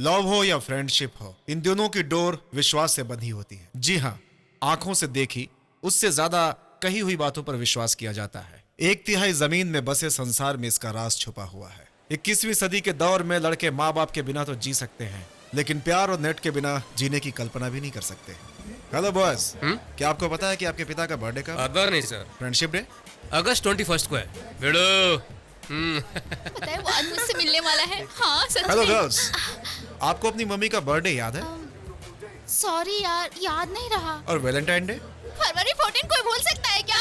Love हो या friendship हो, इन दोनों की डोर विश्वास से बंधी होती है। जी हाँ, आंखों से देखी उससे ज्यादा कही हुई बातों पर विश्वास किया जाता है। 1/3 जमीन में बसे संसार में इसका राज छुपा हुआ है। 21वीं सदी के दौर में लड़के माँ बाप के बिना तो जी सकते हैं, लेकिन प्यार और नेट के बिना जीने की कल्पना भी नहीं कर सकते। हेलो बॉयज, क्या आपको पता है कि आपके पिता का बर्थडे कब? अगर नहीं सर, फ्रेंडशिप डे अगस्त 21 को है। बेड़ो पता है वो आज मुझसे मिलने वाला है। हाँ सच हेलो में। गर्ल्स, आपको अपनी मम्मी का बर्थडे याद है? सॉरी यार, याद नहीं रहा। और वैलेंटाइन डे? फरवरी 14 कोई भूल सकता है क्या?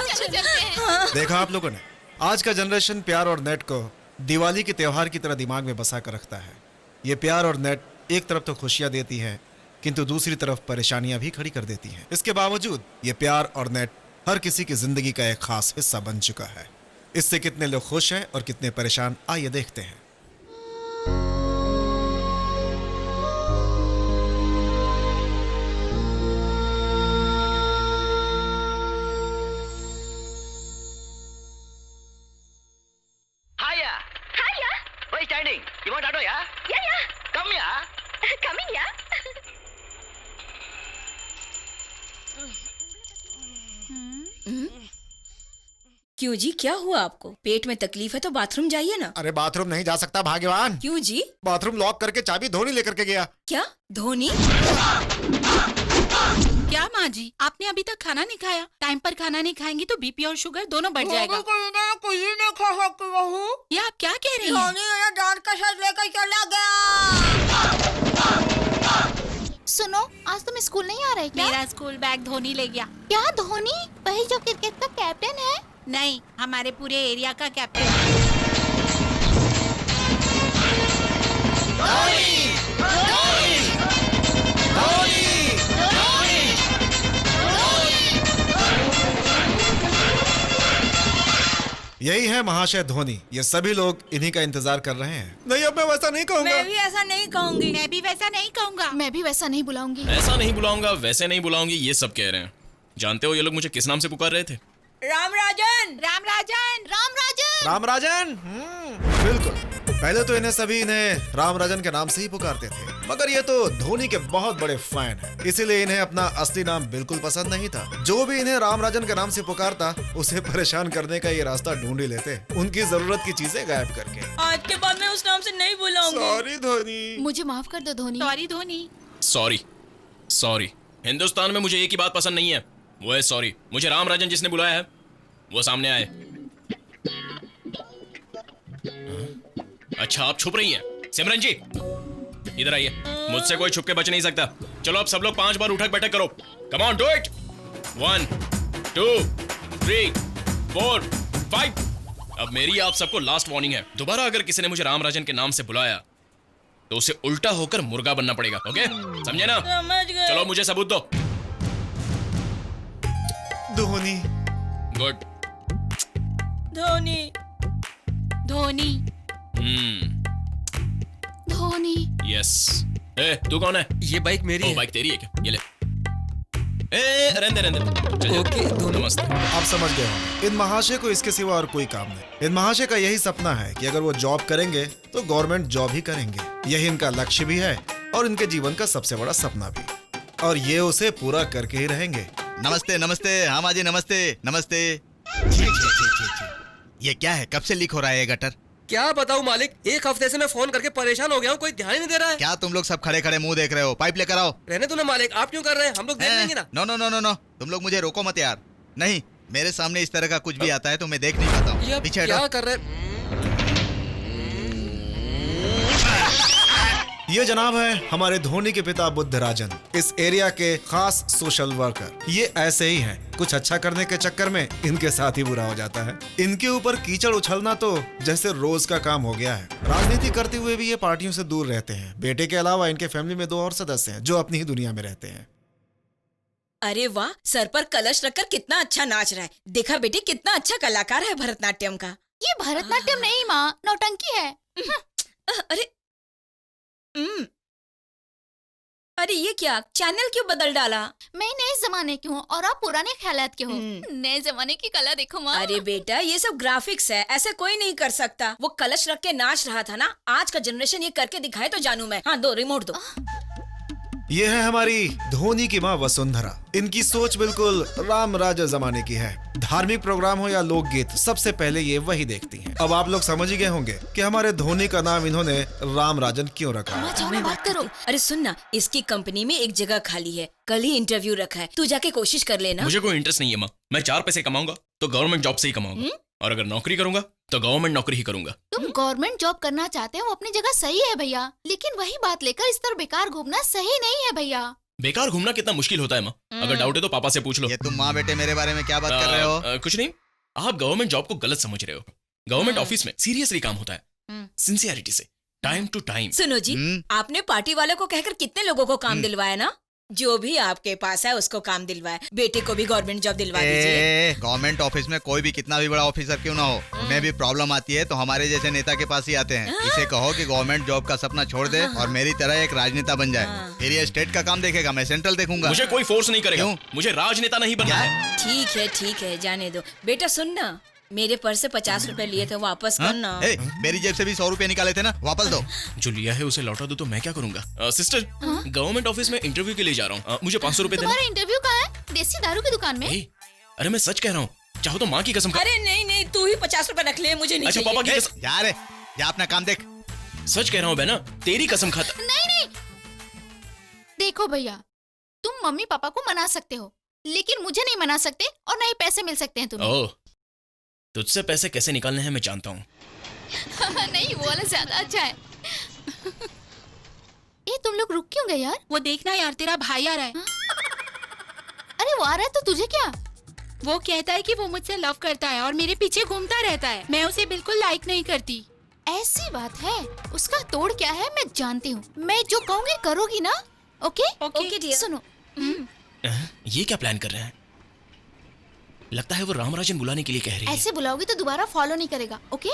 चलो चलते हैं। देखा आप लोगों ने, आज का जनरेशन प्यार और नेट को दिवाली के त्योहार की तरह दिमाग में बसा कर रखता है। ये प्यार और नेट एक तरफ तो खुशियां देती है, किंतु दूसरी तरफ परेशानियां भी खड़ी कर देती हैं। इसके बावजूद ये प्यार और नेट हर किसी की जिंदगी का एक खास हिस्सा बन चुका है। इससे कितने लोग खुश हैं और कितने परेशान, आइए देखते हैं। Hiya. Hiya. Why standing? You want auto, yeah? Yeah. Come here. Coming, yeah. क्यों जी, क्या हुआ आपको? पेट में तकलीफ है तो बाथरूम जाइए ना। अरे बाथरूम नहीं जा सकता भाग्यवान। क्यों जी? बाथरूम लॉक करके चाबी धोनी लेकर के गया। क्या धोनी? क्या माँ जी, आपने अभी तक खाना नहीं खाया? टाइम पर खाना नहीं खाएंगी तो बीपी और शुगर दोनों बढ़ जाएगा। कोई नहीं खा सकती बहू। ये आप क्या कह रही हैं? धोनी दांत का साथ लेकर चला गया। सुनो, आज तुम स्कूल नहीं आ रहे क्या? मेरा स्कूल बैग धोनी ले गया। क्या धोनी? वही जो क्रिकेट का कैप्टन है? नहीं, हमारे पूरे एरिया का कैप्टन। यही है महाशय धोनी। ये सभी लोग इन्हीं का इंतजार कर रहे हैं। नहीं, अब मैं वैसा नहीं कहूंगा। मैं भी ऐसा नहीं कहूंगी। मैं भी वैसा नहीं कहूँगा। मैं भी वैसा नहीं बुलाऊंगी। ऐसा नहीं बुलाऊंगा, वैसे नहीं बुलाऊंगी, ये सब कह रहे हैं। जानते हो ये लोग मुझे किस नाम से पुकार रहे थे? रामराजन। रामराजन। रामराजन। रामराजन। बिल्कुल। पहले तो इन्हें रामराजन के नाम से ही पुकारते थे, मगर ये तो धोनी के बहुत बड़े फैन हैं, इसीलिए इन्हें अपना असली नाम बिल्कुल पसंद नहीं था। जो भी इन्हें रामराजन के नाम से पुकारता, उसे परेशान करने का ये रास्ता ढूंढ ही लेते, उनकी जरूरत की चीजें गायब करके। आज के बाद मैं उस नाम से नहीं बुलाऊंगी। सॉरी धोनी। मुझे माफ कर दो धोनी। सॉरी धोनी। सॉरी। हिंदुस्तान में मुझे एक ही बात पसंद नहीं है, वो है सॉरी। मुझे रामराजन जिसने बुलाया है वो सामने आए। अच्छा, आप छुप रही हैं। सिमरन जी इधर आइए, मुझसे कोई छुप के बच नहीं सकता। चलो अब सब लोग 5 बार उठक बैठक करो। Come on, do it. 1 2 3 4 5। अब मेरी आप सबको लास्ट वार्निंग है, दोबारा अगर किसी ने मुझे रामराजन के नाम से बुलाया तो उसे उल्टा होकर मुर्गा बनना पड़ेगा। ओके, समझे ना? समझ गए। चलो मुझे सबूत दो। धोनी। गुड। धोनी। धोनी। धोनी। यस। ए, तू कौन है? ये बाइक मेरी है। बाइक तेरी है क्या? ये ले। रहने दे। ओके, नमस्ते। आप समझ गए होंगे, इन महाशय को इसके सिवा और कोई काम नहीं। इन महाशय का यही सपना है कि अगर वो जॉब करेंगे तो गवर्नमेंट जॉब ही करेंगे। यही इनका लक्ष्य भी है और इनके जीवन का सबसे बड़ा सपना भी, और ये उसे पूरा करके ही रहेंगे। नमस्ते नमस्ते। हाँ माँ जी, नमस्ते नमस्ते। छी, छी, छी, छी, छी। ये क्या है? कब से लीक हो रहा है ये गटर? क्या बताऊं मालिक, एक हफ्ते से मैं फोन करके परेशान हो गया हूँ, कोई ध्यान ही नहीं दे रहा है। क्या तुम लोग सब खड़े खड़े मुंह देख रहे हो? पाइप लेकर आओ। रहने दो ना मालिक, आप क्यों कर रहे हैं? हम लोग देख लेंगे ना। No no no no no, तुम लोग मुझे रोको मत यार। नहीं, मेरे सामने इस तरह का कुछ भी आता है तो मैं देख नहीं पाता ये हूँ। आप पीछे क्या हटो। कर रहे हैं? ये जनाब है हमारे धोनी के पिता बुद्धराजन, इस एरिया के खास सोशल वर्कर। ये ऐसे ही हैं, कुछ अच्छा करने के चक्कर में इनके साथ ही बुरा हो जाता है। इनके ऊपर कीचड़ उछलना तो जैसे रोज का काम हो गया है। राजनीति करते हुए भी ये पार्टियों से दूर रहते हैं। बेटे के अलावा इनके फैमिली में 2 और सदस्य हैं जो अपनी ही दुनिया में रहते हैं। अरे वाह, सर पर कलश रखकर कितना अच्छा नाच रहा है। देखा बेटी, कितना अच्छा कलाकार है भरतनाट्यम का। ये भरतनाट्यम नहीं माँ, नौटंकी है। अरे अरे ये क्या, चैनल क्यों बदल डाला? मैं नए जमाने की हूँ और आप पुराने ख्यालात के हो। नए जमाने की कला देखो माँ। अरे बेटा, ये सब ग्राफिक्स है, ऐसे कोई नहीं कर सकता। वो कलश रख के नाच रहा था ना, आज का जनरेशन ये करके दिखाए तो जानू मैं। हाँ, दो रिमोट दो। ये है हमारी धोनी की माँ वसुंधरा। इनकी सोच बिल्कुल राम राजा जमाने की है। धार्मिक प्रोग्राम हो या लोकगीत, सबसे पहले ये वही देखती हैं। अब आप लोग समझ ही गए होंगे कि हमारे धोनी का नाम इन्होंने राम राजन क्यों रखा है। माँ जाओ ना, बात करो। अरे सुन ना, इसकी कंपनी में एक जगह खाली है, कल ही इंटरव्यू रखा है, तू जाके कोशिश कर लेना। मुझे कोई इंटरेस्ट नहीं है माँ। मैं 4 पैसे कमाऊंगा तो गवर्नमेंट जॉब से ही कमाऊंगा, और अगर नौकरी करूंगा तो गवर्नमेंट नौकरी ही करूंगा। तुम गवर्नमेंट जॉब करना चाहते हो, अपनी जगह सही है भैया, लेकिन वही बात लेकर इस तरह बेकार घूमना सही नहीं है भैया। बेकार घूमना कितना मुश्किल होता है माँ? अगर डाउट है तो पापा से पूछ लो। ये तुम माँ बेटे मेरे बारे में क्या बात कर रहे हो? कुछ नहीं, आप गवर्नमेंट जॉब को गलत समझ रहे हो। गवर्नमेंट ऑफिस में सीरियसली काम होता है, सिंसियरिटी से, टाइम टू टाइम। सुनो जी, आपने पार्टी वालों को कहकर कितने लोगों को काम दिलवाया ना? जो भी आपके पास है उसको काम दिलवाए। बेटे को भी गवर्नमेंट जॉब दिलवा दीजिए। गवर्नमेंट ऑफिस में कोई भी कितना भी बड़ा ऑफिसर क्यों ना हो, उन्हें भी प्रॉब्लम आती है तो हमारे जैसे नेता के पास ही आते हैं। इसे कहो कि गवर्नमेंट जॉब का सपना छोड़ दे और मेरी तरह एक राजनेता बन जाए। फिर ये स्टेट का काम देखेगा, मैं सेंट्रल देखूंगा। मुझे कोई फोर्स नहीं करेगा। क्यों? मुझे राजनेता नहीं बनना है। ठीक है, जाने दो। बेटा सुन ना, मेरे पर्स से 50 रुपए लिए थे, वापस करना। मेरी जेब से भी 100 रुपए निकाले थे ना, वापस दो। जो लिया है उसे लौटा दो तो मैं क्या करूंगा? सिस्टर, गवर्नमेंट ऑफिस में इंटरव्यू के लिए जा रहा हूँ, मुझे 500 रुपए देना। तुम्हारा इंटरव्यू कहाँ है? देसी दारू की दुकान में। अरे मैं सच कह रहा हूँ, चाहो तो माँ की कसम खा। अरे नहीं, तू ही 50 रुपए रख ले, मुझे नहीं अच्छा चाहिए। पापा की कसम। जा रे, जा अपना काम देख। सच कह रहा हूँ बहना, तेरी कसम खाता। नहीं, देखो भैया, तुम मम्मी पापा को मना सकते हो, लेकिन मुझे नहीं मना सकते और ना ही पैसे मिल सकते हैं तुम्हें। ओह, तुझसे पैसे कैसे निकालने हैं मैं जानता हूँ। नहीं, वो वाला ज्यादा अच्छा है। ए, तुम लोग रुक क्यों गए यार? वो देखना यार, तेरा भाई आ रहा है। अरे वो आ रहा है तो तुझे क्या? वो कहता है कि वो मुझसे लव करता है और मेरे पीछे घूमता रहता है। मैं उसे बिल्कुल लाइक नहीं करती। ऐसी बात है, उसका तोड़ क्या है मैं जानती हूँ। मैं जो कहूँगी करोगी ना? Okay dear. सुनो, ये क्या प्लान कर रहे हैं? लगता है वो रामराजन बुलाने के लिए कह रही है। ऐसे बुलाओगी तो दोबारा फॉलो नहीं करेगा। ओके?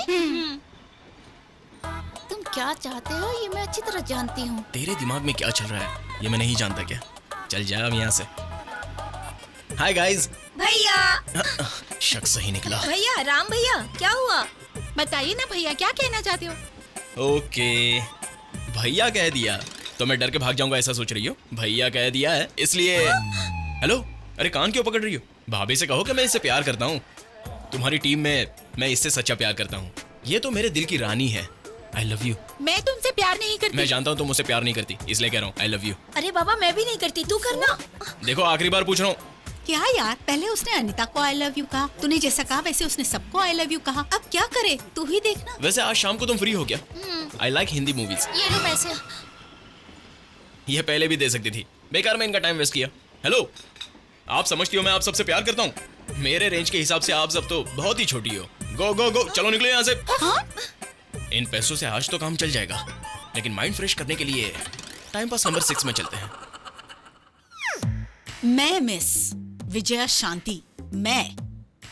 तुम क्या चाहते हो ये मैं अच्छी तरह जानती हूँ। तेरे दिमाग में क्या चल रहा है ये मैं नहीं जानता क्या? चल जा अब यहाँ से। Hi guys. भैया शक सही निकला। भैया, राम भैया, क्या हुआ? बताइए ना भैया, क्या कहना चाहते हो? ओके, भैया कह दिया तो मैं डर के भाग जाऊंगा ऐसा सोच रही हो? भैया कह दिया है इसलिए। हेलो, अरे कान क्यों पकड़ रही हो? भाभी से कहो कि मैं इससे प्यार करता हूँ। तुम्हारी टीम में मैं इससे सच्चा प्यार करता हूँ। ये तो मेरे दिल की रानी है। I love you. मैं तुमसे प्यार नहीं करती। मैं जानता हूँ तुम मुझसे प्यार नहीं करती, इसलिए कह रहा हूँ आई लव यू। अरे बाबा, मैं भी नहीं करती, तू करना। देखो आखिरी बार पूछ रहा हूँ। क्या यार, पहले उसने अनिता को आई लव यू कहा, तूने जैसा कहा वैसे उसने सबको आई लव यू कहा। अब क्या करे, तू ही देखना। वैसे आज शाम को तुम फ्री हो क्या? I like Hindi movies. ये लो पैसे। ये पहले भी दे सकती थी, बेकार में इनका टाइम वेस्ट किया। हेलो, आप समझती हो मैं आप सबसे प्यार करता हूँ? मेरे रेंज के हिसाब से आप सब तो बहुत ही छोटी हो। गो गो गो, चलो निकलो यहाँ से। इन पैसों से आज तो काम चल जाएगा, लेकिन माइंड फ्रेश करने के लिए टाइम पास नंबर 6 में चलते हैं। मैं मिस विजया शांति, मैं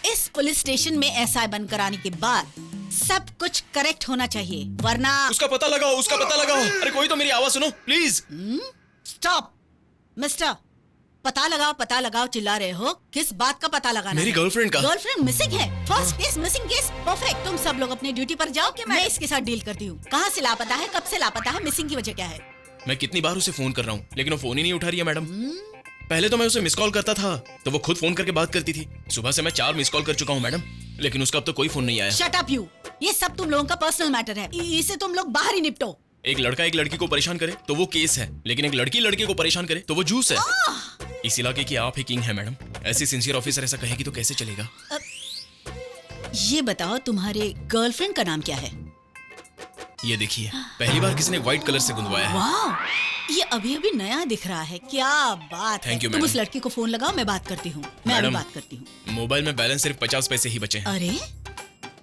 इस पुलिस स्टेशन में एसआई बनकर आने के बाद सब कुछ करेक्ट होना चाहिए, वरना। उसका पता लगाओ, उसका पता लगाओ। अरे कोई तो मेरी आवाज सुनो प्लीज। स्टॉप मिस्टर, पता लगाओ चिल्ला रहे हो। किस बात का पता लगाना? मेरी गर्लफ्रेंड का। गर्लफ्रेंड मिसिंग है। First case missing case. Perfect, तुम सब लोग अपनी ड्यूटी पर जाओ कि मैं इसके साथ डील करती हूँ। कहाँ से लापता है, कब से लापता है, मिसिंग की वजह क्या है? मैं कितनी बार उसे फोन कर रहा हूँ लेकिन वो फोन ही नहीं उठा रही है मैडम। पहले तो मैं उसे मिस कॉल करता था तो वो खुद फोन करके बात करती थी। सुबह से मैं 4 मिस कॉल कर चुका हूँ मैडम, लेकिन उसका अब तो कोई फोन नहीं आया। शट अप यू, ये सब तुम लोगों का पर्सनल मैटर है, इसे तुम लोग बाहर ही निपटो। एक लड़का एक लड़की को परेशान करे तो वो केस है, लेकिन एक लड़की लड़के को परेशान करे तो वो जूस है। इस इलाके की आप ही किंग है मैडम। ऐसी सिंसियर ऑफिसर ऐसा कहेगी तो कैसे चलेगा? ये बताओ, तुम्हारे गर्लफ्रेंड का नाम क्या है? ये देखिए, पहली बार किसी ने व्हाइट कलर से गुंदवाया है। वाह, ये अभी अभी नया दिख रहा है। क्या बात है। Thank you, तुम madam. उस लड़की को फोन लगाओ, मैं बात करती हूँ। मैं अभी Madam, बात करती हूँ। मोबाइल में बैलेंस सिर्फ 50 पैसे ही बचे हैं। अरे,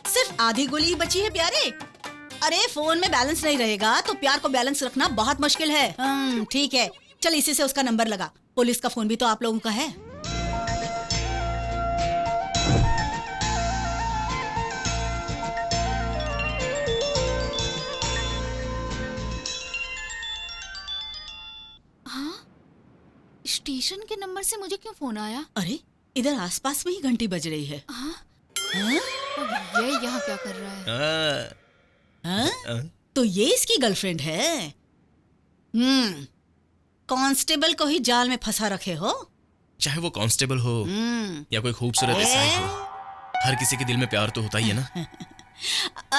सिर्फ आधी गोली ही बची है प्यारे। अरे फोन में बैलेंस नहीं रहेगा तो प्यार को बैलेंस रखना बहुत मुश्किल है। ठीक है, चल इसी से उसका नंबर लगा। पुलिस का फोन भी तो आप लोगों का है। हाँ? स्टेशन के नंबर से मुझे क्यों फोन आया? अरे इधर आसपास में ही घंटी बज रही है। हाँ? हाँ? और ये यहाँ क्या कर रहा है? हाँ? तो ये इसकी गर्लफ्रेंड है। कांस्टेबल को ही जाल में फंसा रखे हो। चाहे वो कांस्टेबल हो या कोई खूबसूरत एसआई हो, हर किसी के दिल में प्यार तो होता ही है ना।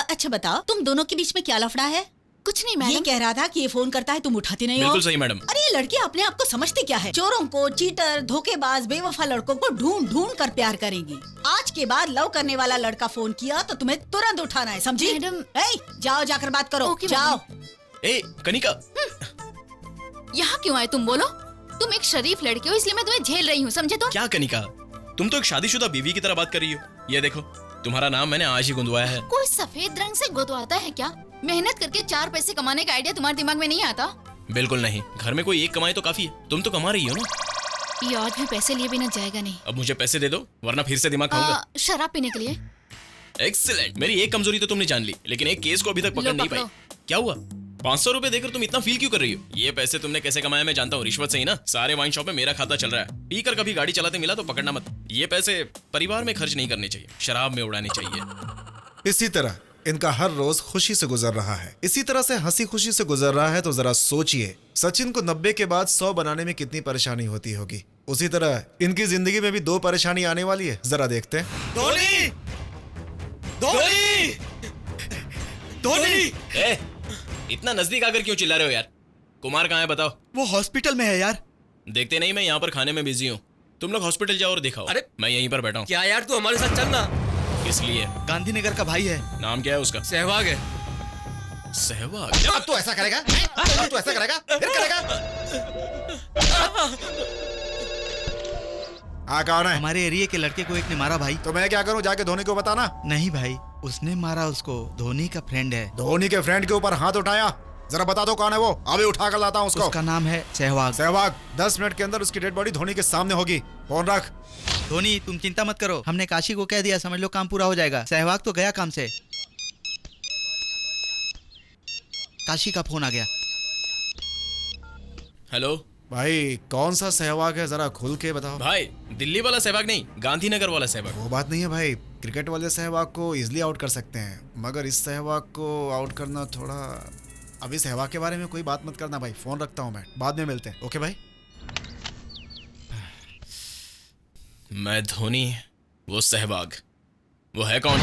अच्छा बताओ, तुम दोनों के बीच में क्या लफड़ा है? कुछ नहीं ये मैडम। कह रहा था कि ये फोन करता है, तुम उठाती नहीं हो। बिल्कुल सही मैडम। अरे ये लड़की अपने आप को समझती क्या है? चोरों को, चीटर, धोखेबाज, बेवफा लड़कों को ढूंढ ढूंढ कर प्यार करेंगी। आज के बाद लव करने वाला लड़का फोन किया तो तुम्हें तुरंत उठाना है, समझी? मैडम। जाओ जाकर बात करो। ओके, जाओ। ए कनिका, यहाँ क्यों आए तुम? बोलो। तुम एक शरीफ लड़के हो, इसलिए मैं तुम्हें झेल रही हूँ, समझे? तुम क्या कनिका, तुम तो एक शादीशुदा बीवी की तरह बात कर रही हो। ये देखो, तुम्हारा नाम मैंने आज ही गुंदवाया है। कोई सफेद रंग से गुदवाता है क्या? मेहनत करके 4 पैसे कमाने का आइडिया तुम्हारे दिमाग में नहीं आता? बिल्कुल नहीं, घर में कोई एक कमाए तो काफी है। तुम तो कमा रही हो ना। ये आज भी पैसे लिए बिना जाएगा नहीं। अब मुझे पैसे दे दो, वरना फिर से दिमाग खाऊंगा। शराब पीने के लिए। एक्सीलेंट। मेरी एक कमजोरी तो तुमने जान ली, लेकिन एक केस को अभी तक पकड़ लो, नहीं पाई। पकड़ो। क्या हुआ? 500 रुपए देकर तुम इतना फील क्यों कर रही हो? ये पैसे तुमने कैसे कमाया मैं जानता हूँ, रिश्वत से ही ना। सारे वाइन शॉप में मेरा खाता चल रहा है। पीकर कभी गाड़ी चलाते मिला तो पकड़ना मत। ये पैसे परिवार में खर्च नहीं करने चाहिए, शराब में उड़ाने चाहिए। इसी तरह इनका हर रोज खुशी से गुजर रहा है। इसी तरह से हंसी खुशी से गुजर रहा है तो जरा सोचिए, सचिन को 90 के बाद 100 बनाने में कितनी परेशानी होती होगी। उसी तरह इनकी जिंदगी में भी 2 परेशानी आने वाली है। जरा देखते हैं। धोनी! धोनी! धोनी! ए, इतना नजदीक आकर क्यों चिल्ला रहे हो यार? कुमार कहाँ है बताओ? वो हॉस्पिटल में है यार। देखते नहीं, मैं यहाँ पर खाने में बिजी हूँ। तुम लोग हॉस्पिटल जाओ और दिखाओ। अरे! मैं यहीं पर बैठा हूँ। क्या यार, तू हमारे साथ चलना। इसलिए गांधीनगर का भाई है। नाम क्या है उसका? सहवाग है। सहवाग? अब तो ऐसा करेगा? अब तो ऐसा करेगा? फिर करेगा? कौन है? हमारे एरिया के लड़के को एक ने मारा भाई। तो मैं क्या करूं? जाके धोनी को बताना। नहीं भाई, उसने मारा उसको। धोनी का फ्रेंड है। धोनी के फ्रेंड के ऊपर हाथ उठाया। जरा बता दो कौन है वो, अभी उठा कर लाता हूँ उसको। उसका नाम है सहवाग। सहवाग। 10 मिनट के अंदर उसकी डेड बॉडी धोनी के सामने होगी। फोन रख। धोनी तुम चिंता मत करो, हमने काशी को कह दिया, समझ लो काम पूरा हो जाएगा। सहवाग तो गया काम से। काशी का फोन आ गया। हेलो भाई, कौन सा सहवाग है? जरा खुल के बताओ। भाई, दिल्ली वाला सहवाग नहीं, गांधीनगर वाला सहवाग। वो बात नहीं है भाई, क्रिकेट वाले सहवाग को इजिली आउट कर सकते हैं, मगर इस सहवाग को आउट करना थोड़ा। अभी सहवाग के बारे में कोई बात मत करना भाई, फोन रखता हूँ मैं, बाद में मिलते हैं। ओके भाई। मैं धोनी, वो सहवाग, वो है कौन?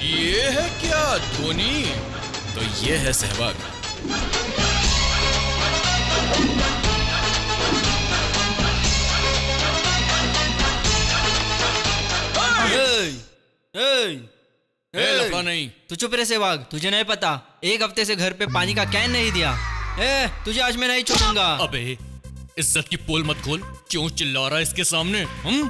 ये है क्या धोनी? तो ये है सहवाग। लफड़ा नहीं। तू चुप रहे सहवाग, तुझे नहीं पता, 1 हफ्ते से घर पे पानी का कैन नहीं दिया। तुझे आज मैं नहीं छोड़ूंगा। अबे इज्जत की पोल मत खोल, क्यों चिल्ला रहा है इसके सामने?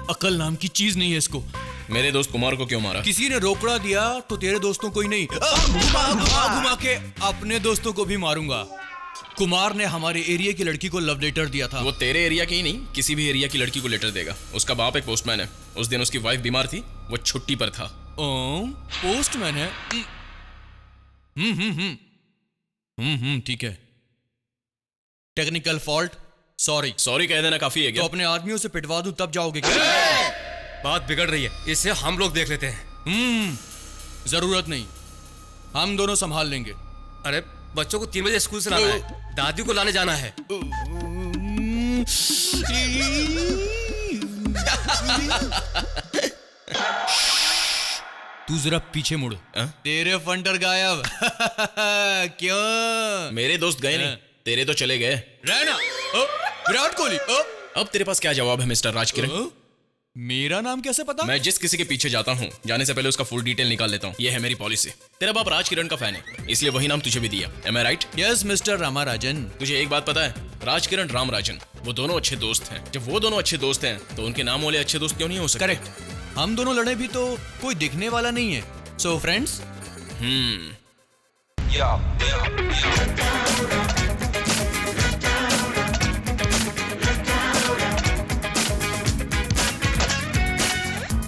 अकल नाम की चीज नहीं है इसको। मेरे दोस्त कुमार को क्यों मारा? किसी ने रोकड़ा दिया तो तेरे दोस्तों को ही नहीं, घुमा के अपने दोस्तों को भी मारूंगा। कुमार ने हमारे एरिया की लड़की को लव लेटर दिया था। वो तेरे एरिया की ही नहीं, किसी भी एरिया की लड़की को लेटर देगा। उसका बाप एक पोस्टमैन है। उस दिन उसकी वाइफ बीमार थी, वो छुट्टी पर था। पोस्टमैन है? ठीक है। टेक्निकल फॉल्ट, सॉरी कह देना काफी है क्या? तो अपने आदमियों से पिटवा दूं तब जाओगे क्या? बात बिगड़ रही है, इसे हम लोग देख लेते हैं। जरूरत नहीं, हम दोनों संभाल लेंगे। अरे बच्चों को 3 बजे स्कूल से लाना है, दादी को लाने जाना है। तू जरा पीछे मुड़। तेरे फंटर गायब। क्यों? मेरे दोस्त गए नहीं, तेरे तो चले गए। रहना विराट कोहली। अब तेरे पास क्या जवाब है मिस्टर राजकिरण? मेरा नाम कैसे पता? मैं जिस किसी के पीछे जाता हूँ, जाने से पहले उसका फुल डिटेल निकाल लेता हूँ। ये है मेरी पॉलिसी। तेरा बाप राजकिरण का फैन है, इसलिए वही नाम तुझे भी दिया। Am I right? Yes mister Ramarajan. तुझे एक बात पता है, राजकिरण रामराजन, वो दोनों अच्छे दोस्त हैं। जब वो दोनों अच्छे दोस्त हैं, तो उनके नाम वाले अच्छे दोस्त क्यों नहीं हो सकते? करेक्ट। हम दोनों लड़े भी तो कोई दिखने वाला नहीं है। So friends.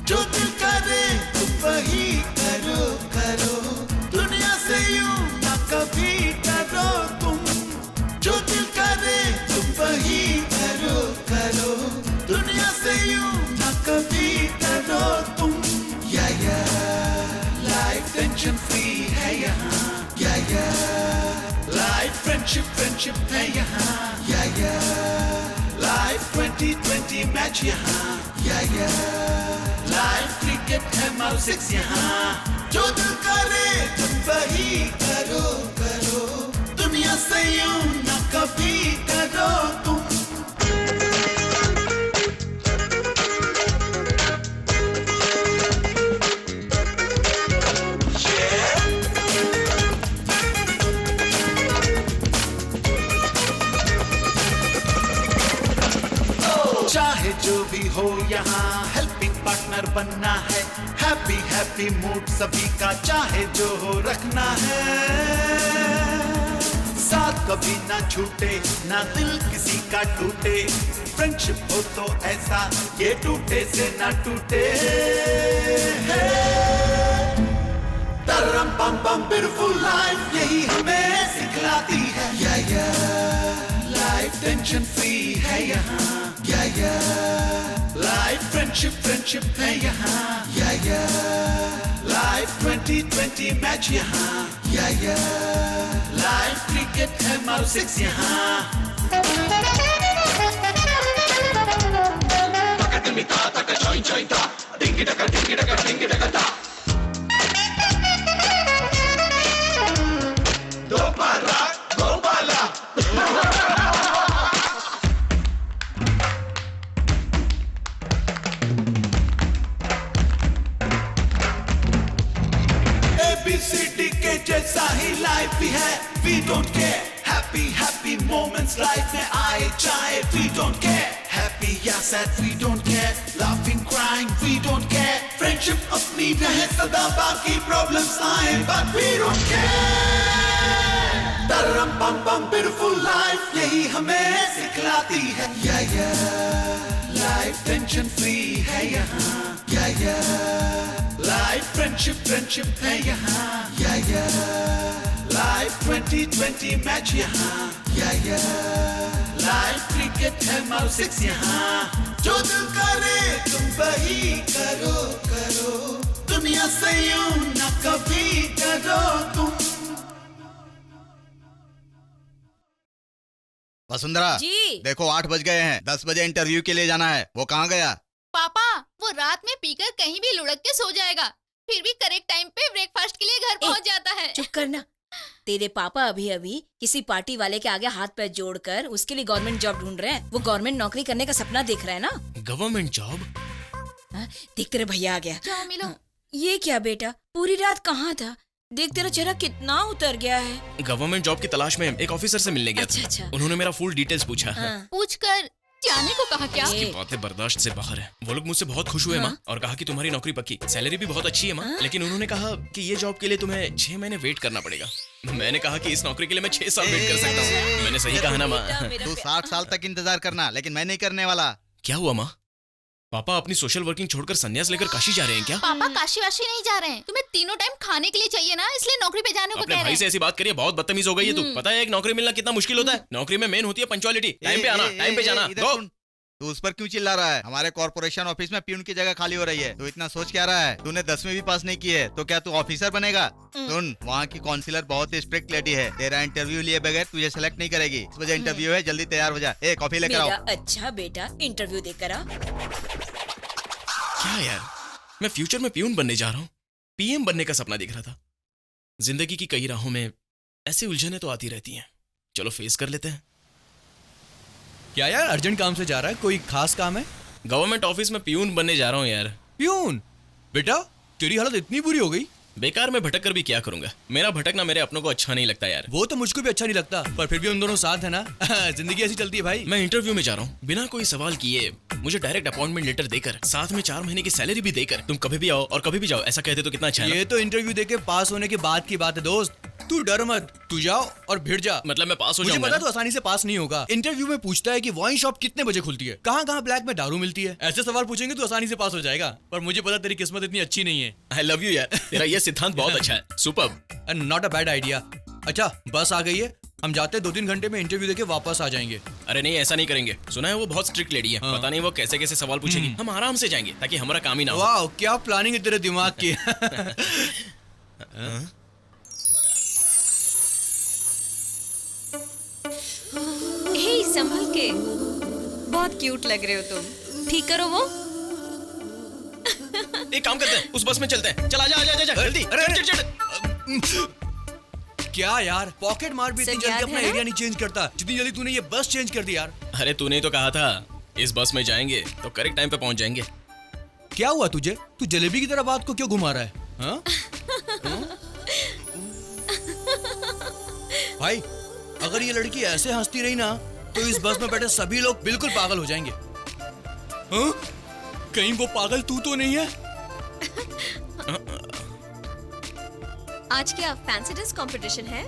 जो दिल करे टेंशन फ्री है यहाँ, या लाइफ फ्रेंडशिप है यहाँ, या लाइफ 2020 मैच यहाँ, या लाइफ क्रिकेट है माउसिक्स यहाँ। जो दिल करे तुम वही करो, दुनिया से यूं न कभी करो तुम। चाहे जो भी हो यहाँ हेल्पिंग पार्टनर बनना है, हैप्पी मूड सभी का चाहे जो हो रखना है। साथ कभी ना छूटे, ना दिल किसी का टूटे, फ्रेंडशिप हो तो ऐसा ये टूटे से ना टूटे। तरम पम पम ब्यूटीफुल लाइफ यही हमें सिखलाती है, या लाइफ टेंशन फ्री है यहाँ, या लाइफ फ्रेंडशिप है यहाँ, या लाइफ 2020 मैच यहाँ, या लाइफ क्रिकेट है माउसिक्स यहाँ। ABCD के जैसा ही लाइफ भी है, we don't care, happy moments life में आए जाए, we don't care, happy या sad we don't care, laughing crying we don't care, friendship अपनी रहे सदा बाकी problems आए but we don't care। तरम पम पम beautiful life यही हमें सिखलाती है, या लाइफ टेंशन फ्री है यहाँ, या लाइफ फ्रेंडशिप है यहाँ, या लाइफ 2020 मैच यहाँ, या लाइफ क्रिकेट है माउसिक्स यहाँ। जो दिल करे तुम वही करो, दुनिया से यूं न कभी करो तुम। वसुंधरा जी। देखो 8 बज गए हैं, 10 बजे इंटरव्यू के लिए जाना है। वो कहाँ गया? पापा वो रात में पीकर कहीं भी लुढ़क के सो जाएगा, फिर भी करेक्ट टाइम पे ब्रेकफास्ट के लिए घर पहुंच जाता है। चुप करना। तेरे पापा अभी किसी पार्टी वाले के आगे हाथ पैर जोड़कर उसके लिए गवर्नमेंट जॉब ढूंढ रहे हैं। वो गवर्नमेंट नौकरी करने का सपना देख रहा है ना। Government job? देख तेरे भैया आ गया। जाओ मिलो। ये क्या बेटा, पूरी रात कहाँ था? देख तेरा चेहरा कितना उतर गया है। गवर्नमेंट जॉब की तलाश में एक ऑफिसर से मिलने गया था। अच्छा। उन्होंने मेरा फुल डिटेल्स पूछा। पूछकर जाने को कहा क्या? उसकी बातें बर्दाश्त से बाहर है। वो लोग मुझसे बहुत खुश हुए माँ, और कहा कि तुम्हारी नौकरी पक्की, सैलरी भी बहुत अच्छी है माँ। लेकिन उन्होंने कहा कि ये जॉब के लिए तुम्हें 6 महीने वेट करना पड़ेगा। मैंने कहा कि इस नौकरी के लिए मैं 6 साल वेट कर सकता हूँ। मैंने सही कहा ना माँ? तू 60 साल तक इंतजार करना, लेकिन मैं नहीं करने वाला। क्या हुआ माँ? पापा अपनी सोशल वर्किंग छोड़कर संन्यास लेकर काशी जा रहे हैं क्या? पापा काशी वाशी नहीं जा रहे हैं, तुम्हें तीनों टाइम खाने के लिए चाहिए ना, इसलिए नौकरी पे जाने को कह रहे हैं। भाई से ऐसी बात करिए, बहुत बदतमीज हो गई है तू। पता है एक नौकरी मिलना कितना मुश्किल होता है? नौकरी में मेन होती है पंक्चुअलिटी, टाइम पे आना, टाइम पे जाना। तू उस पर क्यों चिल्ला रहा है? हमारे कॉर्पोरेशन ऑफिस में प्यून की जगह खाली हो रही है। तू इतना सोच क्या रहा है? तूने 10वीं भी पास नहीं की है तो क्या तू ऑफिसर बनेगा? सुन, वहाँ की काउंसिलर बहुत ही स्ट्रिक्ट लेडी है। तेरा इंटरव्यू लिए बगैर तुझे सेलेक्ट नहीं करेगी। इस वजह इंटरव्यू है, जल्दी तैयार हो जा। ए कॉफी लेकर आओ। अच्छा बेटा, इंटरव्यू देकर आ। क्या यार, मैं फ्यूचर में पियून बनने जा रहा हूँ। पीएम बनने का सपना देख रहा था। जिंदगी की कई राहों में ऐसी उलझने तो आती रहती हैं। चलो फेस कर लेते हैं। क्या यार, अर्जेंट काम से जा रहा है? कोई खास काम है? गवर्नमेंट ऑफिस में पियून बनने जा रहा हूँ यार। पियून? बेटा तेरी हालत इतनी बुरी हो गई? बेकार में भटक कर भी क्या करूंगा? मेरा भटकना मेरे अपनों को अच्छा नहीं लगता यार। वो तो मुझको भी अच्छा नहीं लगता, पर फिर भी उन दोनों साथ है ना। जिंदगी ऐसी चलती है भाई। मैं इंटरव्यू में जा रहा हूँ, बिना कोई सवाल किए मुझे डायरेक्ट अपॉइंटमेंट लेटर देकर, साथ में 4 महीने की सैलरी भी देकर, तुम कभी भी आओ और कभी भी जाओ ऐसा कहते तो कितना अच्छा है। ये तो इंटरव्यू देके पास होने के बाद की बात है दोस्त। तू डर मत, तू जाओ और भिड़ जा। मतलब मैं पास हो मुझे जाऊंगा? पता तू आसानी से पास नहीं होगा। इंटरव्यू में पूछता है कि वाइन शॉप कितने बजे खुलती है, कहाँ ब्लैक में दारू मिलती है। ऐसे सवाल पूछेंगे तो आसानी से पास हो जाएगा, पर मुझे पता तेरी किस्मत इतनी अच्छी नहीं है। आई लव यू यार, तेरा ये सिद्धांत बहुत अच्छा है। Superb, not a bad idea. अच्छा बस आ गई है, हम जाते 2-3 घंटे में इंटरव्यू देके वापस आ जाएंगे। अरे नहीं, ऐसा नहीं करेंगे। सुना है वो बहुत स्ट्रिक्ट लेडी है। पता नहीं वो कैसे कैसे सवाल पूछेगी। हम आराम से जाएंगे ताकि हमारा काम ही ना हो। वाह, क्या प्लानिंग है तेरे दिमाग की। हे संभल के, बहुत क्यूट लग रहे हो तुम। ठीक करो वो। एक काम करते हैं, उस बस में चलते हैं। चल आजा आजा आजा जल्दी। चल। क्या यार, पॉकेट मार भी इतनी जल्दी अपना एरिया नहीं चेंज करता जितनी जल्दी तूने ये बस चेंज कर दी यार। अरे तूने ही तो कहा था इस बस में जाएंगे तो करेक्ट टाइम पे पहुंच जाएंगे। क्या हुआ तुझे? तू जलेबी की तरह बात को क्यों घुमा रहा है? हाँ? भाई अगर ये लड़की ऐसे हंसती रही ना तो इस बस में बैठे सभी लोग बिल्कुल पागल हो जाएंगे। हाँ? कहीं वो पागल तू तो नहीं है? आज क्या फैंसी ड्रेस कंपटीशन है?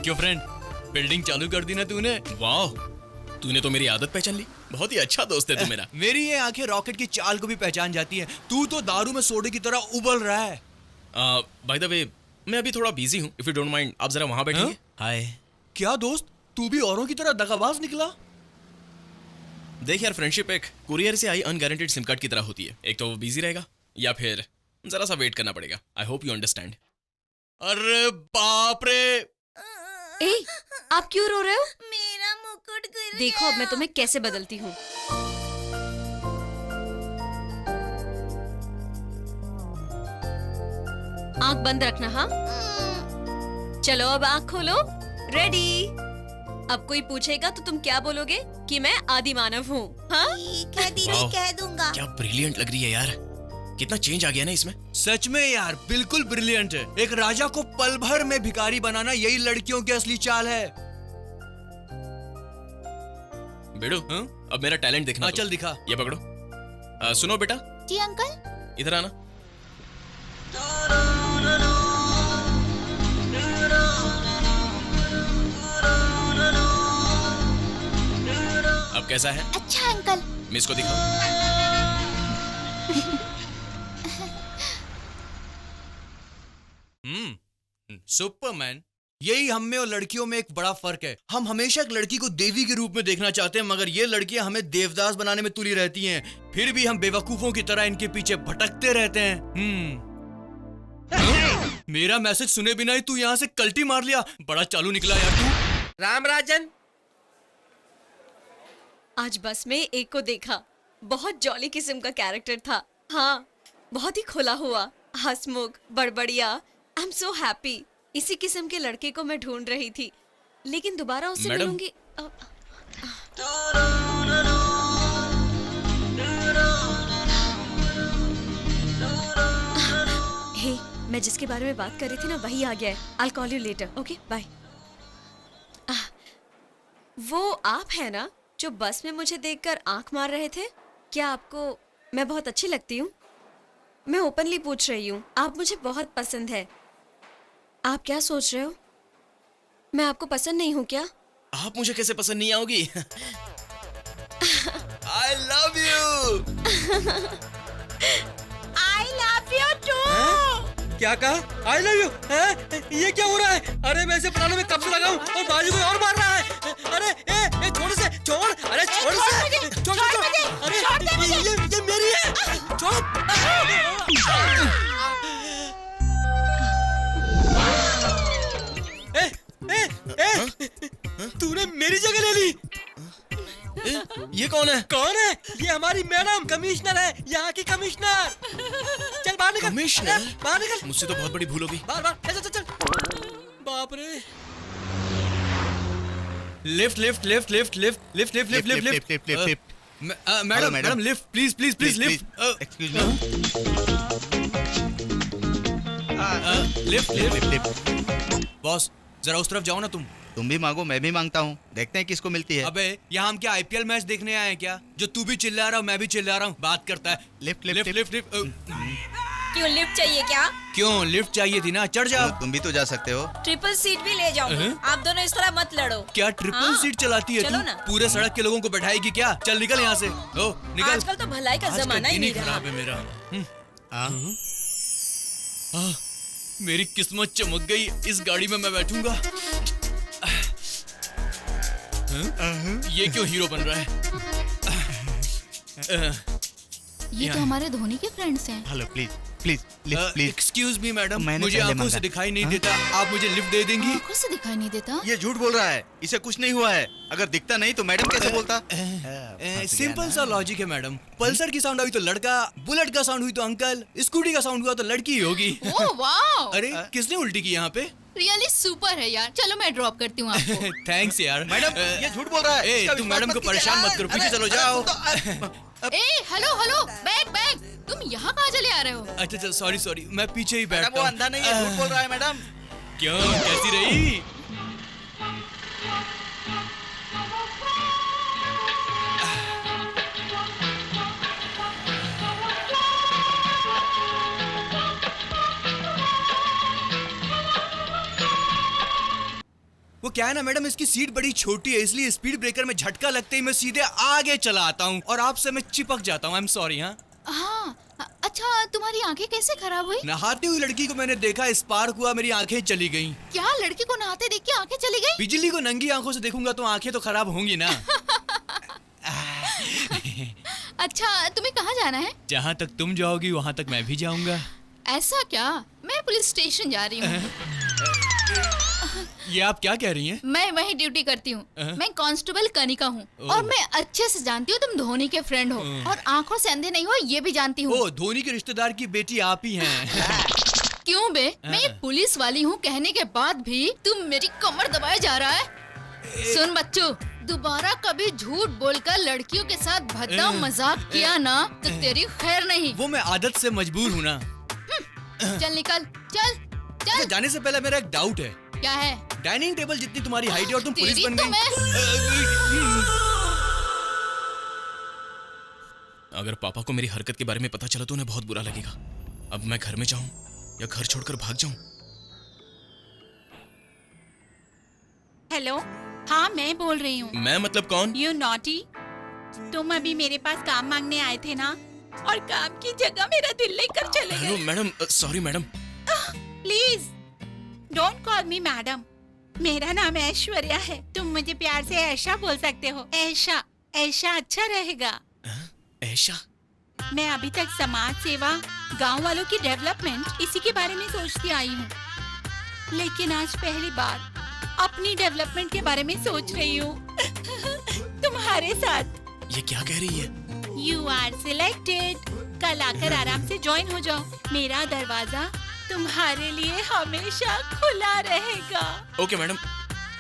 क्यों फ्रेंड, बिल्डिंग चालू कर दी ना तूने? वाह, तूने तो मेरी आदत पहचान ली। बहुत ही अच्छा दोस्त है तू मेरा। मेरी ये आंखें रॉकेट की चाल को भी पहचान जाती हैं। तू तो दारू में सोडे की तरह उबल रहा है। बाय द वे, मैं अभी थोड़ा बिजी हूँ। इफ यू डोंट माइंड, आप जरा वहां बैठिए। हाय। क्या दोस्त, तू भी औरों की तरह दगाबाज निकला? देख यार, फ्रेंडशिप एक कुरियर से आई अनगारंटेड सिम कार्ड की तरह होती है। एक तो वो बिजी रहेगा या फिर जरा सा वेट करना पड़ेगा। I hope you understand. अरे बाप रे। ए, आप क्यों रो रहे हो? मेरा मुकुट गिर देखो अब मैं तुम्हें कैसे बदलती हूँ। आंख बंद रखना। हाँ, चलो अब आंख खोलो। रेडी। अब कोई पूछेगा तो तुम क्या बोलोगे? कि मैं आदि मानव हूँ। हाँ? ठीक है दीदी, कह दूंगा। क्या ब्रिलियंट लग रही है यार। कितना चेंज आ गया ना इसमें। सच में यार, बिल्कुल ब्रिलियंट है। एक राजा को पल भर में भिखारी बनाना, यही लड़कियों की असली चाल है। बेड़ू, अब मेरा टैलेंट देखना। हाँ, चल दिखा। ये पकड़ो। सुनो बेटा। जी अंकल। इधर आना। अब कैसा है? अच्छा अंकल। मिस को दिखाओ। सुपरमैन। यही हम में और लड़कियों में एक बड़ा फर्क है। हम हमेशा एक लड़की को देवी के रूप में देखना चाहते हैं, मगर ये लड़कियां हमें देवदास बनाने में तुली रहती हैं। फिर भी हम बेवकूफों की तरह इनके पीछे भटकते रहते हैं। मेरा मैसेज सुने बिना ही तू यहाँ से कल्टी मार लिया। बड़ा चालू निकला यार तू। राम राजन। आज बस में एक को देखा, बहुत जॉली किस्म का कैरेक्टर था। हाँ, बहुत ही खुला हुआ, हंसमुख, बड़बड़िया। I am so happy. इसी किस्म के लड़के को मैं ढूंढ रही थी, लेकिन दोबारा उससे मिलूंगी। हे, मैं जिसके बारे में बात कर रही थी ना, वही आ गया है। I'll call you later. Okay, bye. वो आप है ना जो बस में मुझे देखकर आंख मार रहे थे? क्या आपको मैं बहुत अच्छी लगती हूँ? मैं ओपनली पूछ रही हूँ। आप मुझे बहुत पसंद है। आप क्या सोच रहे हो? मैं आपको पसंद नहीं हूँ क्या? आप मुझे कैसे पसंद नहीं आओगी? I love you. I love you too. क्या कहा? I love you? ये क्या हो रहा है? अरे मैं इसे बनाने में कब से लगा हूँ और बाजू कोई और मार रहा है। अरे ए छोड़ से, छोड़। अरे छोड़ से, छोड़। अरे ये मेरी है। छोड़। तूने मेरी जगह ले ली। ये कौन है? कौन है? ये हमारी मैडम कमिश्नर है, यहाँ की कमिश्नर। चल बाहर निकल। कमिश्नर? बाहर निकल। मुझसे तो बहुत बड़ी भूल होगी। बाहर चल चल चल। बाप रे। Lift lift lift lift lift lift lift lift lift lift lift. Madam lift please please please lift. Excuse me. Lift lift lift. Boss जरा उस तरफ जाओ ना तुम भी मांगो, मैं भी मांगता हूँ। देखते हैं किसको मिलती है। अबे यहाँ हम क्या आईपीएल मैच देखने आए हैं क्या? जो तू भी चिल्ला रहा हूँ मैं भी चिल्ला रहा हूँ। बात करता है। Lift lift lift lift. क्यों लिफ्ट चाहिए क्या? क्यों लिफ्ट चाहिए थी ना, चढ़ जाओ। तुम भी तो जा सकते हो। ट्रिपल सीट भी ले जाओ। आप दोनों इस तरह मत लड़ो। क्या ट्रिपल सीट चलाती है तू? पूरे सड़क के लोगों को बैठाएगी क्या? चल निकल यहाँ से। ओ निकल। आजकल तो भलाई का जमाना ही नहीं रहा। खराब है मेरा। मेरी किस्मत चमक गई। इस गाड़ी में मैं बैठूंगा। ये क्यों हीरो बन रहा है? ये तो हमारे धोनी के फ्रेंड्स हैं। Hello please please please excuse me madam, मैंने मुझे पहले आंखों से मांगा। दिखाई नहीं देता, आप मुझे लिफ्ट दे देंगी? आंखों से दिखाई नहीं देता? ये झूठ बोल रहा है, इसे कुछ नहीं हुआ है। अगर दिखता नहीं तो मैडम कैसे बोलता? सिंपल सा लॉजिक है मैडम। पल्सर की साउंड हुई तो लड़का, बुलेट का साउंड हुई तो अंकल, स्कूटी का साउंड हुआ तो लड़की ही होगी। Oh wow! अरे किसने उल्टी की यहाँ पे? रियली सुपर है यार। चलो मैं ड्रॉप करती हूँ आपको। थैंक्स यार। मैडम ये झूठ बोल रहा है। ए, इसका तुम विश्वास मैडम को मत परेशान कीजिए मत करो, यार। पीछे चलो, जाओ। ए हेलो हेलो, बैग बैग, तुम यहाँ कहाँ चले आ रहे हो? अच्छा अच्छा, सॉरी सॉरी, मैं पीछे ही बैठता मैडम वो हूँ। अंधा नहीं है, झूठ बोल रहा है मैडम। क्यों, कैसी रही? वो क्या है ना मैडम, इसकी सीट बड़ी छोटी है, इसलिए स्पीड ब्रेकर में झटका लगते ही मैं सीधे आगे चला आता हूँ और आपसे मैं चिपक जाता हूँ। I am sorry. हाँ अच्छा, तुम्हारी आंखें कैसे खराब हुई? नहाती हुई लड़की को मैंने देखा, स्पार्क हुआ, मेरी आंखें चली गईं। क्या लड़की को नहाते देख के आंखें चली गई? बिजली को नंगी आंखों से देखूंगा तो आंखें तो खराब होंगी ना। अच्छा, तुम्हें कहाँ जाना है? जहाँ तक तुम जाओगी वहाँ तक मैं भी जाऊंगा। ऐसा क्या? मैं पुलिस स्टेशन जा रही हूँ। ये आप क्या कह रही हैं? मैं वहीं ड्यूटी करती हूँ। मैं कांस्टेबल कनिका हूँ और मैं अच्छे से जानती हूँ तुम धोनी के फ्रेंड हो और आंखों से अंधे नहीं हो, ये भी जानती हूँ। ओ, धोनी के रिश्तेदार की बेटी आप ही हैं। क्यों बे? मैं एक पुलिस वाली हूँ कहने के बाद भी तुम मेरी कमर दबाए जा रहा है। सुन बच्चों, दोबारा कभी झूठ बोलकर लड़कियों के साथ भद्दा मजाक किया ना तो तेरी खैर नहीं। वो मैं आदत से मजबूर हूँ ना। चल निकल, चल चल। जाने से पहले मेरा एक डाउट है। क्या है? डाइनिंग टेबल जितनी तुम्हारी हाइट है और तुम पुलिस बन तो गई। अगर पापा को मेरी हरकत के बारे में पता चला तो उन्हें बहुत बुरा लगेगा। अब मैं घर में जाऊं या घर छोड़कर भाग जाऊं? हेलो, हाँ मैं बोल रही हूँ। मैं मतलब कौन? यू नॉटी, तुम अभी मेरे पास काम मांगने आए थे ना, और काम की जगह मेरा दिल लेकर चले हेलो गए। Madam, sorry madam. Please don't call me madam, मेरा नाम ऐश्वर्या है। तुम मुझे प्यार से ऐशा बोल सकते हो। ऐशा, ऐशा अच्छा रहेगा। ऐशा? मैं अभी तक समाज सेवा, गांव वालों की डेवलपमेंट, इसी के बारे में सोचती आई हूँ, लेकिन आज पहली बार अपनी डेवलपमेंट के बारे में सोच रही हूँ। तुम्हारे साथ। ये क्या कह रही है? You are selected. कल आकर आराम से ज्वाइन हो जाओ। मेरा दरवाजा तुम्हारे लिए हमेशा खुला रहेगा। ओके मैडम,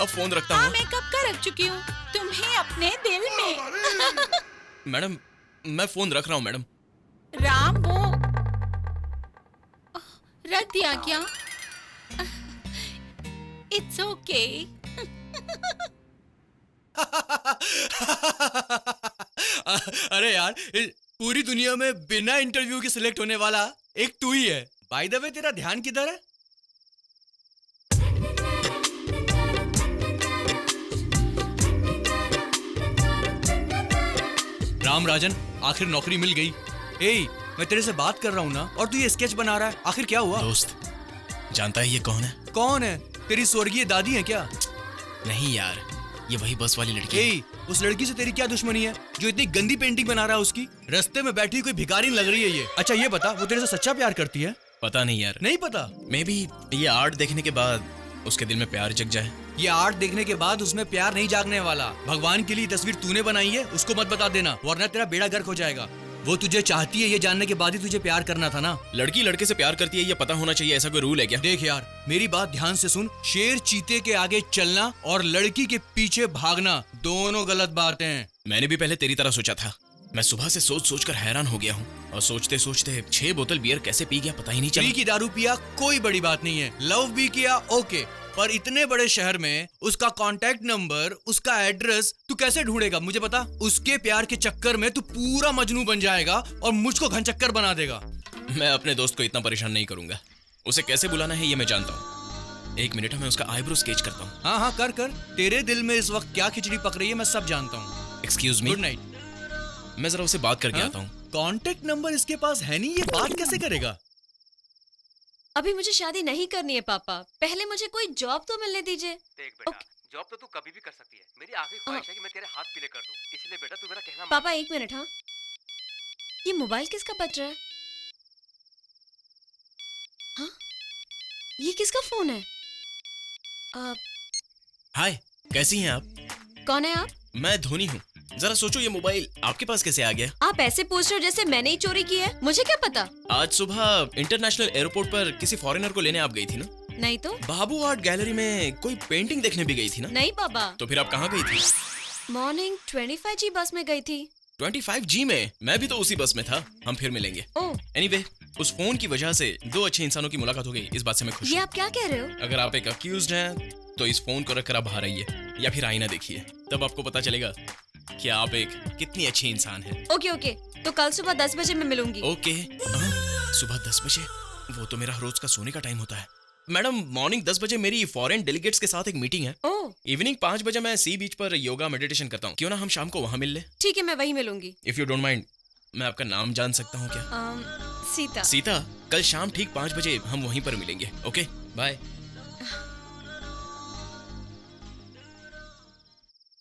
अब फोन रखता हूँ। हाँ, मैं कब का रख चुकी हूँ, तुम्हें अपने दिल में। मैडम, मैं फोन रख रहा हूँ मैडम। राम, वो रख दिया क्या? It's okay. अरे यार, पूरी दुनिया में बिना इंटरव्यू के सिलेक्ट होने वाला एक तू ही है। बाय द वे, तेरा ध्यान किधर है? राम राजन, आखिर नौकरी मिल गई। ए, मैं तेरे से बात कर रहा हूँ ना, और तू ये स्केच बना रहा है। आखिर क्या हुआ? दोस्त, जानता है ये कौन है? कौन है? तेरी स्वर्गीय दादी है क्या? नहीं यार, ये वही बस वाली लड़की है। ए, उस लड़की से तेरी क्या दुश्मनी है जो इतनी गंदी पेंटिंग बना रहा है उसकी? रास्ते में बैठी कोई भिखारी लग रही है ये। अच्छा ये बता, वो तेरे से सच्चा प्यार करती है? पता नहीं यार। नहीं पता? मे बी ये आर्ट देखने के बाद उसके दिल में प्यार जग जाए। ये आर्ट देखने के बाद उसमें प्यार नहीं जागने वाला। भगवान के लिए तस्वीर तूने बनाई है, उसको मत बता देना, वरना तेरा बेड़ा गर्क हो जाएगा। वो तुझे चाहती है ये जानने के बाद ही तुझे प्यार करना था ना। लड़की लड़के से प्यार करती है ये पता होना चाहिए, ऐसा कोई रूल है क्या? देख यार, मेरी बात ध्यान से सुन। शेर चीते के आगे चलना और लड़की के पीछे भागना दोनों गलत बातें हैं। मैंने भी पहले तेरी तरह सोचा था। मैं सुबह से सोच सोच कर हैरान हो गया हूँ, और सोचते सोचते 6 बोतल बियर कैसे पी गया पता ही नहीं चला। फ्री की दारू पिया कोई बड़ी बात नहीं है, लव भी किया ओके, पर इतने बड़े शहर में उसका कांटेक्ट नंबर, उसका एड्रेस तू कैसे ढूंढेगा? मुझे बता। उसके प्यार के चक्कर में तू पूरा मजनू बन जाएगा और मुझको घनचक्कर बना देगा। मैं अपने दोस्त को इतना परेशान नहीं करूंगा। उसे कैसे बुलाना है ये मैं जानता हूँ। 1 मिनट में उसका आईब्रो स्केच करता हूँ। हाँ हाँ कर कर। तेरे दिल में इस वक्त क्या खिचड़ी पक रही है मैं सब जानता हूँ। Excuse me. Good night. मैं जरा उसे बात करके आता हूँ। कांटेक्ट नंबर इसके पास है नहीं, ये बात कैसे करेगा? अभी मुझे शादी नहीं करनी है पापा, पहले मुझे कोई जॉब तो मिलने दीजिए। देख बेटा, जॉब तो तू कभी भी कर सकती है। मेरी आखिरी ख्वाहिश है कि मैं तेरे हाथ पीले कर दूं, इसलिए बेटा तू मेरा कहना मान। पापा 1 मिनट। हाँ ये मोबाइल किसका बज रहा है? हाँ, ये किसका फोन है? हाय, कैसी हैं आप? कौन है आप? मैं धोनी हूँ। जरा सोचो, ये मोबाइल आपके पास कैसे आ गया? आप ऐसे पूछ रहे हो जैसे मैंने ही चोरी की है। मुझे क्या पता? आज सुबह इंटरनेशनल एयरपोर्ट पर किसी फॉरेनर को लेने आप गई थी ना? नहीं तो। बाबू आर्ट गैलरी में कोई पेंटिंग देखने भी गई थी ना? नहीं बाबा। तो फिर आप कहाँ गई थी? मॉर्निंग 25G बस में गई थी। 25G में? मैं भी तो उसी बस में था। हम फिर मिलेंगे। एनीवे, उस फोन की वजह से दो अच्छे इंसानों की मुलाकात हो गई। इस बात से मैं खुश ये हूँ। आप क्या कह रहे हो? अगर आप एक अक्यूज्ड हैं, तो इस फोन को रखकर आप बाहर आइए या फिर आईना देखिए, तब आपको पता चलेगा कि आप एक कितनी अच्छी इंसान हैं। ओके ओके, तो कल सुबह 10 बजे मैं मिलूंगी। ओके। सुबह 10 बजे? वो तो मेरा रोज का सोने का टाइम होता है। मैडम, मॉर्निंग 10 बजे मेरी फॉरेन डेलीगेट्स के साथ एक मीटिंग है। इवनिंग 5 बजे मैं सी बीच पर योगा मेडिटेशन करता हूँ। क्यों ना हम शाम को वहाँ मिल ले? ठीक है, मैं वहीं मिलूंगी। इफ यू डोंट माइंड, मैं आपका नाम जान सकता हूँ क्या? सीता। सीता, कल शाम ठीक 5 बजे हम वहीं पर मिलेंगे। Okay, bye.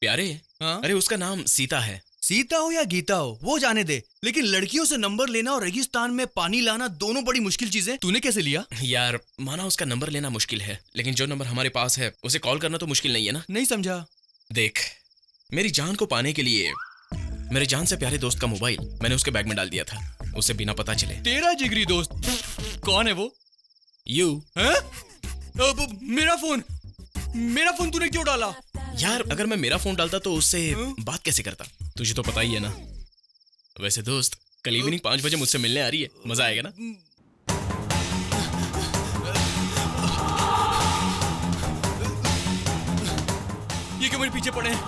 प्यारे, अरे उसका नाम सीता है। सीता हो या गीता हो, वो जाने दे, लेकिन लड़कियों से नंबर लेना और रेगिस्तान में पानी लाना दोनों बड़ी मुश्किल चीजें। तूने कैसे लिया? यार, माना उसका नंबर लेना मुश्किल है, लेकिन जो नंबर हमारे पास है उसे कॉल करना तो मुश्किल नहीं है ना? नहीं समझा। देख, मेरी जान को पाने के लिए मेरे जान से प्यारे दोस्त का मोबाइल मैंने उसके बैग में डाल दिया था, उसे बिना पता चले। तेरा जिगरी दोस्त कौन है वो? यू। मेरा फोन तूने क्यों डाला? यार, अगर मैं मेरा फोन डालता तो उससे बात कैसे करता? तुझे तो पता ही है ना। वैसे दोस्त, कल इवनिंग 5 बजे मुझसे मिलने आ रही है, मजा आएगा ना? ये क्यों मेरे पीछे पड़े हैं?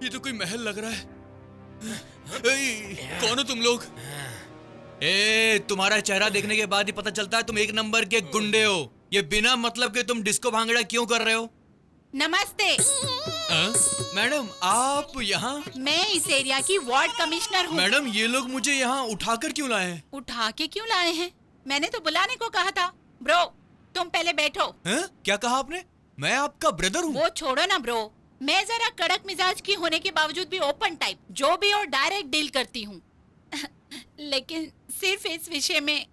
ये तो कोई महल लग रहा है। कौन हो तुम लोग? तुम्हारा चेहरा देखने के बाद ही पता चलता है तुम एक नंबर के गुंडे हो। ये बिना मतलब के तुम डिस्को भांगड़ा क्यों कर रहे हो? नमस्ते। मैडम, आप यहाँ? मैं इस एरिया की वार्ड कमिश्नर हूँ। मैडम, ये लोग मुझे यहाँ उठाकर क्यों लाए हैं? उठा के क्यों लाए हैं? मैंने तो बुलाने को कहा था। ब्रो, तुम पहले बैठो। क्या कहा आपने? मैं आपका ब्रदर हूँ। वो छोड़ो ना ब्रो, मैं जरा कड़क मिजाज की होने के बावजूद भी ओपन टाइप, जो भी और डायरेक्ट डील करती हूँ। लेकिन सिर्फ इस विषय में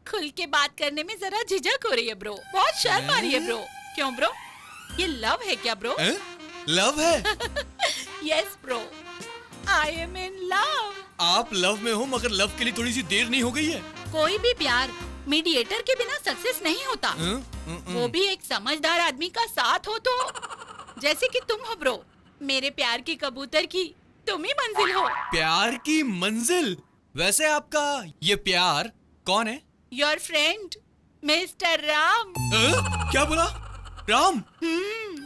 खुल के बात करने में जरा झिझक हो रही है ब्रो। बहुत शर्म आ रही है ब्रो। क्यों ब्रो? ये लव है क्या ब्रो? लव है? Yes bro, I am in love. आप लव में हो, मगर लव के लिए थोड़ी सी देर नहीं हो गई है? कोई भी प्यार मीडिएटर के बिना सक्सेस नहीं होता। वो भी एक समझदार आदमी का साथ हो तो, जैसे कि तुम हो ब्रो। मेरे प्यार की कबूतर की तुम ही मंजिल हो। प्यार की मंजिल? वैसे आपका ये प्यार कौन है? Your friend mister Ram. क्या बोला? राम?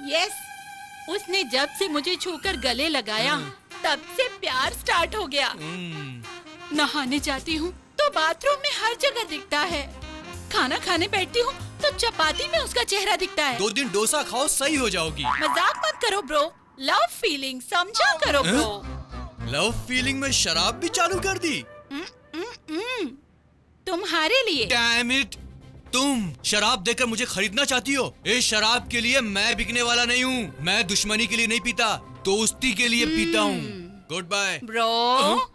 यस। उसने जब से मुझे छूकर गले लगाया, तब से प्यार स्टार्ट हो गया। नहाने जाती हूँ तो बाथरूम में हर जगह दिखता है। खाना खाने बैठती हूँ तो चपाती में उसका चेहरा दिखता है। 2 दिन डोसा खाओ, सही हो जाओगी। मजाक मत करो ब्रो, लव फीलिंग समझा करो ब्रो। लव फीलिंग में शराब भी चालू कर दी? तुम्हारे लिए। डैम इट, तुम शराब देकर मुझे खरीदना चाहती हो? इस शराब के लिए मैं बिकने वाला नहीं हूँ। मैं दुश्मनी के लिए नहीं पीता, दोस्ती के लिए पीता हूँ। Good bye bro.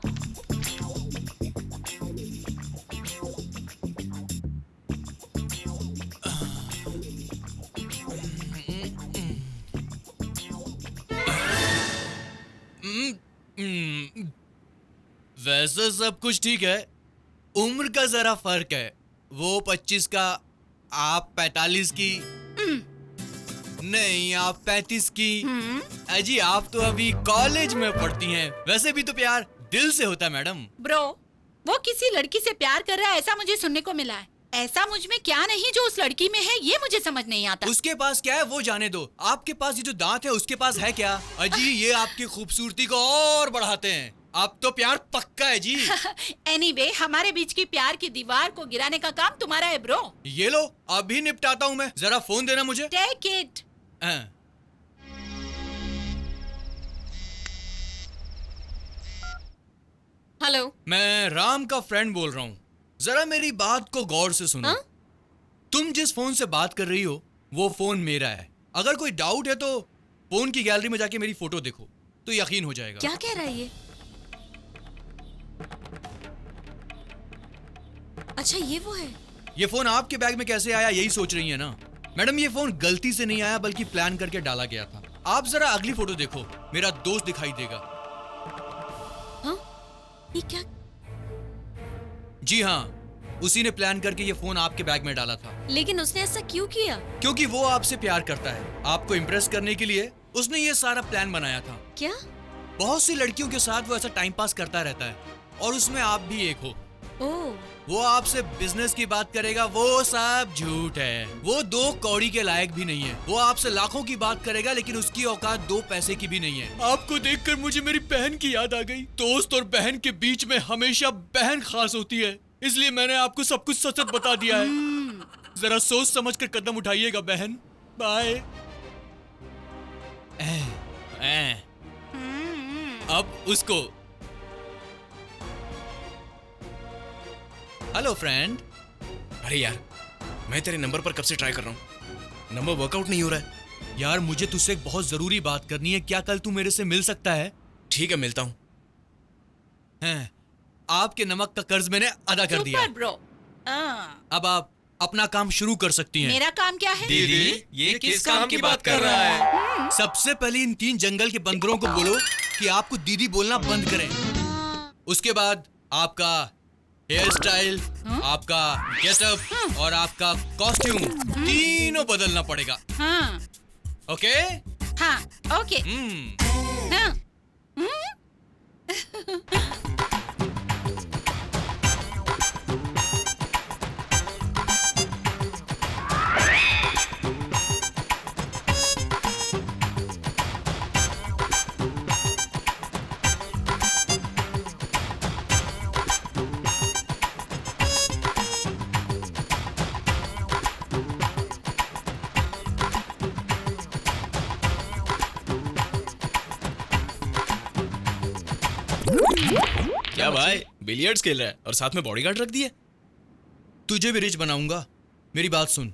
वैसे सब कुछ ठीक है, उम्र का जरा फर्क है। वो 25 का, आप 45 की। नहीं, आप 35 की। अजी, आप तो अभी कॉलेज में पढ़ती हैं। वैसे भी तो प्यार दिल से होता है मैडम। ब्रो, वो किसी लड़की से प्यार कर रहा है ऐसा मुझे सुनने को मिला है। ऐसा मुझ में क्या नहीं जो उस लड़की में है, ये मुझे समझ नहीं आता। उसके पास क्या है वो जाने दो, आपके पास ये जो दांत है उसके पास है क्या? अजी, ये आपकी खूबसूरती को और बढ़ाते हैं। आप तो प्यार पक्का है जी। एनीवे, हमारे बीच की प्यार की दीवार को गिराने का काम तुम्हारा है ब्रो। ये लो, अभी निपटाता हूँ मैं। जरा फोन देना मुझे। Take it. हेलो। मैं राम का फ्रेंड बोल रहा हूँ। जरा मेरी बात को गौर से सुनो। तुम जिस फोन से बात कर रही हो वो फोन मेरा है। अगर कोई डाउट है तो फोन की गैलरी में जाके मेरी फोटो देखो तो यकीन हो जाएगा। क्या कह रहा है ये? अच्छा ये वो है। ये फोन आपके बैग में कैसे आया यही सोच रही है ना? मैडम ये फोन गलती से नहीं आया बल्कि प्लान करके डाला गया था। आप जरा अगली फोटो देखो, मेरा दोस्त दिखाई देगा। हाँ? ये क्या? जी हाँ, उसी ने प्लान करके ये फोन आपके बैग में डाला था। लेकिन उसने ऐसा क्यों किया? क्योंकि वो आपसे प्यार करता है। आपको इम्प्रेस करने के लिए उसने ये सारा प्लान बनाया था। क्या? बहुत सी लड़कियों के साथ वो ऐसा टाइम पास करता रहता है और उसमें आप भी एक हो। वो आपसे बिजनेस की बात करेगा, वो सब झूठ है। वो 2 कौड़ी के लायक भी नहीं है। वो आपसे लाखों की बात करेगा लेकिन उसकी औकात 2 पैसे की भी नहीं है। आपको देखकर मुझे मेरी बहन की याद आ गई। दोस्त और बहन के बीच में हमेशा बहन खास होती है, इसलिए मैंने आपको सब कुछ सच बता दिया है। जरा सोच समझ कर कदम उठाइएगा बहन। बाय। अब उसको हेलो फ्रेंड। अरे यार, मैं तेरे नंबर पर कब से ट्राई कर रहा हूँ, नंबर वर्कआउट नहीं हो रहा है। यार मुझे तुझसे एक बहुत जरूरी बात करनी है। क्या कल तू मेरे से मिल सकता है? ठीक है, मिलता हूँ। आपके नमक का कर्ज मैंने अदा कर दिया। Super bro. अब आप अपना काम शुरू कर सकती हैं। मेरा काम क्या है? दीदी, ये किस काम की बात कर रहा है? सबसे पहले इन 3 जंगल के बंदरों को बोलो कि आपको दीदी बोलना बंद करें। उसके बाद आपका हेयर स्टाइल, आपका गेटअप और आपका कॉस्ट्यूम तीनों बदलना पड़ेगा। हाँ। ओके? हाँ, ओके। हाँ। क्या भाई, बिलियर्ड्स खेल रहा है और साथ में बॉडीगार्ड रख दिया? तुझे भी रिच बनाऊंगा। मेरी बात सुन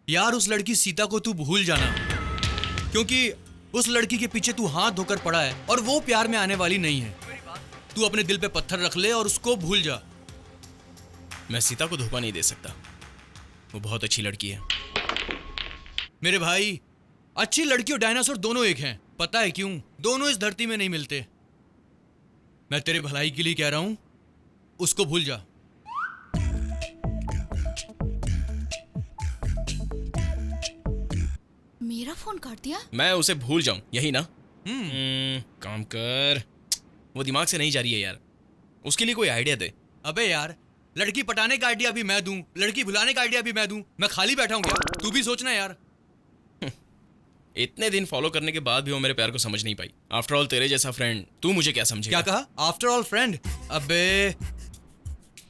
यार, उस लड़की सीता को तू भूल जाना, क्योंकि उस लड़की के पीछे तू हाथ धोकर पड़ा है और वो प्यार में आने वाली नहीं है। तू अपने दिल पे पत्थर रख ले और उसको भूल जा। मैं सीता को धोखा नहीं दे सकता, वो बहुत अच्छी लड़की है। मेरे भाई, अच्छी लड़की और डायनासोर दोनों एक हैं। पता है क्यों? दोनों इस धरती में नहीं मिलते। मैं तेरे भलाई के लिए कह रहा हूं, उसको भूल जा। मेरा फोन काट दिया? मैं उसे भूल जाऊं, यही ना? काम कर, वो दिमाग से नहीं जा रही है यार। उसके लिए कोई आइडिया दे। अबे यार, लड़की पटाने का आइडिया भी मैं दूं, लड़की भुलाने का आइडिया भी मैं दूं। मैं खाली बैठा हूं क्या? तू भी सोचना यार। इतने दिन फॉलो करने के बाद भी वो मेरे प्यार को समझ नहीं पाई। आफ्टर ऑल तेरे जैसा फ्रेंड, तू मुझे क्या समझेगा? क्या कहा? After all friend? अबे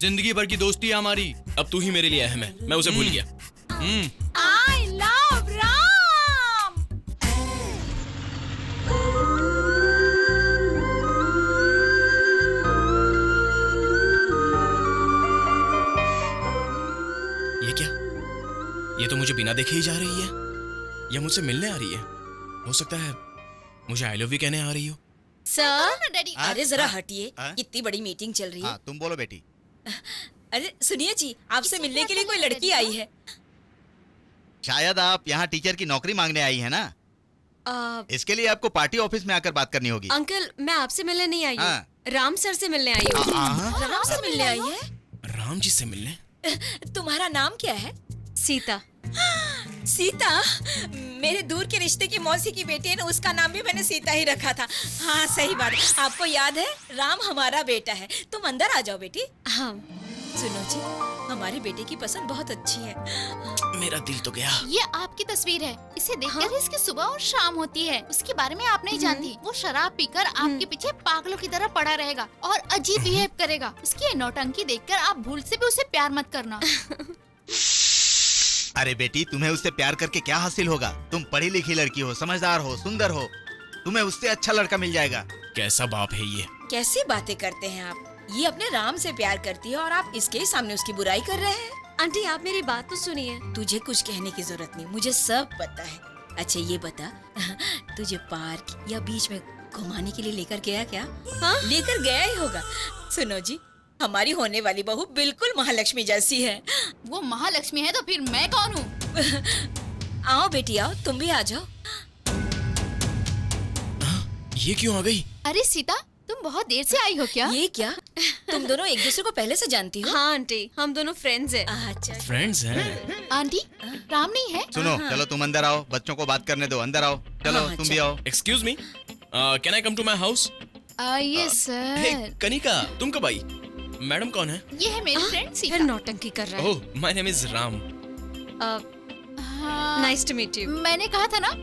जिंदगी भर की दोस्ती है हमारी। अब तू ही मेरे लिए अहम है, मैं उसे भूल गया। I love Ram. ये क्या? ये तो मुझे बिना देखे ही जा रही है, या मुझसे मिलने आ रही है। हो सकता है मुझे आई लव यू कहने आ रही हो। Sir, daddy. अरे जरा हटिए, कितनी बड़ी मीटिंग चल रही है। तुम बोलो बेटी। अरे सुनिए जी, आपसे मिलने के लिए कोई लड़की आई है। शायद आप यहाँ टीचर की नौकरी मांगने आई है ना? इसके लिए आपको पार्टी ऑफिस में आकर बात करनी होगी। अंकल, मैं आपसे मिलने नहीं आई हूँ, राम सर से मिलने आई हूँ। राम से मिलने आई है? राम जी से मिलने? तुम्हारा नाम क्या है? सीता। सीता? मेरे दूर के रिश्ते की मौसी की बेटी है ना, उसका नाम भी मैंने सीता ही रखा था। हाँ सही बात, आपको याद है, राम हमारा बेटा है। तुम अंदर आ जाओ बेटी। हाँ। सुनो जी, हमारे बेटे की पसंद बहुत अच्छी है। मेरा दिल तो गया। ये आपकी तस्वीर है, इसे देखकर इसकी सुबह और शाम होती है। उसके बारे में आप नहीं जानती। वो शराब पीकर आपके पीछे पागलों की तरह पड़ा रहेगा और अजीब बिहेव करेगा। उसकी ये नौटंकी देखकर आप भूल से भी उसे प्यार मत करना। अरे बेटी, तुम्हें उससे प्यार करके क्या हासिल होगा? तुम पढ़ी लिखी लड़की हो, समझदार हो, सुंदर हो। तुम्हें उससे अच्छा लड़का मिल जाएगा। कैसा बाप है ये? कैसी बातें करते हैं आप? ये अपने राम से प्यार करती है और आप इसके ही सामने उसकी बुराई कर रहे हैं। आंटी आप मेरी बात तो सुनिए। तुझे कुछ कहने की जरूरत नहीं, मुझे सब पता है। अच्छा ये बता, तुझे पार्क या बीच में घुमाने के लिए लेकर गया क्या? हाँ? लेकर गया ही होगा। सुनो जी, हमारी होने वाली बहू बिल्कुल महालक्ष्मी जैसी है। वो महालक्ष्मी है तो फिर मैं कौन हूँ? आओ बेटी आओ, तुम भी आ जाओ। ये क्यों आ गई? अरे सीता, तुम बहुत देर से आई हो क्या? ये क्या? तुम दोनों एक दूसरे को पहले से जानती हो? हाँ आंटी, हम दोनों फ्रेंड्स हैं। अच्छा फ्रेंड्स हैं? आंटी, राम नहीं है? सुनो, चलो तुम अंदर आओ, बच्चों को बात करने दो, अंदर आओ। चलो तुम भी आओ। Excuse me, can I come to my house? Yes sir. Kanika, तुम कब आई? मैडम कौन है? ये है मेरी फ्रेंड सीता। फिर नौटंकी कर रहा है। Oh, my name is Ram. Nice to meet you. मैंने कहा था ना,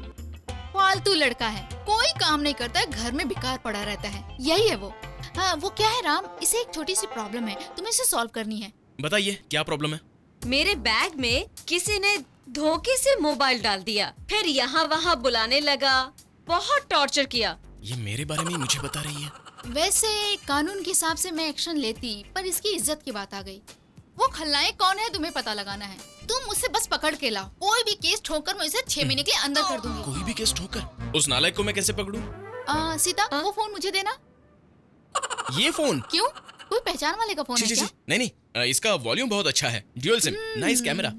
फालतू लड़का है, कोई काम नहीं करता है, घर में बेकार पड़ा रहता है। यही है वो। हाँ, वो क्या है राम, इसे एक छोटी सी प्रॉब्लम है, तुम्हें इसे सॉल्व करनी है। बताइए क्या प्रॉब्लम है? मेरे बैग में किसी ने धोखे से मोबाइल डाल दिया, फिर यहाँ वहाँ बुलाने लगा, बहुत टॉर्चर किया। ये मेरे बारे में ही मुझे बता रही है। वैसे कानून के हिसाब से मैं एक्शन लेती, पर इसकी इज्जत की बात आ गई। वो खलनायक कौन है तुम्हें पता लगाना है। तुम मुझसे बस पकड़ के लाओ, कोई भी केस ठोकर मैं उसे 6 महीने के अंदर कर दूंगी। कोई भी केस ठोकर? उस नालायक को मैं कैसे पकड़ूं? सीता, वो फोन मुझे देना। ये फोन? क्यों, कोई पहचान वाले का फोन है क्या? नहीं, इसका वॉल्यूम बहुत अच्छा है, ड्यूल सिम, नाइस कैमरा।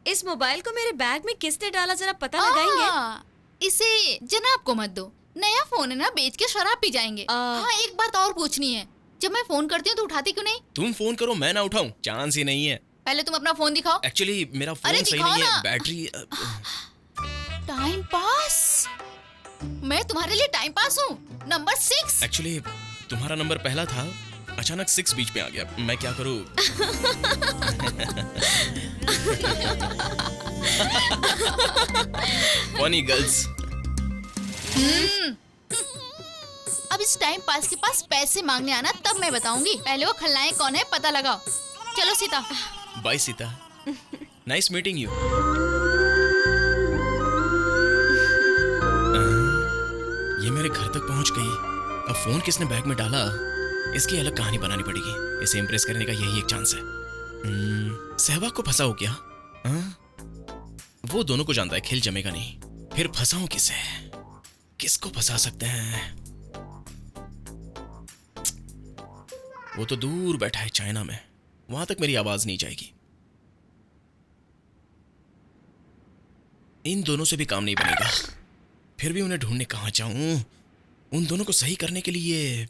इस मोबाइल को मेरे बैग में किसने डाला, जरा पता लगाएंगे? इसे जनाब को मत दो, नया फोन है ना, बेच के शराब पी जाएंगे। हाँ, एक बात और पूछनी है, जब मैं फोन करती हूँ तो उठाती क्यों नहीं? तुम फोन करो, मैं ना उठाऊं, चांस ही नहीं है। पहले तुम अपना फोन दिखाओ। एक्चुअली मेरा फोन सही नहीं है, बैटरी। Time pass? मैं तुम्हारे लिए टाइम पास हूँ? नंबर 6। एक्चुअली तुम्हारा नंबर पहला था, अचानक 6 बीच में आ गया, मैं क्या करूँ? Funny girls. अब इस टाइम पास के पास पैसे मांगने आना, तब मैं बताऊंगी। पहले वो खलनायक कौन है पता लगाओ। चलो Sita. Bye Sita, nice meeting you. ये मेरे घर तक पहुंच गई। अब फोन किसने बैग में डाला, इसकी अलग कहानी बनानी पड़ेगी। इसे इम्प्रेस करने का यही एक चांस है। सहवाग को फंसाऊं क्या? वो दोनों को जानता है, खेल जमेगा नहीं। फिर फंसाऊं किसे? किसको फंसा सकते हैं? वो तो दूर बैठा है चाइना में, वहां तक मेरी आवाज नहीं जाएगी। इन दोनों से भी काम नहीं बनेगा। फिर भी उन्हें ढूंढने कहां जाऊं? उन दोनों को सही करने के लिए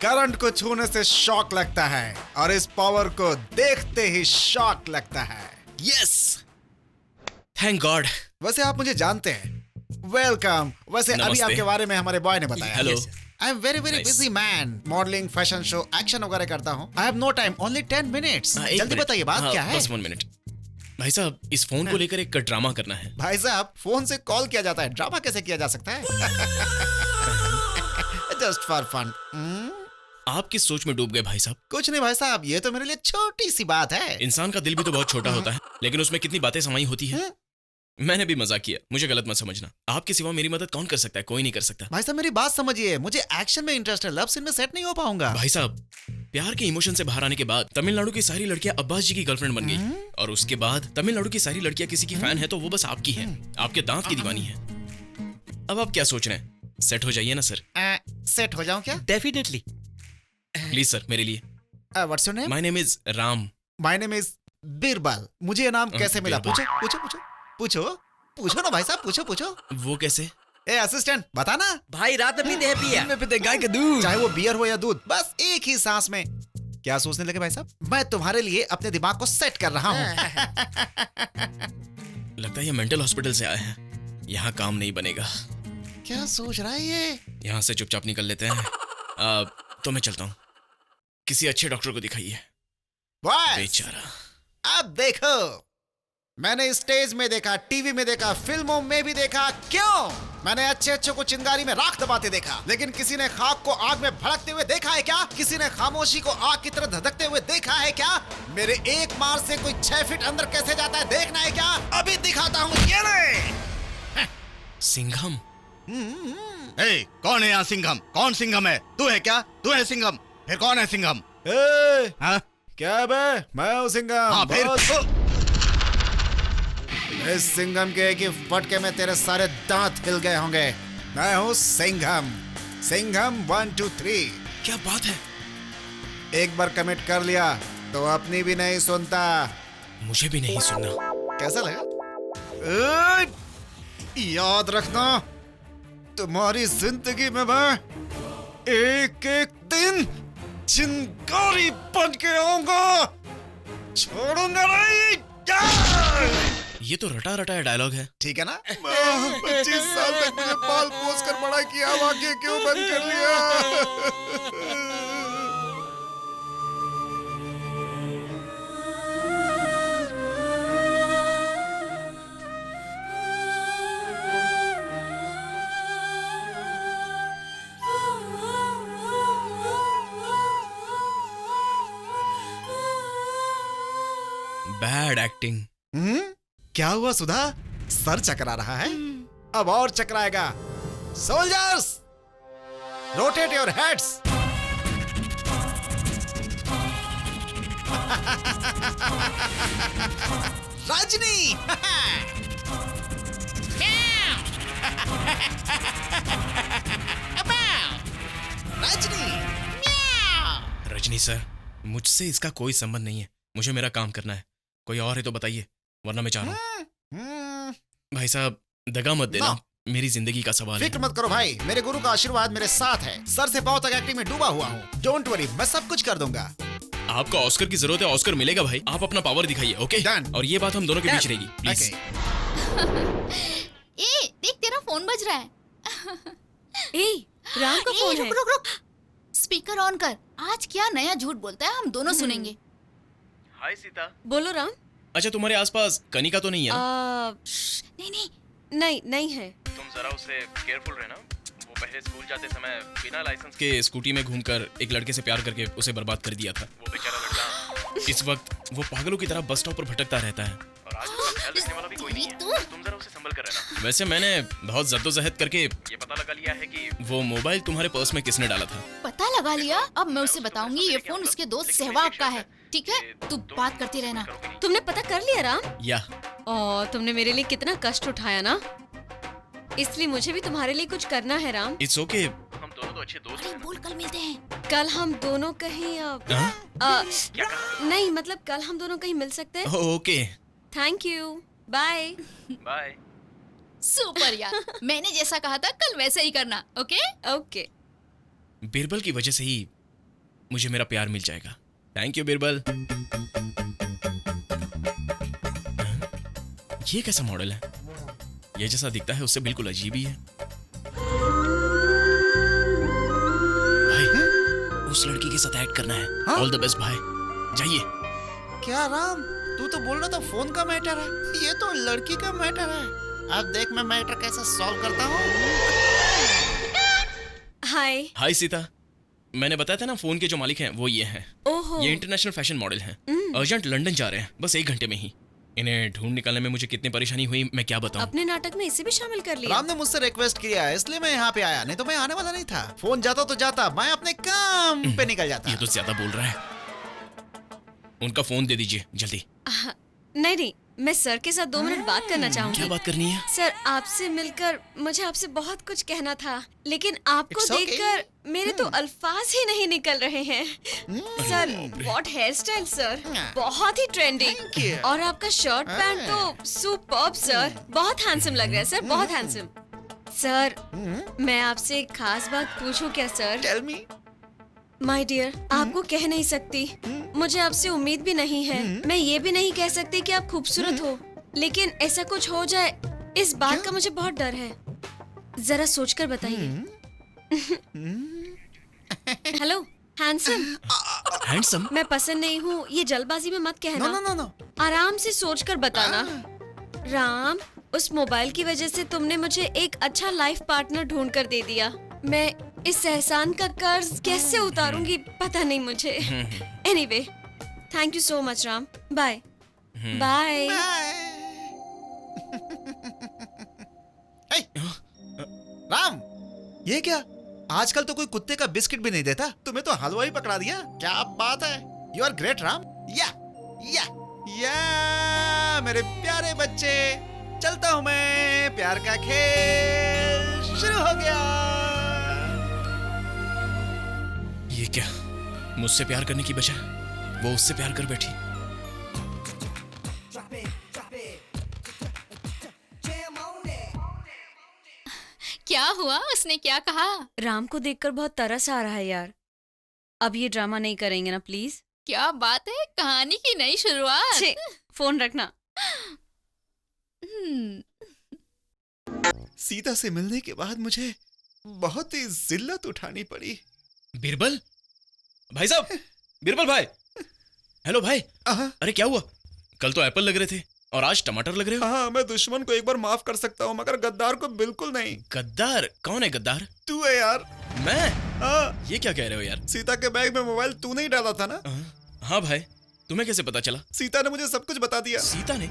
करंट को छूने से शॉक लगता है और इस पावर को देखते ही शॉक लगता है। Yes, thank God. वैसे आप मुझे जानते हैं। वेलकम। वैसे अभी आपके बारे में हमारे बॉय ने बताया। Hello. I am very busy man. Modelling, fashion show, action वगैरह करता हूँ। I have no time, only 10 minutes. जल्दी बताइए बात क्या है? बस 1 मिनट। भाई साहब, इस फोन को लेकर एक ड्रामा करना है। भाई साहब, फोन से कॉल किया जाता है, ड्रामा कैसे किया जा सकता है? Just for fun. आप किस सोच में डूब गए भाई साहब? कुछ नहीं भाई साहब, ये तो मेरे लिए छोटी सी बात है। इंसान का दिल भी तो बहुत छोटा होता है, लेकिन उसमें कितनी बातें समाई होती है। मैंने भी मजाक किया, मुझे गलत मत समझना। आपके सिवा मेरी मदद कौन कर सकता है? कोई नहीं कर सकता। भाई साहब मेरी बात समझिए, मुझे एक्शन में इंटरेस्ट है, लव सीन में सेट नहीं हो पाऊंगा। भाई साहब, प्यार के इमोशन से बाहर आने के बाद तमिलनाडु की सारी लड़कियां अब्बास जी की गर्लफ्रेंड बन गई, और उसके बाद तमिलनाडु की सारी लड़कियां किसी की फैन है तो वो बस आपकी है, आपके दांत की दीवानी है। अब आप क्या सोच रहे हैं? सेट हो जाइए ना सर। सेट हो जाऊं क्या? डेफिनेटली। प्लीज सर, मेरे लिए। What's your name? My name is Ram. My name is Birbal. मुझे ये नाम कैसे मिला? पूछो पूछो पूछो पूछो पूछो ना भाई साहब, पूछो पूछो। वो कैसे? ए असिस्टेंट, बता ना। भाई रात में पीते हैं पिया। में पीते गाय का दूध, चाहे वो बियर हो या दूध, बस एक ही सांस में। क्या सोचने लगे भाई साहब? मैं तुम्हारे लिए अपने दिमाग को सेट कर रहा हूँ। लगता है ये मेंटल हॉस्पिटल से आए हैं, यहाँ काम नहीं बनेगा। क्या सोच रहा है ये? यहाँ से चुपचाप निकल लेते हैं। तो मैं चलता हूँ, किसी अच्छे डॉक्टर को दिखाइए। बेचारा। अब देखो, मैंने स्टेज में देखा, टीवी में देखा, फिल्मों में भी देखा। क्यों? मैंने अच्छे अच्छे को चिंगारी में राख दबाते देखा, लेकिन किसी ने खाक को आग में भड़कते हुए देखा है क्या? किसी ने खामोशी को आग की तरह धधकते हुए देखा है क्या? मेरे एक मार से कोई 6 फीट अंदर कैसे जाता है देखना है क्या? अभी दिखाता हूँ, ये ले। सिंघम। ए, कौन है यहाँ सिंघम? कौन सिंघम है? तू है क्या? तू है सिंघम? फिर कौन है सिंघम? हाँ? क्या बे? मैं हूँ सिंघम। हाँ, फिर इस सिंघम के एक ही फटके में तेरे सारे दांत हिल गए होंगे। मैं हूँ सिंघम। सिंघम 1 2 3। क्या बात है? एक बार कमिट कर लिया तो अपनी भी नहीं सुनता। मुझे भी नहीं सुनना। कैसा लगा? याद रखना, तुम्हारी जिंदगी में मैं एक एक दिन चिंगारी बन के आऊंगा, छोड़ूंगा नहीं। ये तो रटा रटा डायलॉग है। ठीक है ना? 25 साल तक मुझे पाल पोस कर बड़ा किया, वाक्य क्यों बंद कर लिया? Bad acting. क्या हुआ सुधा? सर चकरा रहा है? अब और चकराएगा। Soldiers, rotate your heads. Rajni. Rajni sir, मुझसे इसका कोई संबंध नहीं है। मुझे मेरा काम करना है। कोई और है तो बताइए, वरना मैं चाह रहा हूँ। भाई साहब, दगा मत देना। मेरी जिंदगी का सवाल है। फिक्र मत करो भाई, मेरे गुरु का आशीर्वाद मेरे साथ है। सर से पांव तक एक्टिंग में डूबा हुआ हूँ। डोंट वरी, मैं सब कुछ कर दूंगा। आपको ऑस्कर की जरूरत है, ऑस्कर मिलेगा भाई। आप अपना पावर दिखाइए, ओके? और ये बात हम दोनों के बीच रहेगी, प्लीज। ए, देख तेरा फोन बज रहा है। ए, राम का फोन है। रुक रुक रुक, स्पीकर ऑन कर। आज क्या नया झूठ बोलता है, हम दोनों सुनेंगे। हाय सीता। बोलो राम। अच्छा, तुम्हारे आसपास कनिका तो नहीं है ना? नहीं है। तुम जरा उससे केयरफुल रहना। वो पहले स्कूल जाते समय बिना लाइसेंस के स्कूटी में घूमकर एक लड़के से प्यार करके उसे बर्बाद कर दिया था। वो बेचारा लड़का इस वक्त वो पागलों की तरह बस स्टॉप पर भटकता रहता है। और आज उसका ख्याल रखने वाला भी कोई नहीं है। तुम जरा उसे संभल कर रहना। वैसे मैंने बहुत जद्दोजहद करके ये पता लगा लिया है कि वो मोबाइल तुम्हारे पर्स में किसने डाला था। पता लगा लिया? अब मैं उसे बताऊंगी ये फोन उसके दोस्त सहवाग का है। ठीक है, तू बात करती रहना। तुमने पता कर लिया राम? या तुमने मेरे लिए कितना कष्ट उठाया ना, इसलिए मुझे भी तुम्हारे लिए कुछ करना है राम। It's okay. हम दोनों तो अच्छे दोस्त हैं। बोल, कल मिलते हैं। कल हम दोनों कहीं नहीं, मतलब कल हम दोनों कहीं मिल सकते हैं। Okay, thank you, bye bye. Super यार, मैंने जैसा कहा था कल वैसे ही करना। Okay okay. बीरबल की वजह से ही मुझे मेरा प्यार मिल जाएगा। Thank you Birbal. ये कैसा मॉडल है? ये जैसा दिखता है उससे बिल्कुल अजीब ही है। भाई, उस लड़की के साथ ऐड करना है। ऑल द बेस्ट भाई, जाइए। क्या राम, तू तो बोल रहा था फोन का मैटर है, ये तो लड़की का मैटर है। अब देख मैं मैटर कैसे सॉल्व करता हूँ। हाय। हाय सीता, मैंने बताया था ना फोन के जो मालिक हैं वो ये हैं। ओहो। ये इंटरनेशनल फैशन मॉडल हैं। अर्जेंट लंदन जा रहे हैं, बस 1 घंटे में ही। इन्हें ढूंढ निकालने में मुझे कितनी परेशानी हुई मैं क्या बताऊं। अपने नाटक में इसे भी शामिल कर लिया। राम ने मुझसे रिक्वेस्ट किया है, इसलिए मैं यहाँ पे आया, नहीं तो मैं आने वाला नहीं था। फोन जाता तो जाता, मैं अपने काम पे निकल जाता। ये तो ज्यादा बोल रहा है। उनका फोन दे दीजिए जल्दी। नहीं, मैं सर के साथ 2 मिनट बात करना चाहूंगी। क्या बात करनी है? सर, आपसे मिलकर मुझे आपसे बहुत कुछ कहना था, लेकिन आपको देखकर मेरे तो अल्फाज ही नहीं निकल रहे हैं। Sir, what hair style sir, बहुत ही ट्रेंडिंग। और आपका शर्ट पैंट तो सुपर्ब सर, बहुत हैंडसम लग रहा है सर, बहुत हैंडसम। सर, मैं आपसे एक खास बात पूछूं क्या sir? Tell me. My dear, आपको कह नहीं सकती, मुझे आपसे उम्मीद भी नहीं है। मैं ये भी नहीं कह सकती कि आप खूबसूरत हो, लेकिन ऐसा कुछ हो जाए इस बात का मुझे बहुत डर है। जरा सोचकर बताइए। Hello handsome. हैंडसम? मैं पसंद नहीं हूँ, ये जल्दबाजी में मत कहना। नो, आराम से सोचकर बताना। राम, उस मोबाइल की वजह से तुमने मुझे एक अच्छा लाइफ पार्टनर ढूंढ कर दे दिया। मैं इस एहसान का कर्ज कैसे उतारूंगी पता नहीं मुझे। Anyway, thank you so much Ram. Bye bye. Ram, ये क्या? आजकल तो कोई कुत्ते का बिस्किट भी नहीं देता, तुम्हें तो हलवा ही पकड़ा दिया। क्या बात है, यू आर ग्रेट राम। या मेरे प्यारे बच्चे, चलता हूं मैं, प्यार का खेल शुरू हो गया। ये क्या, मुझसे प्यार करने की बजाय वो उससे प्यार कर बैठी। क्या हुआ? उसने क्या कहा? राम को देखकर बहुत तरस आ रहा है यार। अब ये ड्रामा नहीं करेंगे ना प्लीज? क्या बात है, कहानी की नई शुरुआत। फोन रखना। सीता से मिलने के बाद मुझे बहुत ही जिल्लत उठानी पड़ी। बीरबल भाई साहब, बीरबल भाई। हेलो भाई। अरे क्या हुआ? कल तो एप्पल लग रहे थे और आज टमाटर लग रहे हो। हाँ, मैं दुश्मन को एक बार माफ कर सकता हूँ, मगर गद्दार को बिल्कुल नहीं। गद्दार? कौन है गद्दार? तू है यार। मैं? हाँ। ये क्या कह रहे हो यार? सीता के बैग में मोबाइल तूने ही डाला था ना? हाँ भाई, तुम्हें कैसे पता चला? सीता ने मुझे सब कुछ बता दिया। सीता ने?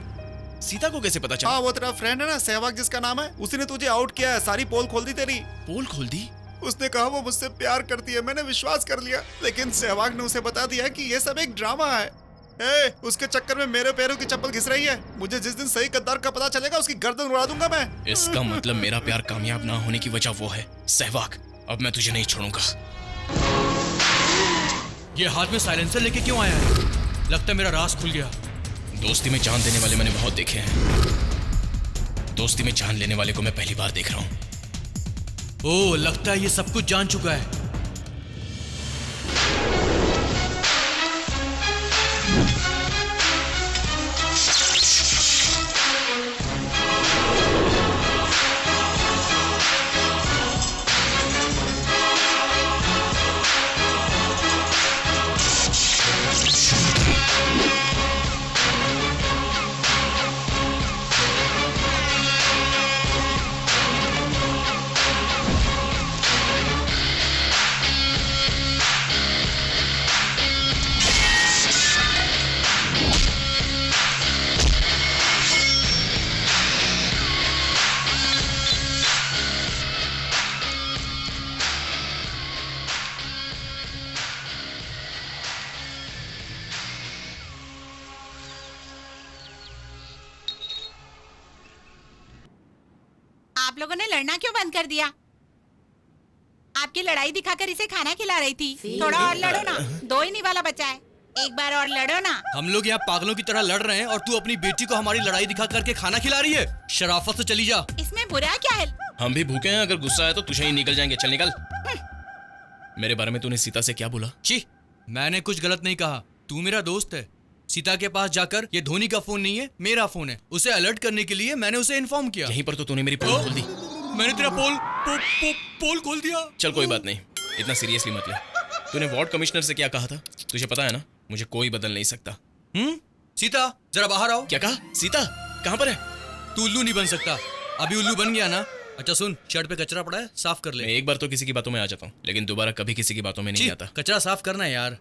सीता को कैसे पता चला? हाँ, वो तेरा फ्रेंड है ना, सहवाग जिसका नाम है, उसी ने तुझे आउट किया है। सारी पोल खोल दी तेरी। पोल खोल दी? उसने कहा वो मुझसे प्यार करती है। मैंने विश्वास कर लिया, लेकिन सहवाग ने उसे बता दिया कि ये सब एक ड्रामा है। उसके चक्कर में मेरे पैरों की चप्पल घिस रही है। मुझे जिस दिन सही गद्दार का पता चलेगा, उसकी गर्दन उड़ा दूंगा मैं। इसका मतलब मेरा प्यार कामयाब ना होने की वजह वो है। सहवाग, अब मैं तुझे नहीं छोड़ूंगा। ये हाथ में साइलेंसर लेके क्यों आया है? लगता है मेरा राज खुल गया। दोस्ती में जान देने वाले मैंने बहुत देखे हैं, दोस्ती में जान लेने वाले को मैं पहली बार देख रहा हूं। ओह, लगता है ये सब कुछ जान चुका है। आप लोगों ने लड़ना क्यों बंद कर दिया? आपकी लड़ाई दिखाकर इसे खाना खिला रही थी। थोड़ा और लड़ो ना, 2 ही निवाला बचा है। एक बार और लड़ो ना। हम लोग यहाँ पागलों की तरह लड़ रहे हैं और तू अपनी बेटी को हमारी लड़ाई दिखा करके खाना खिला रही है। शराफत से चली जा। इसमें बुरा क्या है? हम भी भूखे हैं, अगर गुस्सा है तो तुझे ही निकल जाएंगे। चल निकल। मेरे बारे में तूने सीता से क्या बोला? छी, मैंने कुछ गलत नहीं कहा। तू मेरा दोस्त है। सीता के पास जाकर, ये धोनी का फोन नहीं है, मेरा फोन है, उसे अलर्ट करने के लिए मैंने उसे इन्फॉर्म किया। यहीं पर तो तूने मेरी पोल खोल दी। मैंने तेरा पोल खोल दिया। चल कोई बात नहीं, इतना सीरियसली मत ले। तूने वार्ड कमिश्नर से क्या कहा था? तुझे पता है ना, मुझे कोई बदल नहीं सकता। सीता, जरा बाहर आओ। क्या कहा? सीता कहाँ पर है? तू उल्लू नहीं बन सकता। अभी उल्लू बन गया ना? अच्छा सुन, शर्ट पे कचरा पड़ा है, साफ कर ले। मैं एक बार तो किसी की बातों में आ जाता हूँ, लेकिन दोबारा कभी किसी की बातों में नहीं आता। कचरा साफ करना है यार।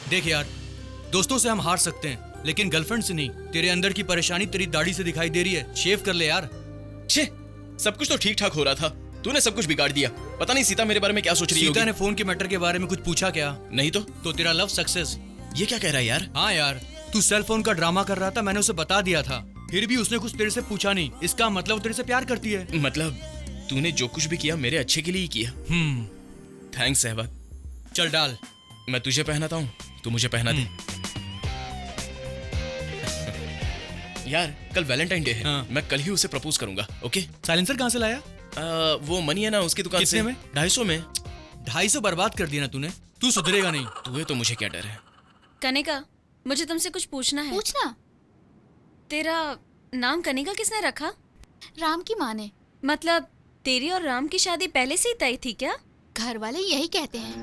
देख यार, दोस्तों से हम हार सकते हैं, लेकिन गर्लफ्रेंड से नहीं। तेरे अंदर की परेशानी तेरी दाढ़ी से दिखाई दे रही है। शेव कर ले यार। छे, सब कुछ तो ठीक ठाक हो रहा था, तूने सब कुछ बिगाड़ दिया। पता नहीं सीता मेरे बारे में क्या सोच रही है। सीता ने फोन के मैटर के बारे में कुछ पूछा क्या? नहीं तो तेरा लव सक्सेस। ये क्या कह रहा है यार? हाँ यार, तू सेल फोन का ड्रामा कर रहा था, मैंने उसे बता दिया था, फिर भी उसने कुछ तेरे से पूछा नहीं। इसका मतलब तेरे से प्यार करती है। मतलब तूने जो कुछ भी किया मेरे अच्छे के लिए ही किया। थैंक्स सहवाग। चल डाल। मैं तुझे पहनाता हूँ, तू मुझे पहना दे। यार कल वैलेंटाइन डे है। मैं कल ही उसे प्रपोज करूंगा। ओके? साइलेंसर कहाँ से लाया? वो मनी है ना उसकी दुकान से। में? 250 में। 250 बर्बाद कर दिया ना तूने। तू सुधरेगा नहीं। तू है तो मुझे क्या डर है। कनिका, मुझे तुमसे कुछ पूछना है। पूछना। तेरा नाम कनिका किसने रखा? राम की माँ ने। मतलब तेरी और राम की शादी पहले से ही तय थी क्या? घर वाले यही कहते हैं,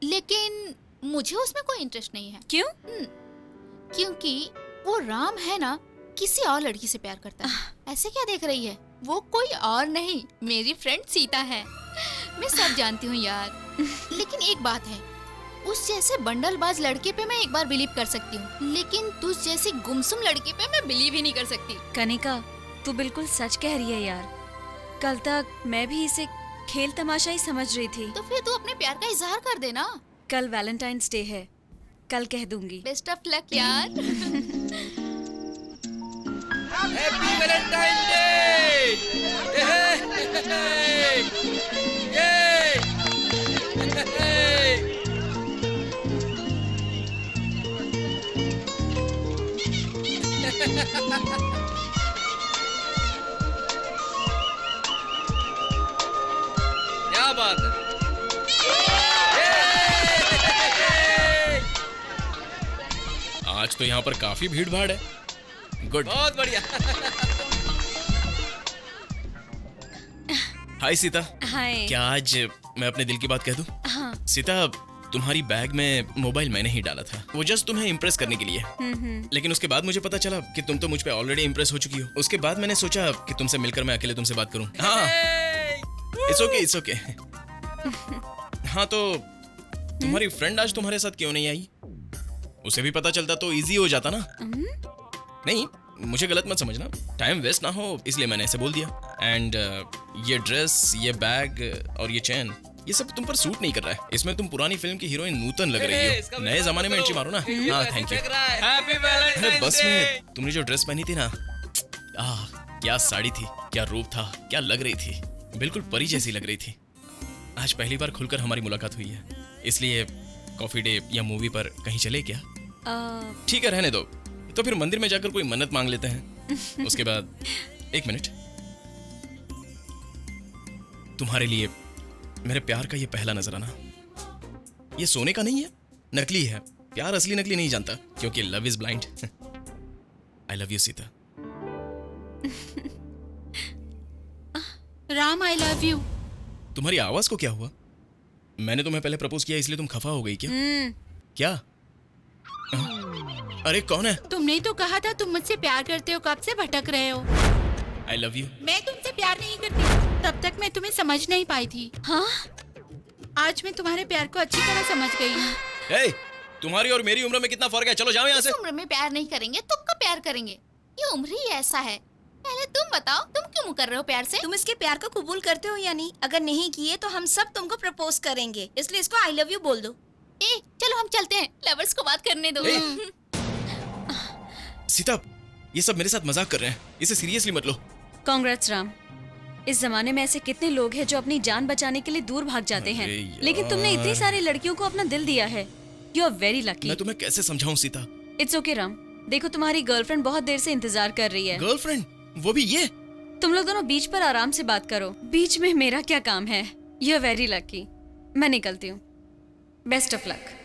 लेकिन मुझे उसमें कोई इंटरेस्ट नहीं है। क्यों? क्योंकि वो राम है ना, किसी और लड़की से प्यार करता है। ऐसे क्या देख रही है? वो कोई और नहीं, मेरी फ्रेंड सीता है। मैं सब जानती हूँ यार। लेकिन एक बात है, उस जैसे बंडलबाज लड़के पे मैं एक बार बिलीव कर सकती हूँ, लेकिन तुझ जैसी गुमसुम लड़के पे मैं बिलीव ही नहीं कर सकती। कनिका, तू बिल्कुल सच कह रही है यार। कल तक मैं भी इसे खेल तमाशा ही समझ रही थी। तो फिर तू अपने प्यार का इजहार कर देना। कल वैलेंटाइंस डे है, कल कह दूंगी। बेस्ट ऑफ लक यार। Happy Valentine day. क्या बात है। आज तो यहाँ पर काफी भीड़ भाड़ है। गुड, बहुत बढ़िया। हाय सीता। हाय। क्या आज मैं अपने दिल की बात कह दूं? हाँ। सीता, तुम्हारी बैग में मोबाइल मैंने ही डाला था, वो जस्ट तुम्हें इम्प्रेस करने के लिए। लेकिन उसके बाद मुझे पता चला कि तुम तो मुझ पे ऑलरेडी इम्प्रेस हो चुकी हो। उसके बाद मैंने सोचा कि तुमसे मिलकर मैं अकेले तुमसे बात करूं। हाँ, इट्स ओके, इट्स ओके। हाँ, तो तुम्हारी फ्रेंड आज तुम्हारे साथ क्यों नहीं आई? उसे भी पता चलता तो इजी हो जाता ना। नहीं, मुझे गलत मत समझना, टाइम वेस्ट ना हो इसलिए मैंने ऐसे बोल दिया। एंड ये ड्रेस, ये बैग और ये चैन, ये सब तुम पर सूट नहीं कर रहा है। इसमें तुम पुरानी फिल्म की हीरोइन नूतन लग रही हो। नए जमाने में एंट्री मारो ना। हाँ, थैंक यू। हैप्पी वैलेंटाइन बस में तुमने जो ड्रेस पहनी थी ना, क्या साड़ी थी, क्या रूप था, क्या लग रही थी, बिल्कुल परी जैसी लग रही थी। आज पहली बार खुलकर हमारी मुलाकात हुई है, इसलिए कॉफी डे या मूवी पर कहीं चले क्या? ठीक है, रहने दो। तो फिर मंदिर में जाकर कोई मन्नत मांग लेते हैं। उसके बाद एक मिनट, तुम्हारे लिए मेरे प्यार का ये पहला नजराना, ये सोने का नहीं है, नकली है। प्यार असली नकली नहीं जानता, क्योंकि love is blind. I love you Sita. Ram, I love you. तुम्हारी आवाज को क्या हुआ? मैंने तुम्हें पहले प्रपोज किया इसलिए तुम खफा हो गई क्या? क्या? अरे कौन है? तुमने तो कहा था तुम मुझसे प्यार करते हो, कब से भटक रहे हो? I love you. मैं तुमसे प्यार नहीं करती, तब तक मैं तुम्हें समझ नहीं पाई थी। हाँ, आज मैं तुम्हारे प्यार को अच्छी तरह समझ गई हूँ। hey, तुम्हारी और मेरी उम्र में कितना फर्क है? चलो जाओ यहाँ से। इस उम्र में प्यार नहीं करेंगे तो कब प्यार करेंगे? ये उम्र ही ऐसा है। पहले तुम बताओ, तुम क्यों कर रहे हो प्यार से? तुम इसके प्यार को कबूल करते हो या नहीं? अगर नहीं किए तो हम सब तुमको प्रपोज करेंगे, इसलिए इसको आई लव यू बोल दो। चलो हम चलते हैं, लवर्स को बात करने दो। सीता, ये सब मेरे साथ मजाक कर रहे हैं, इसे सीरियसली मत लो। कांग्रेट्स राम, इस जमाने में ऐसे कितने लोग हैं जो अपनी जान बचाने के लिए दूर भाग जाते हैं, लेकिन तुमने इतनी सारी लड़कियों को अपना दिल दिया है। You are very lucky. मैं तुम्हें कैसे समझाऊं सीता? इट्स ओके राम, देखो तुम्हारी गर्लफ्रेंड बहुत देर से इंतजार कर रही है। गर्लफ्रेंड? वो भी ये? तुम लोग दोनों बीच पर आराम से बात करो, बीच में मेरा क्या काम है? You are very lucky. मैं निकलती हूँ, best of luck.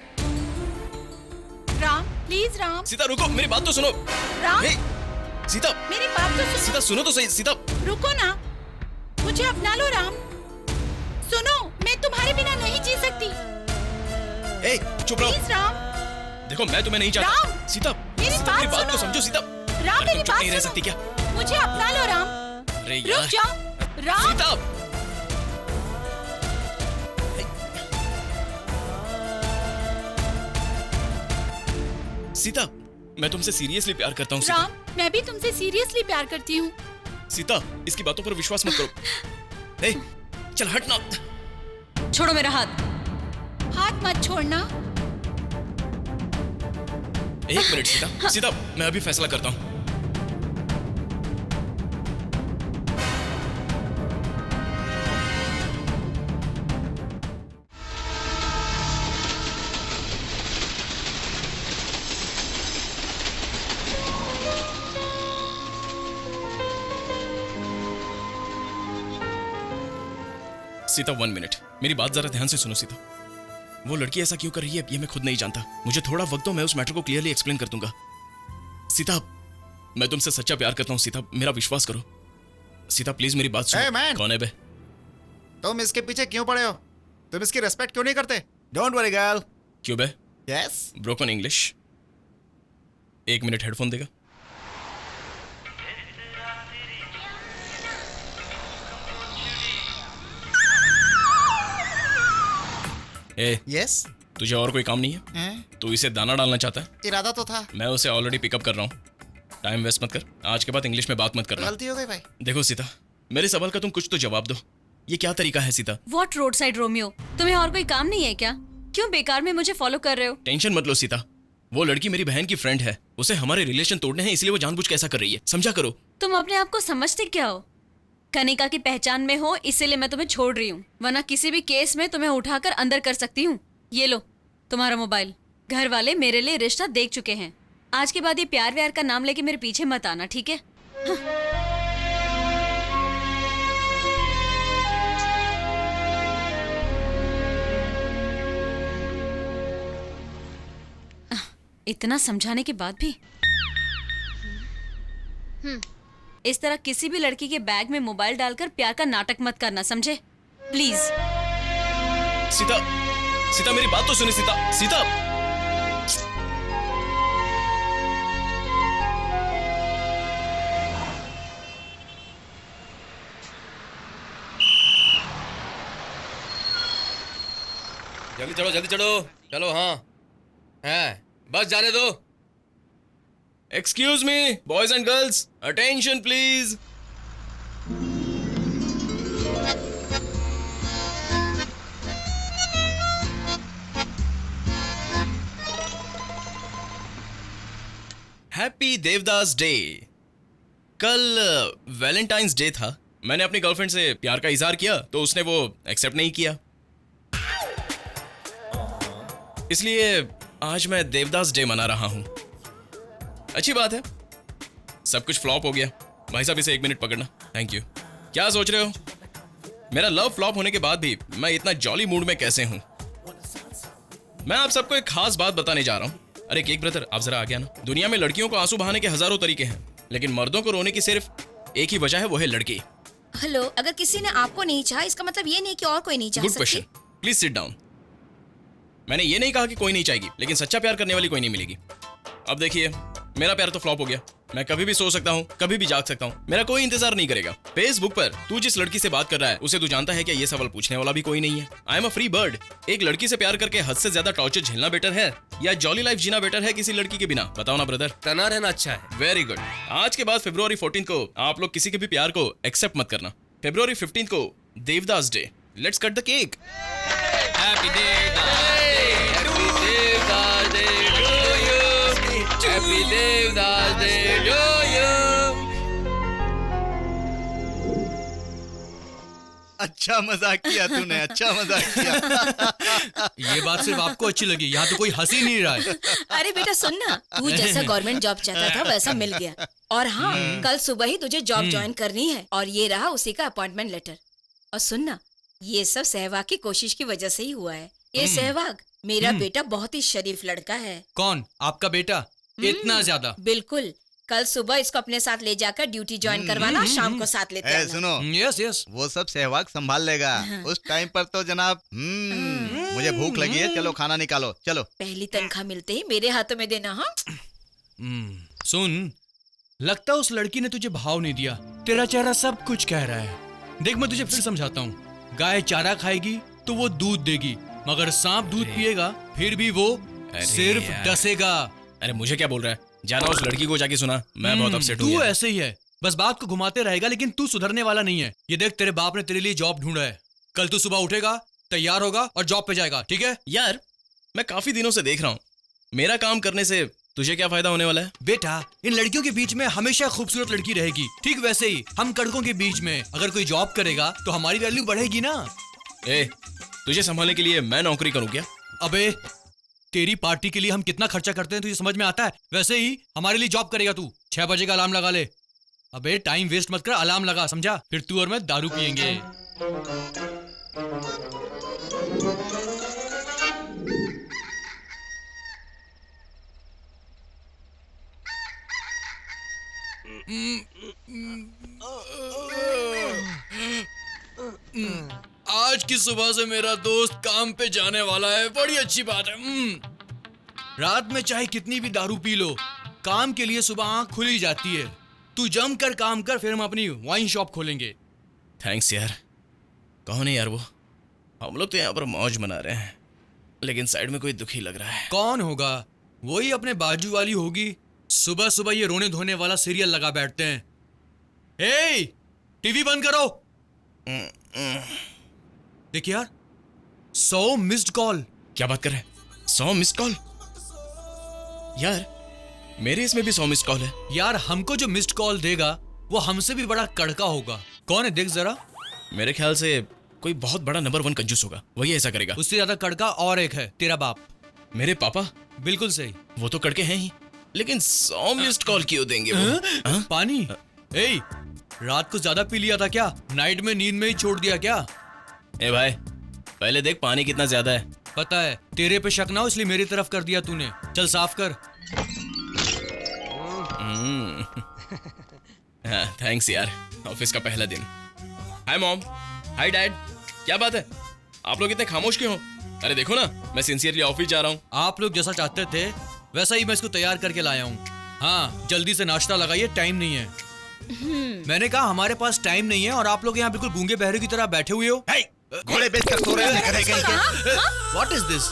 Ram, please Ram. Sita रुको, मेरी बात तो सुनो। राम, सीता, मेरी बात तो सुनो। सीता सुनो तो सही। सीता रुको ना, मुझे अपना लो राम। सुनो, मैं तुम्हारे बिना नहीं जी सकती। चुप रहो। प्लीज राम। देखो, मैं तुम्हें नहीं चाहता। राम, सीता, मेरी मेरी बात सुनो। तो समझो सीता। राम, मेरी बात नहीं रह सुनो। सकती क्या? मुझे अपना लो राम। अरे रुक यार, जाओ राम। सीता, सीता, मैं तुमसे सीरियसली प्यार करता हूँ। राम, मैं भी तुमसे सीरियसली प्यार करती हूँ। सीता, इसकी बातों पर विश्वास मत करो। ए, चल हट ना। छोड़ो मेरा हाथ। हाथ मत छोड़ना। एक मिनट सीता, सीता, मैं अभी फैसला करता हूँ। सीता, 1 मिनट, मेरी बात जरा ध्यान से सुनो। सीता, वो लड़की ऐसा क्यों कर रही है ये मैं खुद नहीं जानता। मुझे थोड़ा वक्त दो, मैं उस मैटर को क्लियरली एक्सप्लेन कर दूंगा। सीता, मैं तुमसे सच्चा प्यार करता हूँ। सीता, मेरा विश्वास करो। सीता प्लीज मेरी बात सुनो। मैन, कौन है बे? तुम इसके पीछे क्यों पड़े हो? तुम इसकी रिस्पेक्ट क्यों नहीं करते? Don't worry girl. क्यों बे? Yes broken English. 1 minute headphone देगा? यस तुझे और कोई काम नहीं है? तू इसे दाना डालना चाहता है? इरादा तो था। मैं उसे ऑलरेडी पिकअप कर रहा हूँ। टाइम वेस्ट मत कर, आज के बाद इंग्लिश में बात मत करना। गलती हो गई भाई। देखो सीता, मेरे सवाल का तुम कुछ तो जवाब दो। ये क्या तरीका है Sita? What road side Romeo, तुम्हें और कोई काम नहीं है क्या? क्यों बेकार में मुझे फॉलो कर रहे हो? टेंशन मत लो सीता, वो लड़की मेरी बहन की फ्रेंड है। उसे हमारे रिलेशन तोड़ने हैं, इसलिए वो जानबूझ के ऐसा कर रही है। समझा करो। तुम अपने आप को समझते क्या हो? कनिका की पहचान में हो, इसीलिए मैं तुम्हें छोड़ रही हूँ, वरना किसी भी केस में तुम्हें उठाकर अंदर कर सकती हूँ। ये लो तुम्हारा मोबाइल। घर वाले मेरे लिए रिश्ता देख चुके हैं। आज के बाद ये प्यार व्यार का नाम लेके मेरे पीछे मत आना, ठीक है? इतना समझाने के बाद भी इस तरह किसी भी लड़की के बैग में मोबाइल डालकर प्यार का नाटक मत करना, समझे? प्लीज। सीता, सीता मेरी बात तो सुने। सीता, सीता। जल्दी चलो, जल्दी चलो, चलो। हाँ है, बस जाने दो। Excuse me boys and girls, attention please. Happy Devdas day. कल वैलेंटाइंस डे था। मैंने अपनी गर्लफ्रेंड से प्यार का इजहार किया तो उसने वो एक्सेप्ट नहीं किया, इसलिए आज मैं देवदास डे मना रहा हूं। अच्छी बात है, सब कुछ फ्लॉप हो गया। भाई साहब इसे 1 मिनट पकड़ना। Thank you. क्या सोच रहे हो, मेरा लव फ्लॉप होने के बाद भी मैं इतना जॉली मूड में कैसे हूं? मैं आप सबको एक खास बात बताने जा रहा हूं। अरे केक ब्रदर, आप जरा आगे आना। दुनिया में लड़कियों को आंसू बहाने के हजारों तरीके हैं, लेकिन मर्दों को रोने की सिर्फ एक ही वजह है, वो है लड़की। हेलो, अगर किसी ने आपको नहीं चाहा, इसका मतलब ये नहीं कि और कोई नहीं चाह गुड सकती। Question, please sit down. मैंने ये नहीं कहा कि कोई नहीं चाहेगी, लेकिन सच्चा प्यार करने वाली कोई नहीं मिलेगी। अब देखिए, मेरा प्यार तो फ्लॉप हो गया। मैं कभी भी सो सकता हूँ, कभी भी जाग सकता हूँ, मेरा कोई इंतजार नहीं करेगा। फेसबुक पर तू जिस लड़की से बात कर रहा है उसे तू जानता है क्या? ये सवाल पूछने वाला भी कोई नहीं है। I am a free bird. एक लड़की से प्यार करके हद से ज्यादा टॉर्चर झेलना बेटर है या जॉली लाइफ जीना बेटर है किसी लड़की के बिना? बताओ ना ब्रदर। तना रहना अच्छा है। Very good. आज के बाद February 14 को आप लोग किसी के भी प्यार को एक्सेप्ट मत करना। February 15 को Devdas day. Let's cut the cake. Happy Devdas day to you, happy Devdas day to you. अच्छा मजाक किया तूने, अच्छा मजाक किया। ये बात सिर्फ आपको अच्छी लगी, यहाँ तो कोई हंस ही नहीं रहा है। अरे बेटा सुन ना, तू जैसा गवर्नमेंट जॉब चाहता था वैसा मिल गया। और हाँ, कल सुबह ही तुझे जॉब ज्वाइन करनी है और ये रहा उसी का अपॉइंटमेंट लेटर। और सुन ना, ये सब सहवाग की कोशिश की वजह से ही हुआ है। ये सहवाग, मेरा बेटा बहुत ही शरीफ लड़का है। कौन? आपका बेटा? इतना ज्यादा? बिल्कुल। कल सुबह इसको अपने साथ ले जाकर ड्यूटी ज्वाइन करवाना, शाम को साथ लेते आना। सुनो, यस यस, वो सब सहवाग संभाल लेगा। उस टाइम पर तो जनाब मुझे भूख लगी है, चलो खाना निकालो, चलो। पहली तनख्वाह मिलते ही मेरे हाथों में देना। हाँ सुन, लगता उस लड़की ने तुझे भाव नहीं दिया। तेरा चेहरा सब कुछ कह रहा है। देख, मैं तुझे फिर समझाता हूँ। गाय चारा खाएगी तो वो दूध देगी, मगर सांप दूध पिएगा फिर भी वो सिर्फ डसेगा। अरे मुझे क्या बोल रहा है? जाना उस लड़की को जाके सुना। मैं बहुत अपसेट हूँ। तू ऐसे ही है, बस बात को घुमाते रहेगा, लेकिन तू सुधरने वाला नहीं है। ये देख, तेरे बाप ने तेरे लिए जॉब ढूंढा है। कल तू सुबह उठेगा, तैयार होगा और जॉब पे जाएगा, ठीक है? यार, मैं काफी दिनों से देख रहा हूँ, मेरा काम करने से तुझे क्या फायदा होने वाला है? बेटा, इन लड़कियों के बीच में हमेशा खूबसूरत लड़की रहेगी। ठीक वैसे ही हम कड़कों के बीच में अगर कोई जॉब करेगा तो हमारी वैल्यू बढ़ेगी ना। तुझे संभालने के लिए मैं नौकरी करूँ क्या? अबे, तेरी पार्टी के लिए हम कितना खर्चा करते हैं तुझे समझ में आता है? वैसे ही हमारे लिए जॉब करेगा तू। 6 बजे का अलार्म लगा ले। अबे टाइम वेस्ट मत कर, अलार्म लगा, समझा? फिर तू और मैं दारू पियेंगे। आज की सुबह से मेरा दोस्त काम पे जाने वाला है, बड़ी अच्छी बात है। रात में चाहे कितनी भी दारू पी लो, काम के लिए सुबह आंख खुली जाती है। तू जम कर काम कर, फिर हम अपनी वाइन शॉप खोलेंगे। थैंक्स यार। कौन है यार वो? हम लोग तो यहाँ पर मौज मना रहे हैं, लेकिन साइड में कोई दुखी लग रहा है। कौन होगा? वही अपने बाजू वाली होगी। सुबह सुबह ये रोने धोने वाला सीरियल लगा बैठते हैं। हे, टीवी बंद करो। देख यार, 100 मिस्ड कॉल। क्या बात कर रहे हैं? 100 मिस्ड कॉल? यार मेरे इसमें भी 100 मिस्ड कॉल है। यार हमको जो मिस्ड कॉल देगा वो हमसे भी बड़ा कड़का होगा। कौन है देख जरा। मेरे ख्याल से कोई बहुत बड़ा नंबर 1 कंजूस होगा, वही ऐसा करेगा। उससे ज्यादा कड़का और एक है, तेरा बाप। मेरे पापा? बिल्कुल सही। वो तो कड़के हैं ही, लेकिन 100 मिस्ड कॉल क्यों देंगे वो? पानी? ए, रात को ज्यादा पी लिया था क्या? नाइट में नींद में ही छोड़ दिया क्या? ए भाई, पहले देख पानी कितना ज्यादा है। पता है, तेरे पे शक ना हो इसलिए मेरी तरफ कर दिया तूने। चल साफ कर। थैंक्स यार, ऑफिस का पहला दिन। Hi mom, hi dad. क्या बात है, आप लोग इतने खामोश क्यों हो? अरे देखो ना, मैं सिंसियरली ऑफिस जा रहा हूँ। आप लोग जैसा चाहते थे वैसा ही मैं इसको तैयार करके लाया हूँ। हाँ, जल्दी से नाश्ता लगाइए, टाइम नहीं है। मैंने कहा हमारे पास टाइम नहीं है और आप लोग यहाँ बिल्कुल गूंगे बहरे की तरह बैठे हुए हो। घोड़े बेचकर सो रहे हैं। What is this?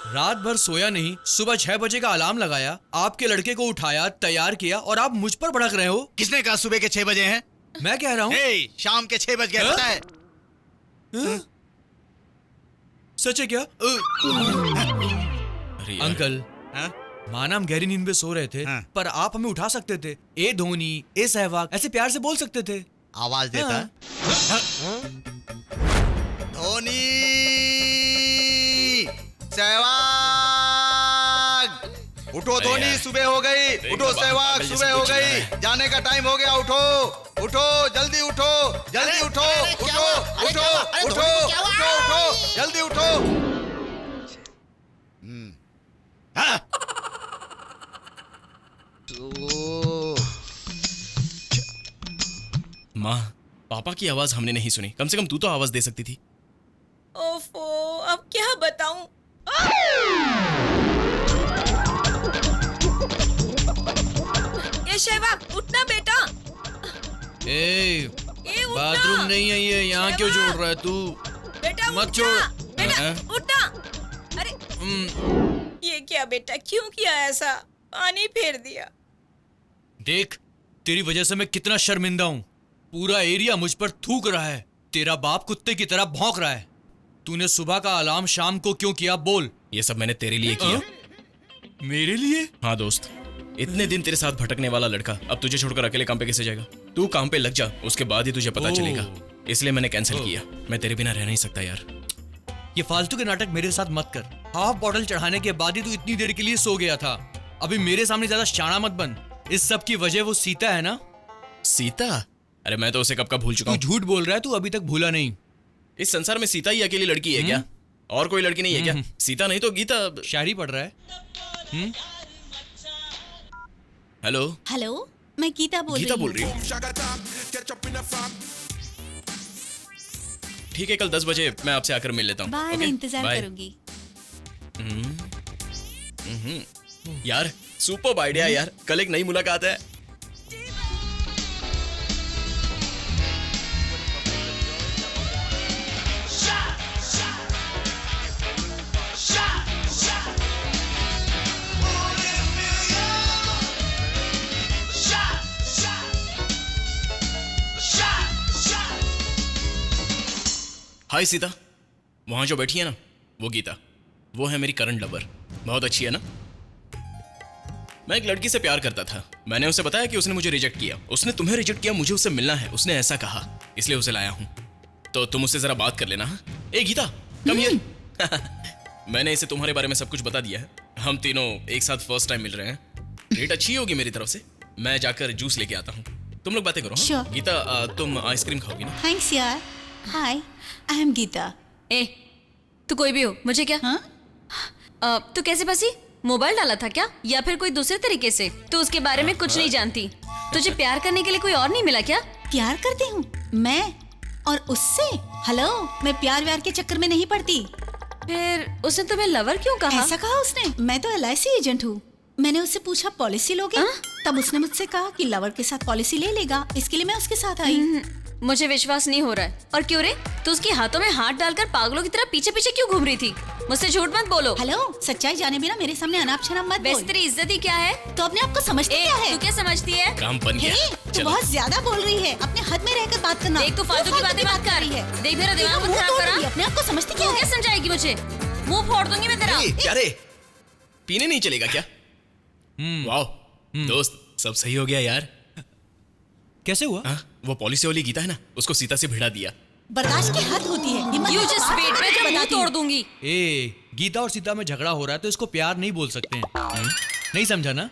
रात भर सोया नहीं, सुबह 6 बजे का अलार्म लगाया, आपके लड़के को उठाया, तैयार किया और आप मुझ पर भड़क रहे हो। किसने कहा सुबह के 6 बजे हैं? मैं कह रहा हूँ शाम के 6 बज गए। पता है? सच है क्या? अंकल, माना हम गहरी नींद में सो रहे थे, पर आप हमें उठा सकते थे। ए धोनी, ए सहवाग, ऐसे प्यार से बोल सकते थे। आवाज देता। धोनी, सहवाग, उठो धोनी, सुबह हो गई। उठो सहवाग, सुबह हो गई, जाने का टाइम हो गया। उठो उठो, जल्दी उठो, जल्दी उठो, उठो उठो उठो उठो उठो, जल्दी उठो। माँ, पापा की आवाज हमने नहीं सुनी, कम से कम तू तो आवाज दे सकती थी। ओफो, अब क्या बताऊं? ये सहवाग, उठना बेटा। बाथरूम नहीं है ये, यहाँ क्यों जोड़ रहा है तू? बेटा मत छोड़। बेटा उठना। अरे ये क्या बेटा, क्यों किया ऐसा? पानी फेर दिया। देख, तेरी वजह से मैं कितना शर्मिंदा हूँ। पूरा एरिया मुझ पर थूक रहा है। तेरा बाप कुत्ते की तरह भौंक रहा है। तूने सुबह का अलार्म शाम को क्यों किया? बोल। ये सब मैंने तेरे लिए किया। मेरे लिए? हाँ दोस्त, इतने दिन तेरे साथ भटकने वाला लड़का अब तुझे छोड़कर अकेले काम पे कैसे जाएगा? तू काम पे लग जा, उसके बाद ही तुझे पता चलेगा। इसलिए मैंने कैंसिल किया। मैं तेरे बिना रह नहीं सकता यार। ये फालतू के नाटक मेरे साथ मत कर। हाफ बॉटल चढ़ाने के बाद ही तू इतनी देर के लिए सो गया था। अभी मेरे सामने ज्यादा शाना मत बन। इस सब की वजह वो सीता है ना? सीता? अरे मैं तो उसे कब का भूल चुका हूँ। तू झूठ बोल रहा है, तू अभी तक भूला नहीं। इस संसार में सीता ही अकेली लड़की है क्या? और कोई लड़की नहीं है क्या? सीता नहीं तो गीता। शायरी पढ़ रहा है। हेलो हेलो, मैं गीता बोल रही हूँ। ठीक है, कल 10 बजे मैं आपसे आकर मिल लेता हूँ। बाय, मैं इंतजार करूंगी। यार सुपर्ब आइडिया यार, कल एक नई मुलाकात है। हाय सीता, वहां जो बैठी है ना, वो गीता। वो है मेरी करंट लवर। बहुत अच्छी है ना? मैं एक लड़की से प्यार करता था। मैंने उसे बताया कि उसने मुझे रिजेक्ट किया। उसने तुम्हें रिजेक्ट किया, मुझे उससे मिलना है, उसने ऐसा कहा, इसलिए उसे लाया हूं। तो तुम उससे जरा बात कर लेना। हाँ? ए गीता, कम हियर। मैंने इसे तुम्हारे बारे में सब कुछ बता दिया है। हम तीनों एक साथ फर्स्ट टाइम मिल रहे हैं। डेट अच्छी होगी मेरी तरफ से। मैं जाकर जूस लेके आता हूँ, तुम लोग बातें करो। हाँ? Sure. गीता, तुम आइसक्रीम खाओगी ना? थैंक्स यार। हाय, आई एम गीता। ए, तू कोई भी हो, मुझे क्या? तू कैसे फंसी? मोबाइल डाला था क्या, या फिर कोई दूसरे तरीके से? तू उसके बारे में कुछ नहीं जानती। तुझे प्यार करने के लिए कोई और नहीं मिला क्या? प्यार करती हूँ मैं और उससे? हेलो, मैं प्यार व्यार के चक्कर में नहीं पड़ती। फिर उसने तुम्हें लवर क्यों कहा? ऐसा कहा उसने? मैं तो LIC एजेंट हूँ। मैंने उससे पूछा पॉलिसी लोगे? तब उसने मुझसे कहा कि लवर के साथ पॉलिसी ले लेगा, इसके लिए मैं उसके साथ आई। मुझे विश्वास नहीं हो रहा है। और क्यों रे? तू उसके हाथों में हाथ डालकर पागलों की तरह पीछे पीछे क्यों घूम रही थी? मुझसे झूठ मत बोलो। हेलो, सच्चाई जाने बिना मेरे सामने अनाप शनाप मत बोल। वैसे तेरी इज्जत ही क्या है? तो अपने आप को समझती क्या है? तू क्या समझती है? काम बन गया। तू बहुत ज्यादा बोल रही है, अपने हद में रहकर बात करना। देख, तू फालतू की बातें मत कर रही है। देख मेरा दिमाग मत खराब करा। अपने आप को समझती क्या तू है? क्या समझाएगी मुझे? मुंह फोड़ दूंगी मैं तेरा। क्या रे? पीने नहीं चलेगा क्या? वाह दोस्त, सब सही हो गया यार। कैसे हुआ? वो पॉलिसी वाली गीता है ना, उसको सीता से भिड़ा दिया। बर्दाश्त की हद होती है। You just wait, मैं तेरा मुंह तोड़ दूंगी। ए, गीता और सीता में झगड़ा हो रहा है तो इसको प्यार नहीं बोल सकते हैं। नहीं समझा ना?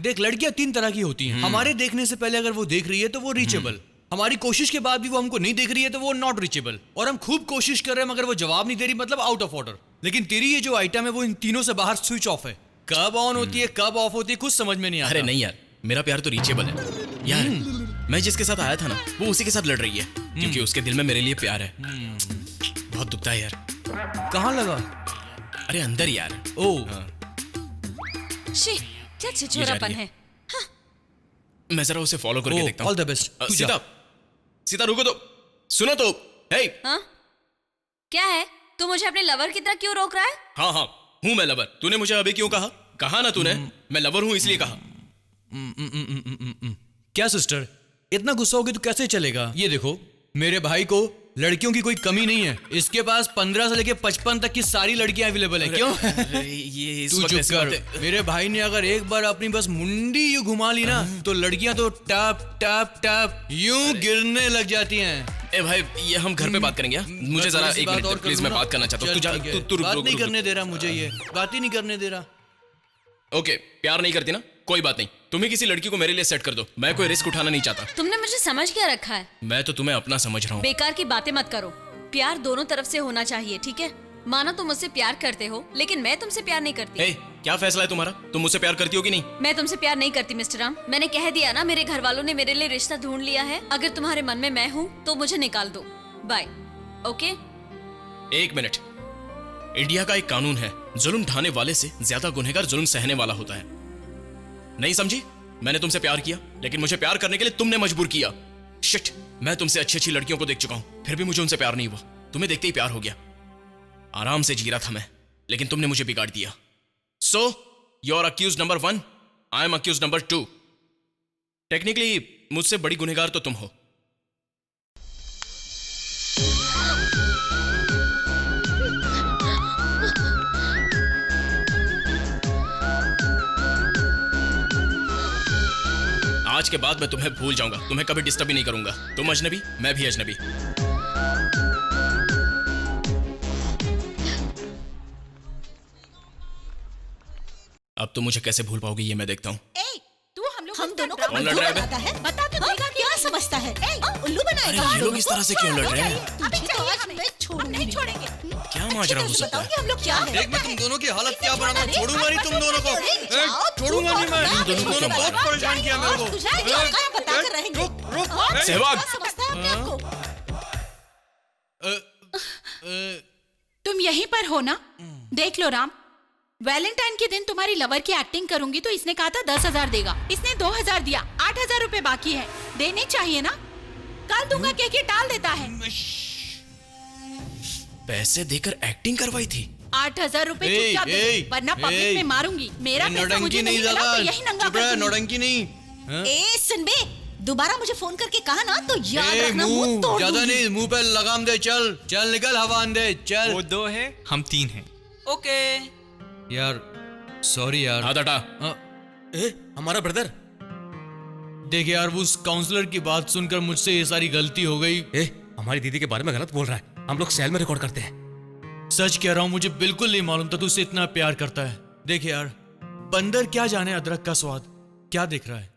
देख, लड़कियां 3 तरह की होती हैं। हमारे देखने से पहले अगर वो देख रही है तो वो रीचेबल, हमारी कोशिश के बाद भी वो हमको नहीं देख रही है तो वो नॉट रीचेबल, और हम खूब कोशिश कर रहे हैं मगर वो जवाब नहीं दे रही, मतलब आउट ऑफ ऑर्डर। लेकिन तेरी ये जो आइटम है वो इन तीनों से बाहर स्विच ऑफ है। कब ऑन होती है कब ऑफ होती है कुछ समझ में नहीं आता। अरे नहीं यार, मेरा प्यार तो रीचेबल है यार। मैं जिसके साथ आया था ना, वो उसी के साथ लड़ रही है क्योंकि उसके दिल में मेरे लिए प्यार है। बहुत दुखता है यार। कहाँ लगा? अरे अंदर यार। ओ शी, क्या छिछोरापन है। मैं जरा उसे फॉलो करके देखता हूँ। All the best. Sita, Sita रुको तो, सुनो तो। हे, हाँ? क्या है? तू मुझे अपने लवर की तरह क्यों रोक रहा है? हाँ हाँ, हूँ मैं लवर। तूने मुझे अभी क्यों कहा? कहा ना तूने मैं लवर हूँ इसलिए कहा। क्या सिस्टर, इतना गुस्सा होगी तो कैसे चलेगा? ये देखो, मेरे भाई को लड़कियों की कोई कमी नहीं है। इसके पास 15 से लेके 55 तक की सारी लड़कियां अवेलेबल है। क्यों? ये तू चुप कर। मेरे भाई ने अगर एक बार अपनी बस मुंडी यूं घुमा ली ना तो लड़कियां तो टप टप टप यूं गिरने लग जाती हैं। ए भाई, ये हम घर पे बात करेंगे। मुझे जरा एक मिनट प्लीज, मैं बात करना चाहता हूँ। तू बात नहीं करने दे रहा मुझे, ये बात ही नहीं करने दे रहा। ओके, प्यार नहीं करती ना, कोई बात नहीं। तुम्हें किसी लड़की को मेरे लिए सेट कर दो, मैं कोई रिस्क उठाना नहीं चाहता। तुमने मुझे समझ क्या रखा है? मैं तो तुम्हें अपना समझ रहा हूँ। बेकार की बातें मत करो। प्यार दोनों तरफ से होना चाहिए, ठीक है? मानो तुम मुझसे प्यार करते हो, लेकिन मैं तुमसे प्यार नहीं करती। ए, क्या फैसला है तुम्हारा? तुम मुझसे प्यार करती हो कि नहीं? मैं तुमसे प्यार नहीं करती मिस्टर राम। मैंने कह दिया ना, मेरे घर वालों ने मेरे लिए रिश्ता ढूंढ लिया है। अगर तुम्हारे मन में मैं हूँ तो मुझे निकाल दो। बाय। ओके? एक मिनट। इंडिया का एक कानून है, जुल्म ढाने वाले से ज्यादा गुनहगार जुल्म सहने वाला होता है। नहीं समझी? मैंने तुमसे प्यार किया, लेकिन मुझे प्यार करने के लिए तुमने मजबूर किया। शिट, मैं तुमसे अच्छी अच्छी लड़कियों को देख चुका हूं, फिर भी मुझे उनसे प्यार नहीं हुआ। तुम्हें देखते ही प्यार हो गया। आराम से जी रहा था मैं, लेकिन तुमने मुझे बिगाड़ दिया। So you are accuse number 1, I am accuse number 2। Technically मुझसे बड़ी गुनहगार तो तुम हो। आज के बाद मैं तुम्हें भूल जाऊंगा, तुम्हें कभी डिस्टर्ब ही नहीं करूंगा। तुम अजनबी, मैं भी अजनबी। अब तुम मुझे कैसे भूल पाओगी ये मैं देखता हूँ। हम दोनों को कौन लड़ रहा है? बनाता है? बता तो देगा, क्या समझता है? उल्लू बनाएगा। अरे ये लोग इस तरह से क्यों लड़ रहे हैं? तुझे तो आज मैं नहीं छोड़ेंगे। क्या माजरा हो सकता है? हम लोग क्या है? देख, मैं तुम दोनों की हालत क्या बनाऊंगा। छोड़ूंगा नहीं तुम दोनों को। छोड़ूंगा नहीं मैं। तुम दोनों ने बहुत परेशान किया मेरे को। बता कर रहेंगे। सहवाग, समझता है अपने आप को? तुम यहीं पर हो ना? देख लो राम, वैलेंटाइन के दिन तुम्हारी लवर की एक्टिंग करूंगी तो इसने कहा था 10,000 देगा, इसने 2,000 दिया, 8,000 रुपए बाकी है। देने चाहिए ना? कल दूंगा कह के टाल देता है। पैसे देकर एक्टिंग करवाई थी। 8,000 रुपए चुपचाप दे दे, वरना पब्लिक में मारूंगी। मेरा पैसा मुझे नहीं मिला तो यही नंगा कर दूंगी। नौटंकी नहीं। ए सुन बे, दोबारा मुझे फोन करके कहा ना तो याद रखना, मुंह तोड़ ज्यादा दूंगी। नहीं, मुंह पे लगाम दे। चल चल निकल, हवा दे चल। वो 2 है, हम 3 हैं। ओके यार, सॉरी यार। हाथ हटा। हमारा ब्रदर। देख यार, वो उस काउंसलर की बात सुनकर मुझसे ये सारी गलती हो गई। हमारी दीदी के बारे में गलत बोल रहा है। हम लोग सेल में रिकॉर्ड करते हैं। सच कह रहा हूँ, मुझे बिल्कुल नहीं मालूम था तू उससे इतना प्यार करता है। देख यार, बंदर क्या जाने अदरक का स्वाद। क्या देख रहा है?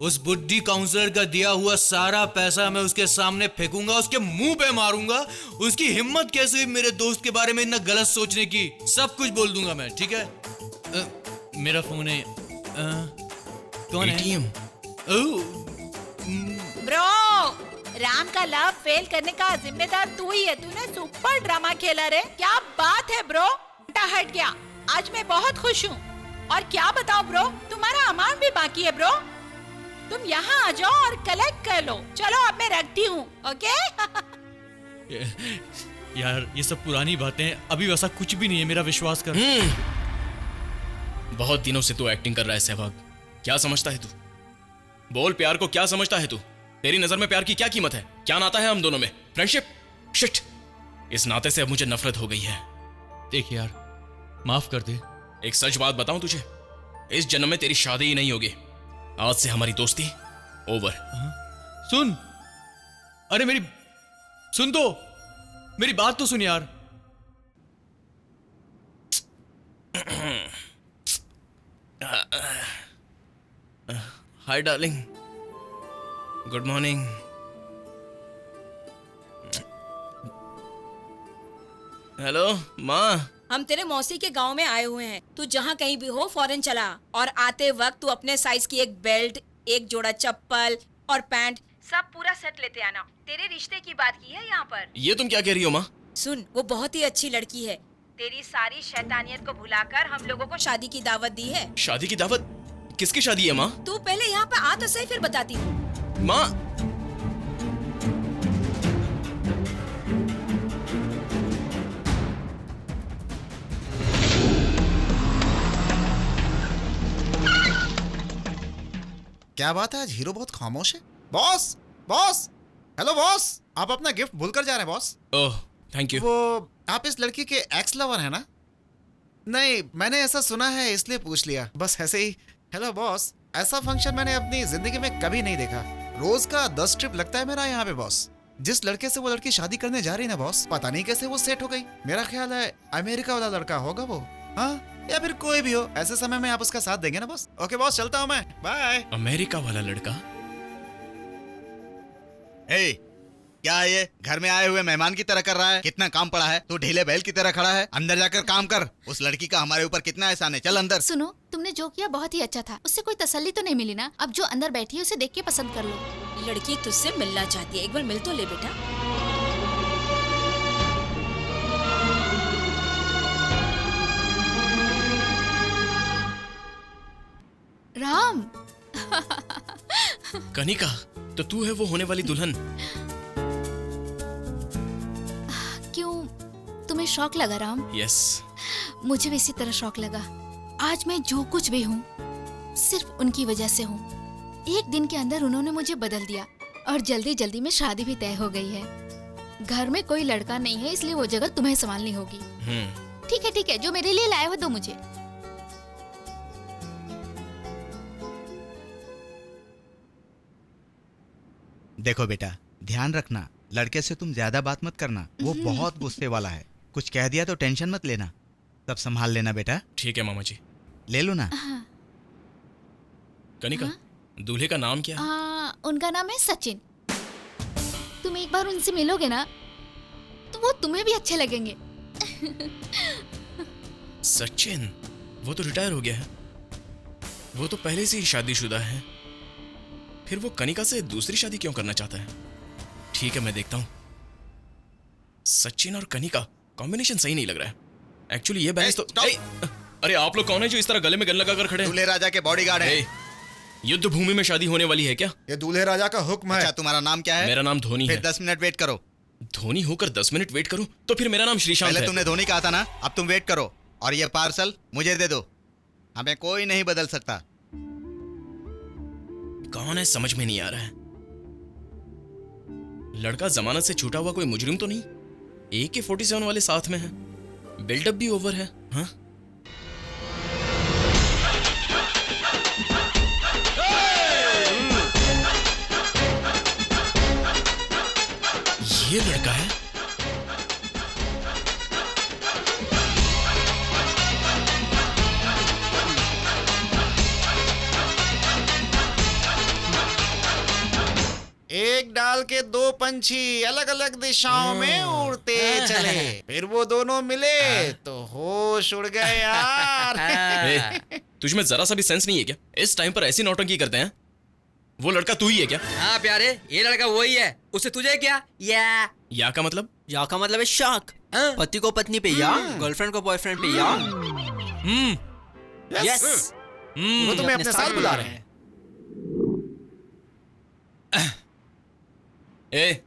उस बुड्ढी काउंसलर का दिया हुआ सारा पैसा मैं उसके सामने फेंकूंगा, उसके मुंह पे मारूंगा। उसकी हिम्मत कैसे हुई मेरे दोस्त के बारे में इतना गलत सोचने की? सब कुछ बोल दूंगा मैं, ठीक है? मेरा फोन है। कौन है? ATM। ब्रो, राम का लव फेल करने का जिम्मेदार तू ही है। तूने सुपर ड्रामा खेला रे। क्या बात है ब्रो, हट गया। आज मैं बहुत खुश हूँ। और क्या बताओ ब्रो, तुम्हारा अमाउंट भी बाकी है ब्रो। तुम यहाँ आ जाओ और कलेक्ट कर लो। चलो अब मैं रखती हूँ, ओके? यार ये सब पुरानी बातें, अभी वैसा कुछ भी नहीं है, मेरा विश्वास कर। बहुत दिनों से तू एक्टिंग कर रहा है सहवाग। क्या समझता है तू? बोल, प्यार को क्या समझता है तू? तेरी नजर में प्यार की क्या कीमत है? क्या नाता है हम दोनों में? फ्रेंडशिप? शिट, इस नाते से अब मुझे नफरत हो गई है। देख यार, माफ कर दे। एक सच बात बताऊं तुझे, इस जन्म में तेरी शादी ही नहीं होगी। आज से हमारी दोस्ती ओवर। सुन, अरे मेरी सुन तो, मेरी बात तो सुन यार। Hi darling, good morning. Hello माँ। हम तेरे मौसी के गांव में आए हुए हैं। तू जहाँ कहीं भी हो फौरन चला, और आते वक्त तू अपने साइज की एक बेल्ट, एक जोड़ा चप्पल और पैंट, सब पूरा सेट लेते आना। तेरे रिश्ते की बात की है यहाँ पर। ये तुम क्या कह रही हो माँ? सुन, वो बहुत ही अच्छी लड़की है। तेरी सारी शैतानियत को भुलाकर हम लोगों को शादी की दावत दी है। शादी की दावत? किसकी शादी है माँ? तू पहले यहाँ पे आ तो सही, फिर बताती हूँ। माँ, क्या बात है, आज हीरो बहुत खामोश है। बॉस, बॉस, हेलो बॉस, आप अपना गिफ्ट भूल कर जा रहे हैं बॉस। Oh thank you. वो आप इस लड़की के एक्स लवर है ना? नहीं, मैंने ऐसा सुना है इसलिए पूछ लिया, बस ऐसे ही। हेलो बॉस, ऐसा फंक्शन मैंने अपनी जिंदगी में कभी नहीं देखा। रोज का 10 ट्रिप लगता है मेरा यहाँ पे बॉस। जिस लड़के से वो लड़की शादी करने जा रही ना बॉस, पता नहीं कैसे वो सेट हो गई। मेरा ख्याल है अमेरिका वाला लड़का होगा वो, हाँ, या फिर कोई भी हो। ऐसे समय में आप उसका साथ देंगे ना बॉस? ओके बॉस, चलता हूँ मैं, बाय। अमेरिका वाला लड़का? हे, क्या है ये? घर में आए हुए मेहमान की तरह कर रहा है? कितना काम पड़ा है? तू ढीले बैल की तरह खड़ा है। अंदर जाकर काम कर। उस लड़की का हमारे ऊपर कितना एहसान है। चल अंदर। सुनो, तुमने जो किया बहुत ही अच्छा था। उससे कोई तसल्ली तो नहीं मिली ना? अब जो अंदर बैठी है उसे देख के पसंद कर लो। लड़की तुझसे मिलना चाहती है, एक बार मिल तो ले बेटा। राम। कनिका, तो तू है वो होने वाली दुल्हन? क्यों, तुम्हें शौक लगा राम? यस। मुझे भी इसी तरह शौक लगा। आज मैं जो कुछ भी हूँ सिर्फ उनकी वजह से हूँ। एक दिन के अंदर उन्होंने मुझे बदल दिया और जल्दी जल्दी में शादी भी तय हो गई है। घर में कोई लड़का नहीं है, इसलिए वो जगह तुम्हें संभालनी होगी। ठीक है, जो मेरे लिए लाए हो दो मुझे। देखो बेटा, ध्यान रखना, लड़के से तुम ज्यादा बात मत करना। वो बहुत गुस्से वाला है। कुछ कह दिया तो टेंशन मत लेना, सब संभाल लेना बेटा। ठीक है मामा जी। ले लो ना। कनिका, दूल्हे का नाम क्या है? उनका नाम है सचिन। तुम एक बार उनसे मिलोगे ना तो वो तुम्हें भी अच्छे लगेंगे। सचिन? वो तो रिटायर हो गया है। वो तो पहले से ही शादीशुदा है। फिर वो कनिका से दूसरी शादी क्यों करना चाहता है? ठीक है, मैं देखता हूँ। सचिन और कनिका कॉम्बिनेशन सही नहीं लग रहा है। एक्चुअली ये बैलेंस तो अरे आप लोग कौन है जो इस तरह गले में गले लगा कर खड़े हैं? दूल्हे राजा के बॉडीगार्ड हैं। युद्ध भूमि में शादी होने वाली है क्या? ये दूल्हे राजा का हुक्म है। अच्छा, तुम्हारा नाम क्या है? मेरा नाम धोनी है। फिर 10 मिनट वेट करो। धोनी होकर 10 मिनट वेट करूं? तो फिर मेरा नाम श्रीशांत है। पहले तुमने धोनी कहा था ना, अब तुम वेट करो। और ये पार्सल मुझे दे दो, हमें कोई नहीं बदल सकता। कौन है समझ में नहीं आ रहा है। लड़का जमानत से छूटा हुआ कोई मुजरिम तो नहीं? AK-47 वाले साथ में है, बिल्डअप भी ओवर है। हाँ, ये लड़का है। एक डाल के दो पंछी अलग अलग दिशाओं में उड़ते चले, फिर वो दोनों मिले तो होश उड़ गए यार। तुझ में जरा सा भी सेंस नहीं है क्या? इस टाइम पर ऐसी नौटंकी करते हैं? वो लड़का तू ही है क्या? हाँ प्यारे, ये लड़का वही है। उससे तुझे क्या? या का मतलब? या का मतलब है शक। पति को पत्नी पे या, गर्लफ्रेंड को बॉयफ्रेंड पे या। यस, वो तुम्हें अपने साथ बुला रहे हैं। ए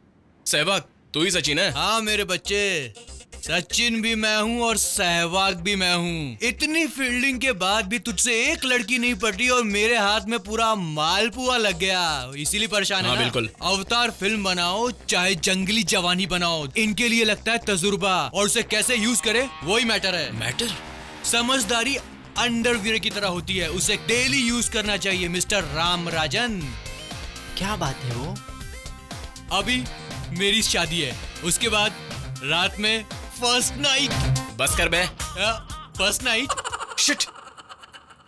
सहवाग, तू ही सचिन है? हाँ मेरे बच्चे, सचिन भी मैं हूँ और सहवाग भी मैं हूँ। इतनी फील्डिंग के बाद भी तुझसे एक लड़की नहीं पटी और मेरे हाथ में पूरा मालपुआ लग गया, इसीलिए परेशान है हाँ, ना? बिल्कुल। अवतार फिल्म बनाओ चाहे जंगली जवानी बनाओ, इनके लिए लगता है तजुर्बा, और उसे कैसे यूज करे वही मैटर है। मैटर? समझदारी अंडरवियर की तरह होती है, उसे डेली यूज करना चाहिए मिस्टर राम राजन। क्या बात है वो? अभी मेरी शादी है, उसके बाद रात में फर्स्ट नाइट। बस कर बे। First night. शिट।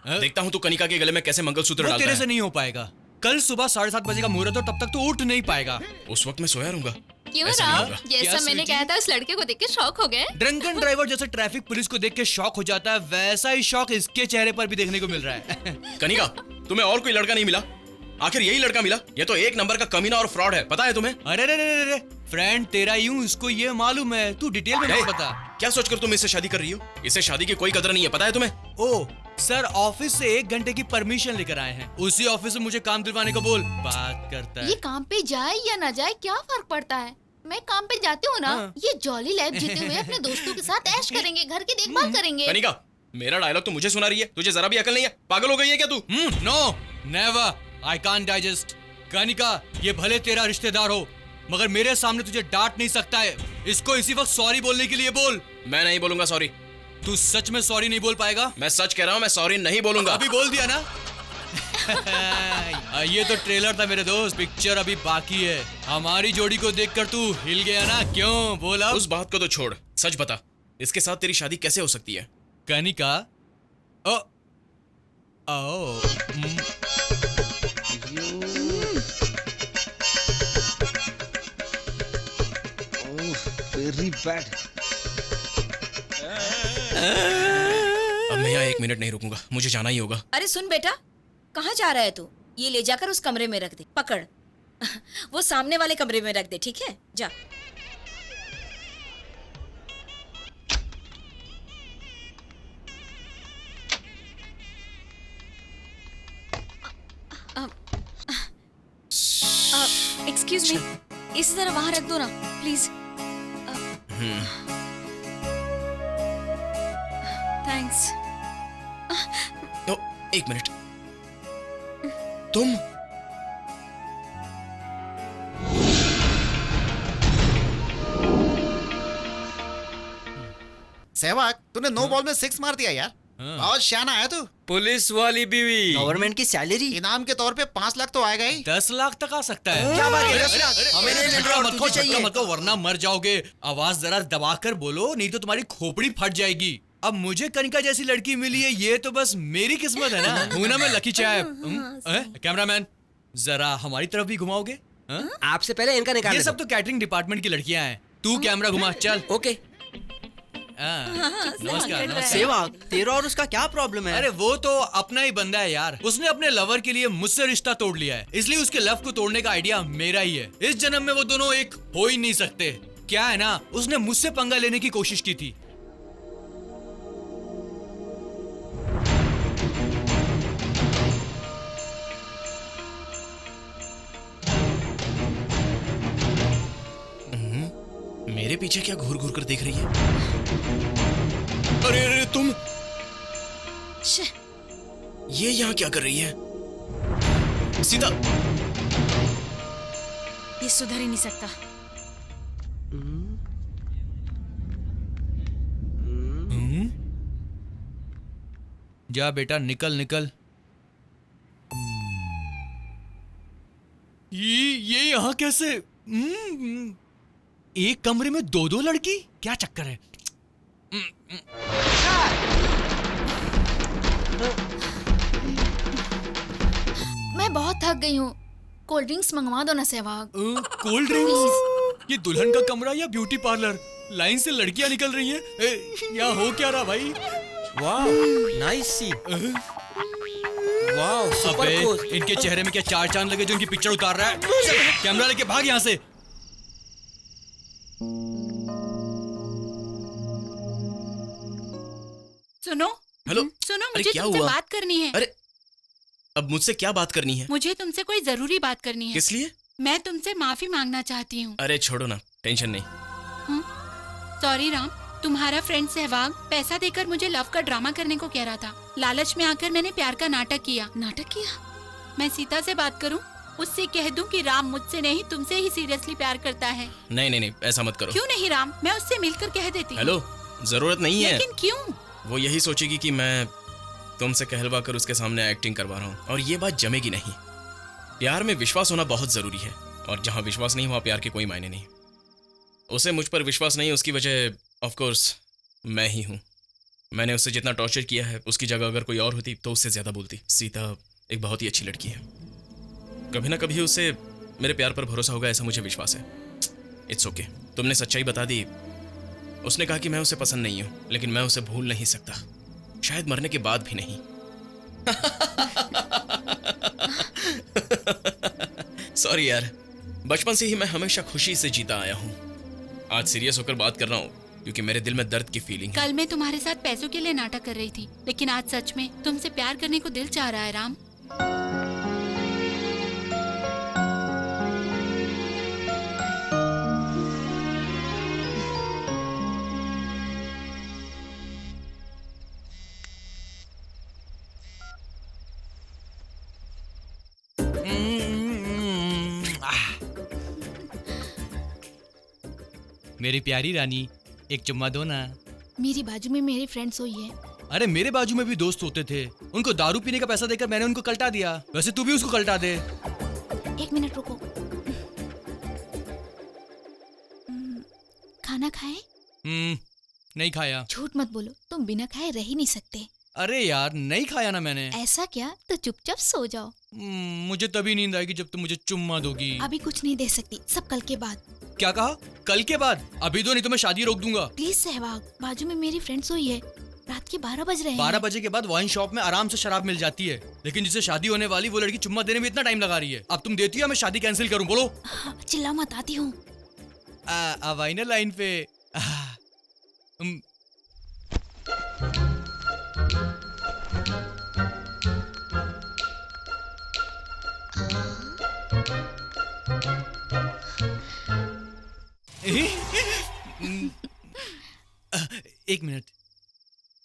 देखता हूँ तू कनिका के गले में कैसे मंगलसूत्र वो डालता तेरे है। से नहीं हो पाएगा। कल सुबह 7:30 बजे का मुहूर्त है, तब तक तो उठ नहीं पाएगा। उस वक्त मैं सोया रहूंगा। क्यों ऐसा नहीं राम, होगा। जैसा क्या मैंने स्वीटी? कहा था उस लड़के को देख के शॉक हो गए? ड्रंकन ड्राइवर जैसे ट्रैफिक पुलिस को देख के शॉक हो जाता है, वैसा ही शॉक इसके चेहरे पर भी देखने को मिल रहा है। कनिका, तुम्हें और कोई लड़का नहीं मिला? आखिर यही लड़का मिला? ये तो एक नंबर का कमीना और फ्रॉड है, पता है तुम्हें? अरे रे रे रे रे, फ्रेंड तेरा ही हूँ, इसको ये मालूम है, तू डिटेल में नहीं बता। क्या सोचकर तुम इससे शादी कर रही हो? इसे शादी की कोई कदर नहीं है, पता है तुम्हें? ओ सर, ऑफिस से 1 घंटे की परमिशन लेकर आए हैं, उसी ऑफिस में मुझे काम दिलवाने को बोल। बात करता है। ये काम पे जाए या ना जाए क्या फर्क पड़ता है? मैं काम पे जाती हूँ ना, ये जॉली लाइफ जीते हुए अपने दोस्तों के साथ ऐश करेंगे, घर की देखभाल करेंगे। कनिका, मेरा डायलॉग तो मुझे सुना रही है, तुझे जरा भी अकल नहीं है? पागल हो गई है क्या तू? No, never, I can't digest. Kanika, ये भले तेरा रिश्तेदार हो, मगर मेरे सामने तुझे डांट नहीं सकता है। इसको इसी वक्त सॉरी बोलने के लिए बोल। मैं नहीं बोलूंगा सॉरी। तू सच में सॉरी नहीं बोल पाएगा? मैं सच कह रहा हूँ, मैं सॉरी नहीं बोलूंगा। अभी बोल दिया ना? ये तो ट्रेलर था मेरे दोस्त, पिक्चर अभी बाकी है। हमारी जोड़ी को देखकर तू हिल गया ना? क्यों बोला? उस बात को तो छोड़, सच बता, इसके साथ तेरी शादी कैसे हो सकती है? कनिका, ओ वेरी बैड। अब मैं यहाँ 1 मिनट नहीं रुकूंगा, मुझे जाना ही होगा। अरे सुन बेटा, कहाँ जा रहा है तू? ये ले जाकर उस कमरे में रख दे, पकड़। वो सामने वाले कमरे में रख दे, ठीक है? जा। एक्सक्यूज मी, इसी तरह वहां रख दो ना प्लीज। थैंक्स। तो 1 मिनट, तुम? सहवाग, तूने 9 बॉल में 6 मार दिया यार। बहुत शाना है तू। पुलिस वाली बीवी। गवर्नमेंट की सैलरी इनाम के तौर पे 5 लाख तो आएगा ही। 10 लाख तक आ सकता है। क्या बात है? 10 लाख? हमें नहीं मिल रहा, मत चाहिए, मत वरना मर जाओगे। आवाज जरा दबाकर बोलो, नहीं तो तुम्हारी खोपड़ी फट जाएगी। अब मुझे कनिका जैसी लड़की मिली है, ये तो बस मेरी किस्मत है ना। हूं ना मैं लकी चाय। कैमरामैन, जरा हमारी तरफ भी घुमाओगे? आपसे पहले इनका निकाल ये दो। सब तो कैटरिंग डिपार्टमेंट की लड़कियां हैं। तू कैमरा घुमा, चल। ओके। नमस्कार नमस्कार। सेवा, तेरा और उसका क्या प्रॉब्लम है? अरे वो तो अपना ही बंदा है यार, उसने अपने लवर के लिए मुझसे रिश्ता तोड़ लिया है, इसलिए उसके लव को तोड़ने का आइडिया मेरा ही है। इस जन्म में वो दोनों एक हो ही नहीं सकते। क्या है ना, उसने मुझसे पंगा लेने की कोशिश की थी। मेरे पीछे क्या घूर घूर कर देख रही है? अरे अरे तुम, ये यहाँ क्या कर रही है? सीता, ये सुधर ही नहीं सकता। जा बेटा, निकल निकल। ये यहाँ कैसे? एक कमरे में 2-2 लड़की? क्या चक्कर है? मैं बहुत थक गई हूँ, कोल्ड ड्रिंक्स मंगवा दो ना सहवाग। Cold drinks? ये दुल्हन का कमरा या ब्यूटी पार्लर? लाइन से लड़कियां निकल रही हैं। यहाँ हो क्या रहा भाई? वाह, नाइस सी। वाह, सुपर अबे, पोज। इनके चेहरे में क्या चार चांद लगे जो इनकी पिक्चर उतार रहा है? कैमरा लेके भाग यहाँ से। सुनो हेलो। सुनो, अरे मुझे क्या तुमसे हुआ? बात करनी है। अरे अब मुझसे क्या बात करनी है? मुझे तुमसे कोई जरूरी बात करनी है। किस लिए? मैं तुमसे माफी मांगना चाहती हूँ। अरे छोड़ो ना, टेंशन नहीं। सॉरी राम, तुम्हारा फ्रेंड सहवाग पैसा देकर मुझे लव का ड्रामा करने को कह रहा था। लालच में आकर मैंने प्यार का नाटक किया। नाटक किया? मैं सीता से बात करूं? उससे कह दूं कि राम मुझसे नहीं तुमसे ही सीरियसली प्यार करता है। नहीं नहीं नहीं, ऐसा मत करो। क्यों नहीं राम, मैं उससे मिलकर कह देती हूँ। हेलो, जरूरत नहीं है। लेकिन क्यों? वो यही सोचेगी कि मैं तुमसे कहलवा कर उसके सामने एक्टिंग करवा रहा हूँ, और ये बात जमेगी नहीं। प्यार में विश्वास होना बहुत जरूरी है, और जहाँ विश्वास नहीं वहाँ प्यार के कोई मायने नहीं। उसे मुझ पर विश्वास नहीं, उसकी वजह ऑफ कोर्स मैं ही हूँ। मैंने उससे जितना टॉर्चर किया है, उसकी जगह अगर कोई और होती तो उससे ज्यादा बोलती। सीता एक बहुत ही अच्छी लड़की है, कभी ना कभी उसे मेरे प्यार पर भरोसा होगा, ऐसा मुझे विश्वास है। इट्स ओके, तुमने सच्चाई बता दी। उसने कहा कि मैं उसे पसंद नहीं हूं, लेकिन मैं उसे भूल नहीं सकता, शायद मरने के बाद भी नहीं। सॉरी यार, बचपन से ही मैं हमेशा खुशी से जीता आया हूं। आज सीरियस होकर बात कर रहा हूं क्योंकि मेरे दिल में दर्द की फीलिंग है। कल मैं तुम्हारे साथ पैसों के लिए नाटक कर रही थी, लेकिन आज सच में तुमसे प्यार करने को दिल चाह रहा है राम। मेरी प्यारी रानी, एक चुम्मा दो ना। मेरी बाजू में मेरी फ्रेंड सोई है। अरे मेरे बाजू में भी दोस्त होते थे, उनको दारू पीने का पैसा देकर मैंने उनको कल्टा दिया। वैसे तू भी उसको कल्टा दे। एक मिनट रुको। खाना खाए? नहीं खाया। झूठ मत बोलो, तुम बिना खाए रह ही नहीं सकते। अरे यार, नहीं खाया ना मैंने। ऐसा क्या? तो चुपचाप सो जाओ। मुझे तभी नींद आएगी जब तुम मुझे चुम्मा दोगी। अभी कुछ नहीं दे सकती, सब कल के बाद। क्या कहा? कल के बाद? अभी दो, नहीं तो मैं शादी रोक दूंगा। प्लीज सहवाग, बाजू में मेरी फ्रेंड सोई है। रात के 12 बज रहे हैं। 12 बजे के बाद वाइन शॉप में आराम से शराब मिल जाती है, लेकिन जिससे शादी होने वाली वो लड़की चुम्मा देने में इतना टाइम लगा रही है। अब तुम देती हो, मैं शादी कैंसिल करूं? बोलो। चिल्ला मत, आती हूँ। अब आई ना लाइन पे। एक मिनट,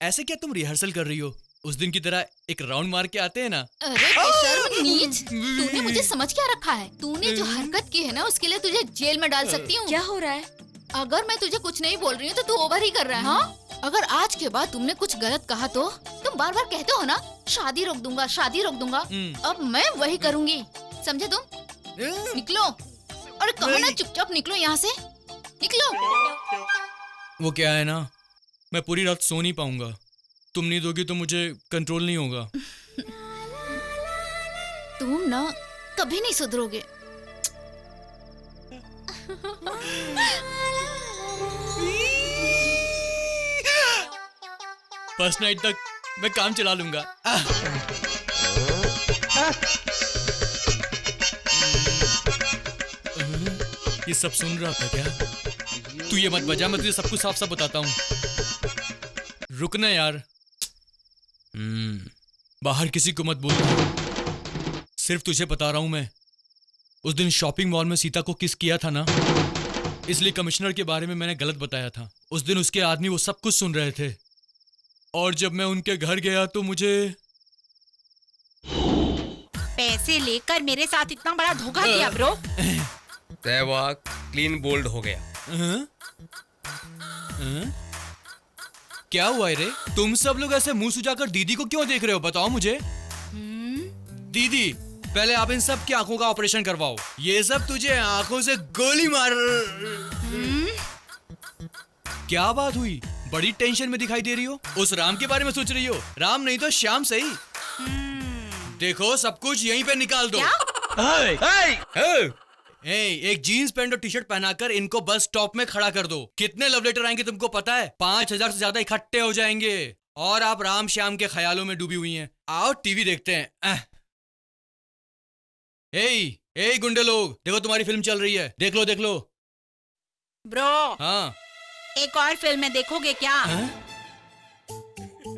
ऐसे क्या तुम रिहर्सल कर रही हो? उस दिन की तरह एक राउंड मार के आते हैं ना। अरे बेशर्म नीच, तूने मुझे समझ क्या रखा है? तूने जो हरकत की है ना, उसके लिए तुझे जेल में डाल सकती हूँ। क्या हो रहा है? अगर मैं तुझे कुछ नहीं बोल रही हूँ तो तू ओवर ही कर रहा है। हाँ, अगर आज के बाद तुमने कुछ गलत कहा तो तुम बार बार कहते हो ना, शादी रोक दूंगा, शादी रोक दूंगा। अब मैं वही करूँगी, समझे तुम? निकलो। अरे कहो ना, चुपचाप निकलो यहाँ से, निकलो। वो क्या है ना, मैं पूरी रात सो नहीं पाऊंगा। तुम नहीं दोगी तो मुझे कंट्रोल नहीं होगा। तुम ना कभी नहीं सुधरोगे। फर्स्ट नाइट तक मैं काम चला लूंगा। ये सब सुन रहा था क्या? तू ये मत बजा, मैं तुझे सब कुछ साफ साफ बताता हूँ। रुकना यार। बाहर किसी को मत बोल, सिर्फ तुझे बता रहा हूं मैं। उस दिन शॉपिंग मॉल में सीता को किस किया था ना, इसलिए कमिश्नर के बारे में मैंने गलत बताया था। उस दिन उसके आदमी वो सब कुछ सुन रहे थे, और जब मैं उनके घर गया तो मुझे पैसे लेकर मेरे साथ इतना बड़ा धोखा किया ब्रो। सहवाग क्लीन बोल्ड हो गया। क्या हुआ रे? तुम सब लोग ऐसे मुंह सुजाकर दीदी को क्यों देख रहे हो? बताओ मुझे। दीदी, पहले आप इन सब की आंखों का ऑपरेशन करवाओ। ये सब तुझे आंखों से गोली मार। क्या बात हुई? बड़ी टेंशन में दिखाई दे रही हो। उस राम के बारे में सोच रही हो? राम नहीं तो श्याम सही। देखो, सब कुछ यहीं पे निकाल दो। एक जीन्स पैंट और टी शर्ट पहनाकर इनको बस स्टॉप में खड़ा कर दो। कितने लव लेटर आएंगे तुमको पता है? 5000 से ज्यादा इकट्ठे हो जाएंगे। और आप राम श्याम के ख्यालों में डूबी हुई हैं। आओ टीवी देखते हैं। ए गुंडे लोग, देखो तुम्हारी फिल्म चल रही है, देख लो। ब्रो, हाँ, एक और फिल्म में देखोगे क्या?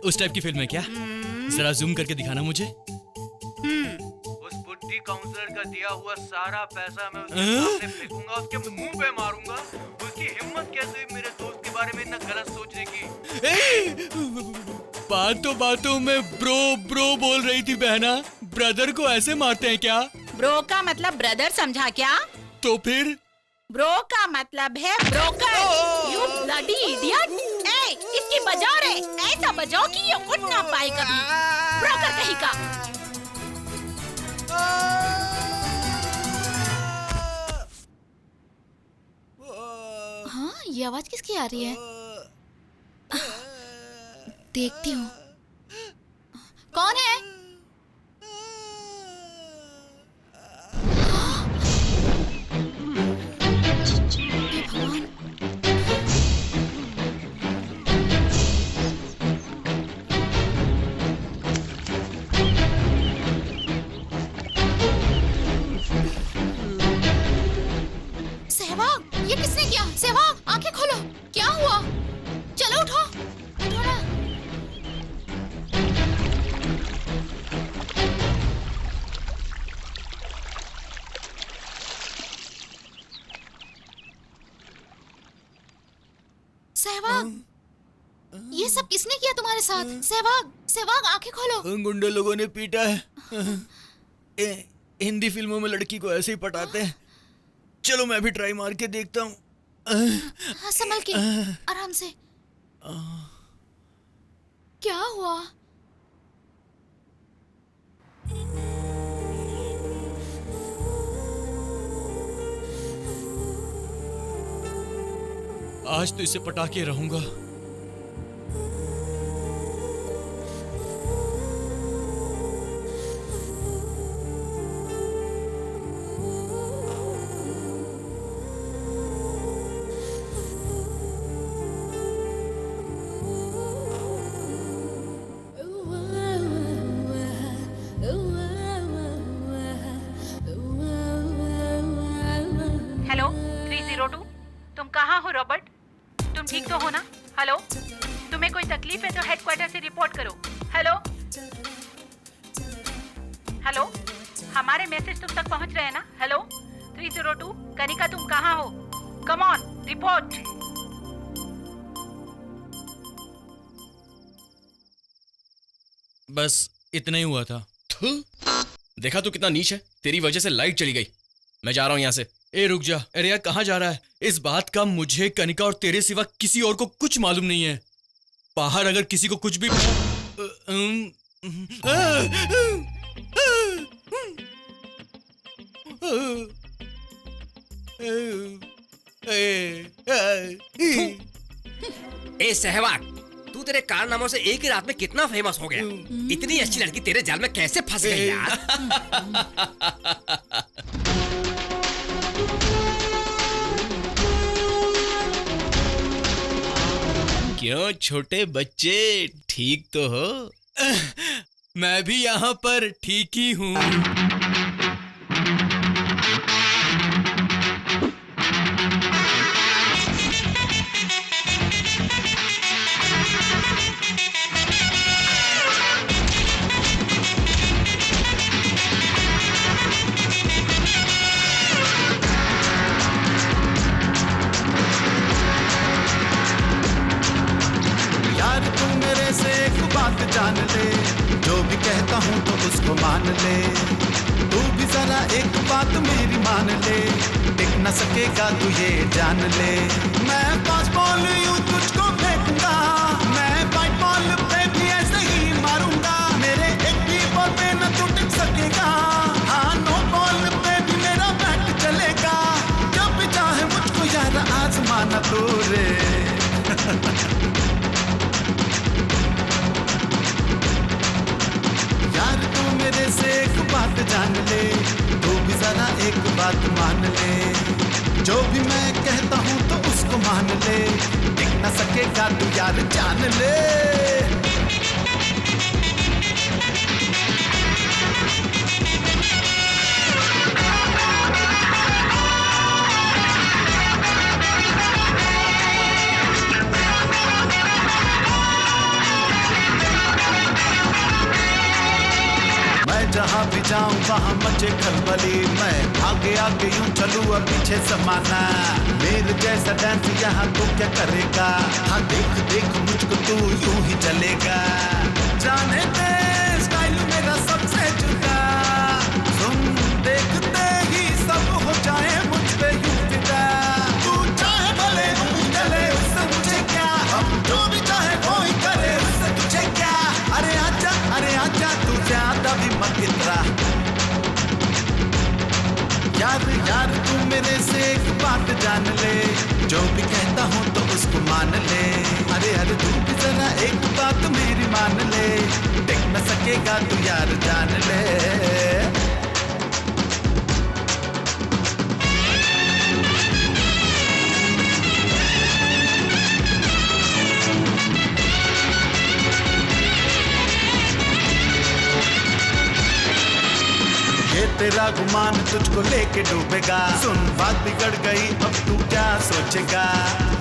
उस टाइप की फिल्म है क्या? जरा जूम करके दिखाना मुझे। उस बुड्ढी काउंसलर का दिया हुआ सारा पैसा मैं उसके सामने फेंकूंगा, उसके मुंह पे मारूंगा। उसकी हिम्मत कैसे हुई मेरे दोस्त के बारे में इतना गलत सोचने की? बातों में ब्रो बोल रही थी बहना। ब्रदर को ऐसे मारते हैं क्या? ब्रो का मतलब ब्रदर समझा क्या? तो फिर ब्रो का मतलब है ब्रोकर। You bloody idiot! इसकी बजाओ रे, ऐसा बजाओ कि ये उठ ना पाए कभी। ब्रोकर कहीं का। हाँ, ये आवाज किसकी आ रही है? देखती हूँ कौन है। हे भगवान, सहवाग, ये किसने किया? सहवाग, आंखें खोलो, क्या हुआ? चलो उठो ना। सहवाग, ये सब किसने किया तुम्हारे साथ? सहवाग, आंखें खोलो। गुंडे लोगों ने पीटा है। हिंदी फिल्मों में लड़की को ऐसे ही पटाते हैं। चलो मैं भी ट्राई मार के देखता हूँ। हाँ, संभल के, आराम से। क्या हुआ? आज तो इसे पटा के रहूंगा। हेलो 302, तुम कहाँ हो रॉबर्ट? तुम ठीक तो हो ना? हेलो, तुम्हें कोई तकलीफ है तो हेडक्वार्टर से रिपोर्ट करो। हेलो, हमारे मैसेज तुम तक पहुंच रहे हैं ना? हेलो 302, कनिका तुम कहाँ हो? Come on, report. बस इतना ही हुआ था। देखा तू कितना नीच है, तेरी वजह से लाइट चली गई। मैं जा रहा हूँ यहाँ से। ए रुक जा। अरे यार कहाँ जा रहा है? इस बात का मुझे, कनिका और तेरे सिवा किसी और को कुछ मालूम नहीं है। बाहर अगर किसी को कुछ भी ए सहवाग, तू तेरे कारनामों से एक ही रात में कितना फेमस हो गया। इतनी अच्छी लड़की तेरे जाल में कैसे फंस गई यार? क्यों छोटे बच्चे, ठीक तो हो? मैं भी यहाँ पर ठीक ही हूँ। जान ले, जो भी कहता हूँ तो उसको मान ले। तू भी जरा एक बात मेरी मान ले, टिक न सकेगा तू ये जान ले। मैं 5 बॉल यूं तुझको फेंकूंगा, मैं 5 बॉल पे भी ऐसे ही मारूंगा। मेरे एक भी बॉल पे न तू टिक सकेगा, हाँ 9 बॉल पे भी मेरा बैट चलेगा। जब चाहे मुझको यार आजमाना तू रे। मेरे से एक बात जान ले, तू भी जरा एक बात मान ले। जो भी मैं कहता हूँ तो उसको मान ले, टिक न सकेगा तू यार जान ले। जाऊं वहाँ मचे खलबली, मैं आगे आगे यूं चलूं और पीछे समाना, मेरे जैसा डांस यहाँ तो क्या करेगा, हाँ देख देख मुझको तू यूं ही चलेगा, जाने दे स्टाइल मेरा सबसे जुदा, तुम देखते ही सब हो जाए मुझ पे यूं फिदा, तू चाहे भले चले उससे मुझे क्या, हम जो भी चाहे वो ही करे उससे तुझे क्या, अरे आजा तू ज्यादा भी मत इतरा, यार यार तू मेरे से एक बात जान ले, जो भी कहता हूँ तो उसको मान ले, अरे अरे तू भी जरा एक बात मेरी मान ले, टिक न सकेगा तू यार जान ले। ये तेरा गुमान तुझको लेके डूबेगा, सुन बात बिगड़ गई अब तू क्या सोचेगा,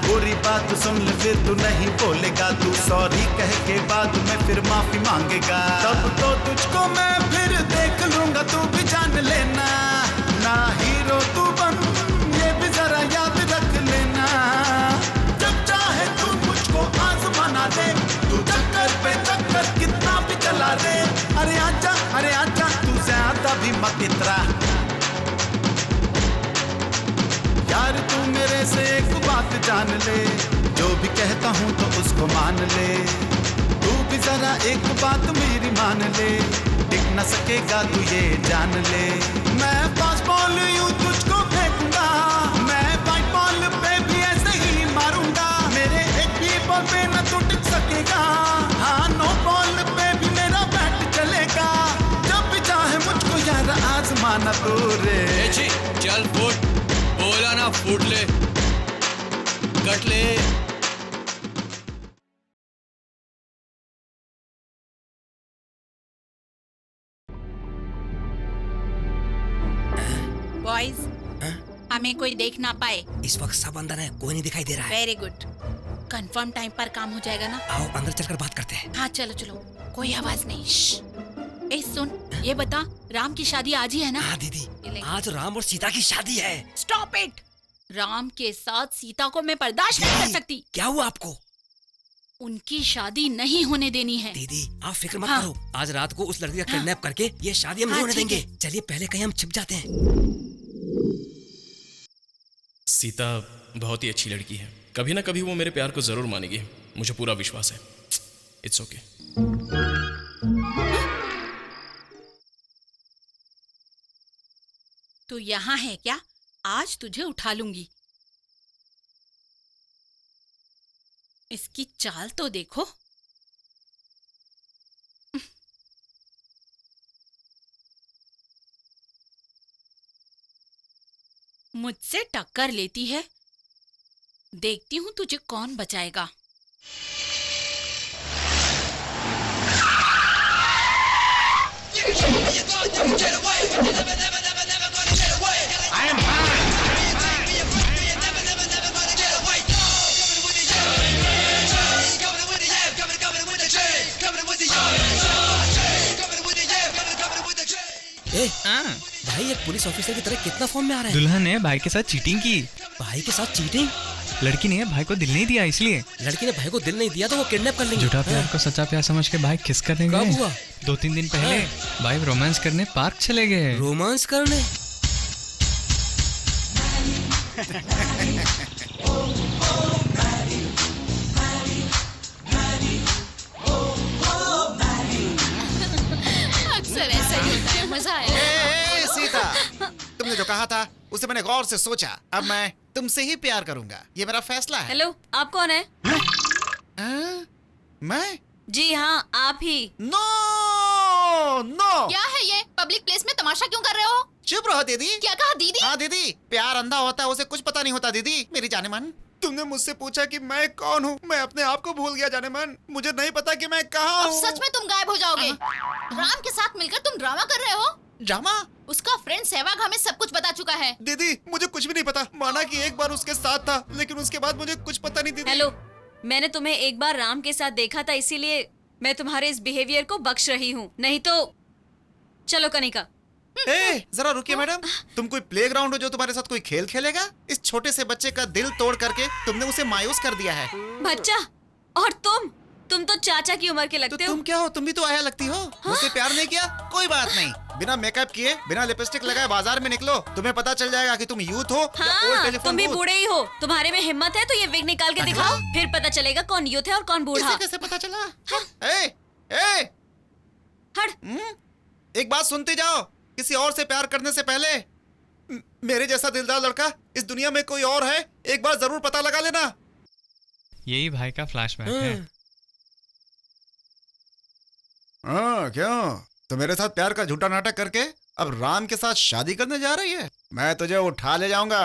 बुरी बात सुन ले फिर तू नहीं बोलेगा, तू सॉरी कह के बाद में फिर माफी मांगेगा, तब तो तुझको मैं फिर देख लूंगा, तू भी जान लेना, ना हीरो तू बन ये भी जरा याद रख लेना, जब चाहे तू मुझको आजमाना दे, तू चक्कर पे चक्कर कितना भी चला दे, अरे आजा तू ज्यादा भी मत इतरा, यार तू मेरे से एक बात जान ले, जो भी कहता हूँ तो उसको मान ले, तू भी जरा एक बात मेरी मान ले, टिक न सकेगा तू ये जान ले, मैं पास बॉल यूं तुझको फेंकूंगा, मैं वाइट बॉल पे भी ऐसे ही मारूंगा, मेरे एक भी बॉल पे न तू टिक सकेगा, हाँ नो बॉल पे भी मेरा बैट चलेगा, जब भी चाहे मुझको यार आजमाना तू रे। चल फुट, बोला ना फुट ले, कट ले। बॉयज, हमें कोई देख ना पाए। इस वक्त सब अंदर है, कोई नहीं दिखाई दे रहा है। वेरी गुड, कंफर्म टाइम पर काम हो जाएगा ना? आओ अंदर चलकर बात करते हैं। हाँ चलो चलो, कोई आवाज नहीं। ए सुन, ये बता, राम की शादी आज ही है ना? हाँ दीदी, आज राम और सीता की शादी है। स्टॉप इट, राम के साथ सीता को मैं बर्दाश्त नहीं कर सकती। क्या हुआ आपको? उनकी शादी नहीं होने देनी है। दीदी आप फिक्र मत करो, आज रात को उस लड़की का किडनैप करके ये शादी हम नहीं होने देंगे। चलिए पहले कहीं हम छिप जाते हैं। सीता बहुत ही अच्छी लड़की है, कभी ना कभी वो मेरे प्यार को जरूर मानेगी, मुझे पूरा विश्वास है। It's okay. तू यहाँ है क्या? आज तुझे उठा लूंगी। इसकी चाल तो देखो। मुझसे टक्कर लेती है, देखती हूँ तुझे कौन बचाएगा। भाई एक पुलिस ऑफिसर की तरह कितना फॉर्म में आ रहा है। दुल्हन ने भाई के साथ चीटिंग की। भाई के साथ चीटिंग? लड़की ने भाई को दिल नहीं दिया इसलिए। लड़की ने भाई को दिल नहीं दिया तो वो किडनैप कर लेंगे। झूठा प्यार को सच्चा प्यार समझ के भाई किस करने गए। कब हुआ? 2-3 दिन पहले भाई रोमांस करने पार्क चले गए। रोमांस करने? अक्सर ऐसा ही होता है, मजा आया। सीता, तुमने जो कहा था उसे मैंने गौर से सोचा, अब मैं तुमसे ही प्यार करूंगा, ये मेरा फैसला है। हेलो, आप कौन है? मैं? जी हाँ, आप ही। No no. क्या है ये? पब्लिक प्लेस में तमाशा क्यों कर रहे हो? चुप रहो दीदी। क्या कहा दीदी? हाँ दीदी, प्यार अंधा होता है, उसे कुछ पता नहीं होता दीदी। मेरी जाने मन, तुमने मुझसे पूछा कि मैं कौन हूँ, मैं अपने आप को भूल गया जाने मन। मुझे नहीं पता कि मैं कहाँ हूँ। सच में तुम गायब हो जाओगे। राम के साथ मिलकर तुम ड्रामा कर रहे हो। ड्रामा? उसका फ्रेंड सहवाग हमें सब कुछ बता चुका है। दीदी मुझे कुछ भी नहीं पता, माना कि एक बार उसके साथ था, लेकिन उसके बाद मुझे कुछ पता नहीं दीदी। हेलो, मैंने तुम्हें एक बार राम के साथ देखा था, इसीलिए मैं तुम्हारे इस बिहेवियर को बख्श रही हूँ। नहीं तो चलो कनिका, जरा रुकिए मैडम, तुम कोई प्लेग्राउंड हो जो तुम्हारे साथ कोई खेल खेलेगा? इस छोटे से बच्चे का दिल तोड़ करके तुमने उसे मायूस कर दिया है। बच्चा, और तुम तो चाचा की उम्र के लगते हो। तुम क्या हो? तुम भी तो आया लगती हो। मुझसे प्यार नहीं किया? कोई बात नहीं, बिना मेकअप किए, बिना लिपस्टिक लगाए बाजार में निकलो, तुम्हें पता चल जाएगा कि तुम यूथ हो या ओल्ड टेलीफोन तुम भी बूथ। बूढ़े ही हो। तुम्हारे में हिम्मत है तो ये विग निकाल के दिखाओ, फिर पता चलेगा कौन यूथ है और कौन बूढ़ा। इसे कैसे पता चला? हट। एक बात सुनते जाओ, किसी और से प्यार करने से पहले मेरे जैसा दिलदार लड़का इस दुनिया में कोई और है, एक बार जरूर पता लगा लेना। यही भाई का फ्लैशबैक है। हाँ, क्यों? तो मेरे साथ प्यार का झूठा नाटक करके अब राम के साथ शादी करने जा रही है? मैं तुझे उठा ले जाऊंगा।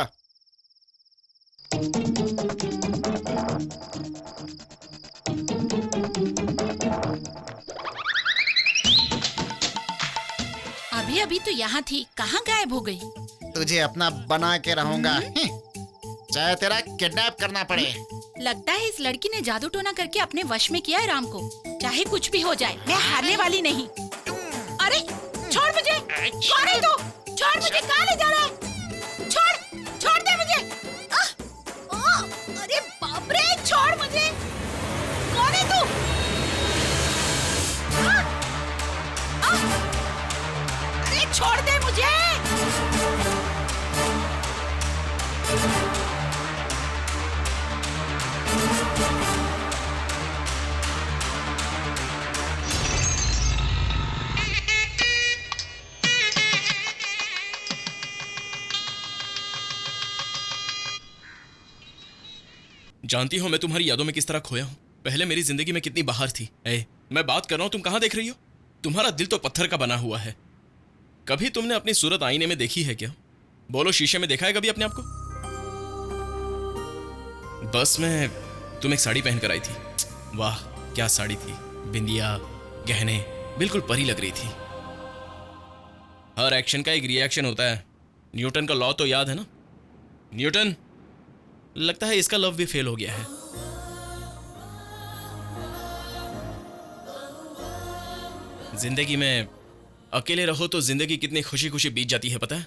अभी अभी तो यहाँ थी, कहाँ गायब हो गई? तुझे अपना बना के रहूंगा, चाहे तेरा किडनैप करना पड़े। लगता है इस लड़की ने जादू टोना करके अपने वश में किया है राम को। चाहे कुछ भी हो जाए, मैं हारने वाली नहीं। अरे छोड़ मुझे, कौन है तू? छोड़ मुझे, कहाँ ले जा रहा है? छोड़ दे मुझे। अरे बाप रे, छोड़ मुझे, कौन है तू? अरे छोड़ दे मुझे। जानती हो मैं तुम्हारी यादों में किस तरह खोया हूं? पहले मेरी जिंदगी में कितनी बहार थी। मैं बात कर रहा हूं, तुम कहां देख रही हो? तुम्हारा दिल तो पत्थर का बना हुआ है। कभी तुमने अपनी सूरत आईने में देखी है क्या? बोलो, शीशे में देखा है कभी अपने आप को? बस में तुम एक साड़ी पहन कर आई थी। वाह क्या साड़ी थी, बिंदिया, गहने, बिल्कुल परी लग रही थी। हर एक्शन का एक रिएक्शन होता है। न्यूटन का लॉ तो याद है ना? न्यूटन, लगता है इसका लव भी फेल हो गया है। जिंदगी में अकेले रहो तो जिंदगी कितनी खुशी खुशी बीत जाती है, पता है?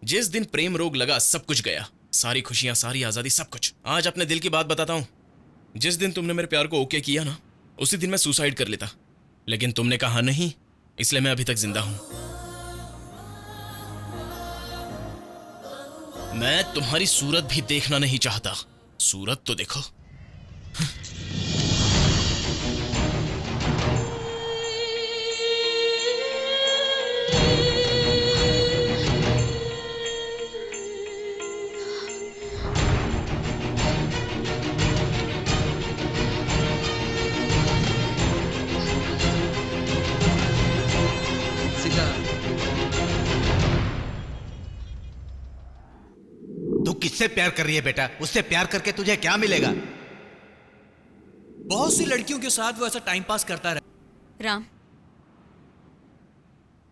जिस दिन प्रेम रोग लगा सब कुछ गया, सारी खुशियां, सारी आजादी, सब कुछ। आज अपने दिल की बात बताता हूं, जिस दिन तुमने मेरे प्यार को ओके किया ना, उसी दिन मैं सुसाइड कर लेता, लेकिन तुमने कहा नहीं, इसलिए मैं अभी तक जिंदा हूं। मैं तुम्हारी सूरत भी देखना नहीं चाहता। सूरत तो देखो। तू किससे प्यार कर रही है बेटा? उससे प्यार करके तुझे क्या मिलेगा? बहुत सी लड़कियों के साथ वो ऐसा टाइम पास करता रहा। Ram,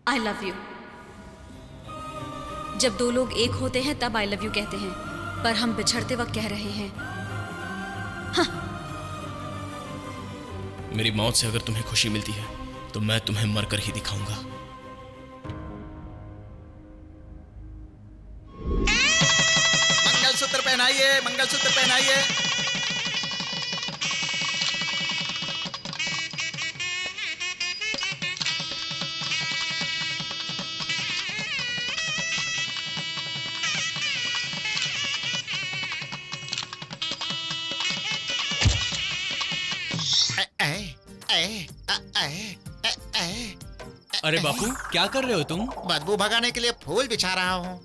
I love you. जब दो लोग एक होते हैं तब आई लव यू कहते हैं, पर हम बिछड़ते वक्त कह रहे हैं। हाँ। मेरी मौत से अगर तुम्हें खुशी मिलती है तो मैं तुम्हें मरकर ही दिखाऊंगा। मंगलसूत्र पहनाइए, मंगलसूत्र पहनाइए। अरे बापू, क्या कर रहे हो तुम? बदबू भगाने के लिए फूल बिछा रहा हूँ।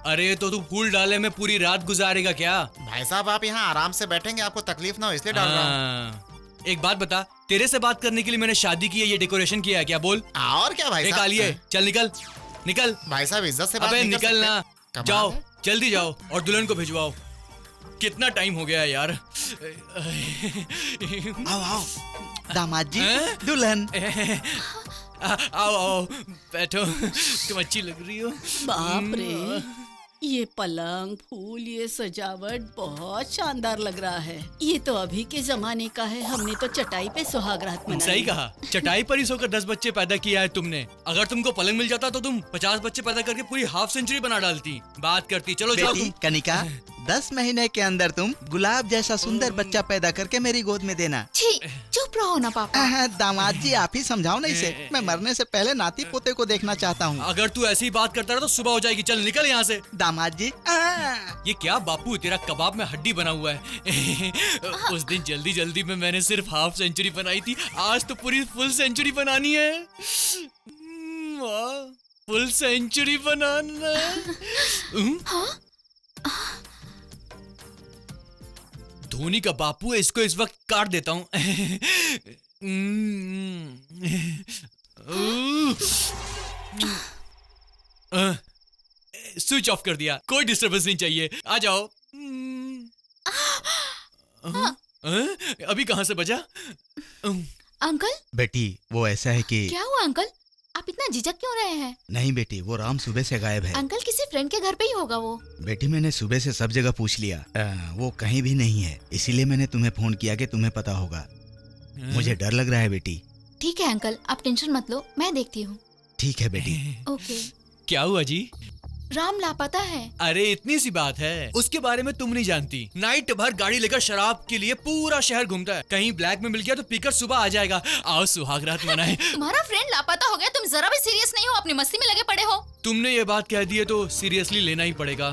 अरे तो तू फूल डाले में पूरी रात गुजारेगा क्या? भाई साहब, आप यहाँ आराम से बैठेंगे, आपको तकलीफ ना हो इसलिए डाल रहा हूँ। एक बात बता, तेरे से बात करने के लिए मैंने शादी की है, ये डेकोरेशन किया है क्या? बोल। और क्या भाई साहब? निकालिए, चल निकल निकल। भाई साहब इज्जत से बात अबे नहीं कर निकल ना, सकते। जाओ जल्दी जाओ और दुल्हन को भिजवाओ। कितना टाइम हो गया है यार। आओ आओ दामाद जी, दुल्हन। आओ आओ बैठो, तुम अच्छी लग रही हो। बाप रे, ये पलंग, फूल, ये सजावट बहुत शानदार लग रहा है। ये तो अभी के जमाने का है, हमने तो चटाई पे सुहागरात मनाई। सही कहा, चटाई पर ही सोकर 10 बच्चे पैदा किया है तुमने। अगर तुमको पलंग मिल जाता तो तुम 50 बच्चे पैदा करके पूरी हाफ सेंचुरी बना डालती। बात करती। चलो जाओ बेटी तुम। कनिका, 10 महीने के अंदर तुम गुलाब जैसा सुंदर बच्चा पैदा करके मेरी गोद में देना। छी, चुप रहो ना पापा। दामाद जी आप ही समझाओ ना इसे। मैं मरने से पहले नाती पोते को देखना चाहता हूँ। अगर तू ऐसी बात करता रहा तो सुबह हो जाएगी। चल निकल यहाँ से। दामाद जी ये क्या बापू, तेरा कबाब में हड्डी बना हुआ है। उस दिन जल्दी जल्दी में मैंने सिर्फ हाफ सेंचुरी बनाई थी, आज तो पूरी फुल सेंचुरी बनानी है। फुल सेंचुरी बनाना। धोनी का बापू है, इसको इस वक्त काट देता हूँ। स्विच ऑफ कर दिया, कोई डिस्टर्बेंस नहीं चाहिए। आ जाओ। अभी कहाँ से बजा? अंकल बेटी वो ऐसा है कि क्या हुआ अंकल, आप इतना झिझक क्यों रहे हैं? नहीं बेटी, वो राम सुबह से गायब है। अंकल किसी फ्रेंड के घर पे ही होगा वो। बेटी मैंने सुबह से सब जगह पूछ लिया, वो कहीं भी नहीं है। इसीलिए मैंने तुम्हें फोन किया कि तुम्हें पता होगा। मुझे डर लग रहा है बेटी। ठीक है अंकल, आप टेंशन मत लो, मैं देखती हूँ। ठीक है बेटी। ओके। क्या हुआ जी? राम लापता है। अरे इतनी सी बात है, उसके बारे में तुम नहीं जानती। नाइट भर गाड़ी लेकर शराब के लिए पूरा शहर घूमता है। कहीं ब्लैक में मिल गया तो पीकर सुबह आ जाएगा। आओ सुहागरात मनाएं। तुम्हारा फ्रेंड लापता हो गया, तुम जरा भी सीरियस नहीं हो, अपनी मस्ती में लगे पड़े हो। तुमने ये बात कह दी है तो सीरियसली लेना ही पड़ेगा।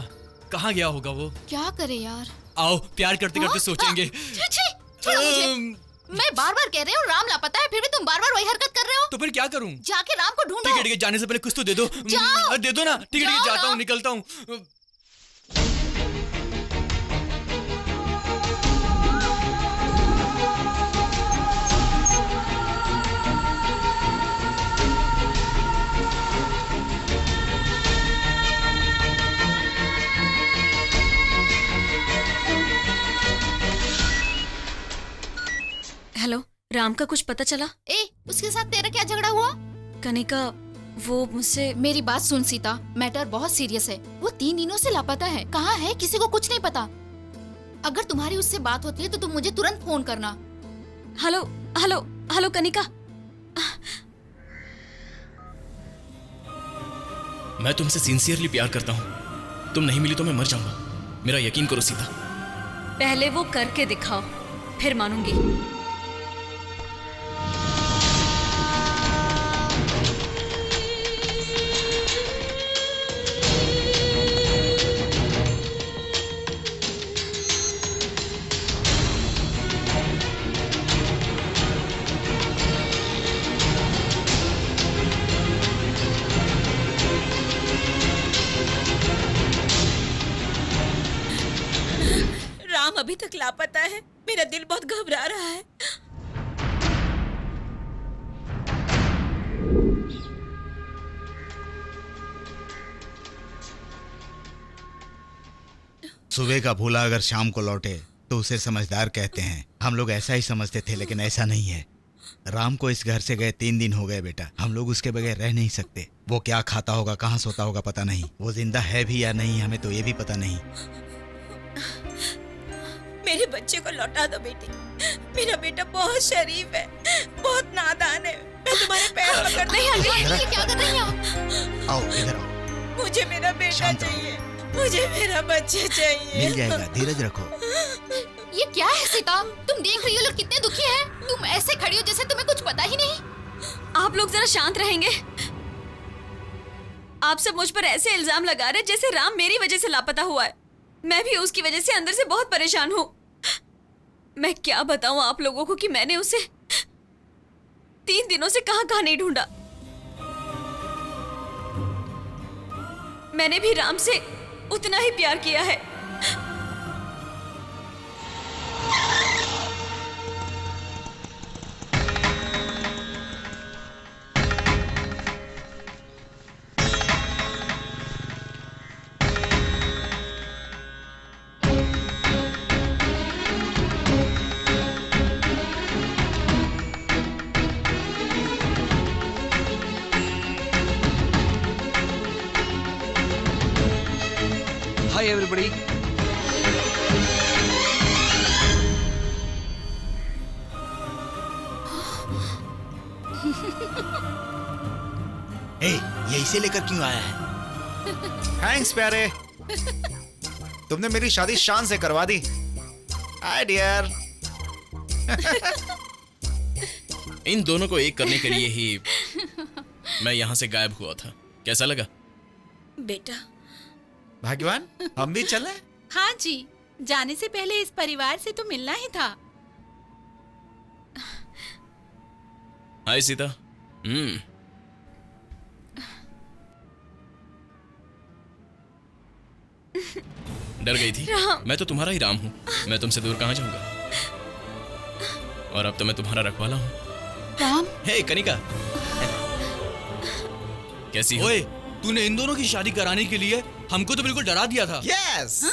कहाँ गया होगा वो? क्या करे यार। आओ प्यार करते करते सोचेंगे। छोड़ो मुझे। मैं बार बार कह रही हूँ राम लापता है, फिर भी तुम बार बार वही हरकत कर रहे हो। तो फिर क्या करूँ? जाके राम को ढूंढो। ठीक है, जाने से पहले कुछ तो दे दो। जाओ। दे दो ना। ठीक है, जाता हूँ, निकलता हूँ। हेलो, राम का कुछ पता चला? उसके साथ तेरा क्या झगड़ा हुआ? कनिका वो मुझसे। मेरी बात सुन सीता, मैटर बहुत सीरियस है। वो 3 दिनों से लापता है, कहाँ है किसी को कुछ नहीं पता। अगर तुम्हारी उससे बात होती है तो तुम मुझे तुरंत फोन करना। Hello hello hello Kanika. मैं तुमसे सिंसियरली प्यार करता हूँ। तुम नहीं मिली तो मैं मर जाऊंगा, मेरा यकीन करो सीता। पहले वो करके दिखाओ, फिर मानूंगी। राम अभी तक लापता है, मेरा दिल बहुत घबरा रहा है। सुबह का भूला अगर शाम को लौटे तो उसे समझदार कहते हैं। हम लोग ऐसा ही समझते थे, लेकिन ऐसा नहीं है। राम को इस घर से गए 3 दिन हो गए बेटा। हम लोग उसके बगैर रह नहीं सकते। वो क्या खाता होगा, कहाँ सोता होगा पता नहीं। वो जिंदा है भी या नहीं हमें तो ये भी पता नहीं। मेरे बच्चे को लौटा दो बेटी। मेरा बेटा बहुत शरीफ है, बहुत नादान है। मैं तुम्हारे पैर पकड़ नहीं आंटी, ये क्या कर रही हैं आप? आओ इधर आओ। मुझे मेरा बेटा चाहिए, मुझे मेरा बच्चा चाहिए। मिल जाएगा, धीरज रखो। ये क्या है सीता, तुम देख रही हो लोग कितने दुखी हैं। तुम ऐसे खड़ी हो जैसे तुम्हें कुछ पता ही नहीं। आप लोग जरा शांत रहेंगे। आप सब मुझ पर ऐसे इल्जाम लगा रहे जैसे राम मेरी वजह से लापता हुआ है। मैं भी उसकी वजह से अंदर से बहुत परेशान हूँ। मैं क्या बताऊं आप लोगों को कि मैंने उसे 3 दिनों से कहां नहीं ढूंढा। मैंने भी राम से उतना ही प्यार किया है। Bye everybody. ये इसे लेकर क्यों आया है? थैंक्स प्यारे, तुमने मेरी शादी शान से करवा दी। Hi dear. इन दोनों को एक करने के लिए ही मैं यहाँ से गायब हुआ था। कैसा लगा? बेटा भाग्यवान, हम भी चले? हाँ जी, जाने से पहले इस परिवार से तो मिलना ही था। हाय सीता। डर गई थी? मैं तो तुम्हारा ही राम हूँ, मैं तुमसे दूर कहाँ जाऊंगा। और अब तो मैं तुम्हारा रखवाला हूँ। राम। हे कनिका, कैसी हो? ओए, तूने इन दोनों की शादी कराने के लिए हमको तो बिल्कुल डरा दिया था। यस।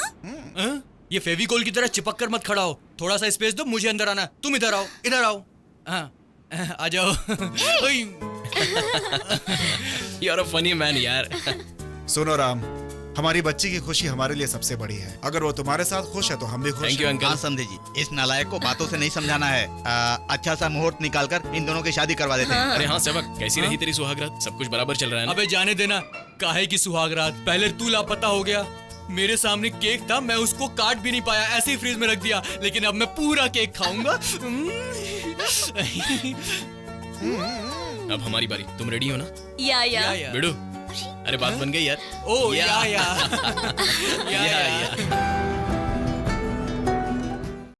ये फेविकोल की तरह चिपक कर मत खड़ा हो, थोड़ा सा स्पेस दो, मुझे अंदर आना। तुम इधर आओ, इधर आओ। हाँ, आ जाओ। You're a funny man यार। सुनो राम, हमारी बच्ची की खुशी हमारे लिए सबसे बड़ी है। अगर वो तुम्हारे साथ खुश है तो हम भी खुश Thank you, हैं। uncle। हाँ समझे जी, इस नालायक को बातों से नहीं समझाना है। अच्छा सा मुहूर्त निकालकर इन दोनों की शादी करवा देते हैं। अरे हाँ सेवक, कैसी रही तेरी सुहागरात? सब कुछ बराबर चल रहा है ना? अबे जाने देना, काहे की सुहागरात? पहले तू लापता हो गया, मेरे सामने केक था, मैं उसको काट भी नहीं पाया, ऐसे ही फ्रीज में रख दिया। लेकिन अब मैं पूरा केक खाऊंगा। अब हमारी बारी, तुम रेडी हो ना? या। बिडू, अरे बात बन गई यार। ओ या। या।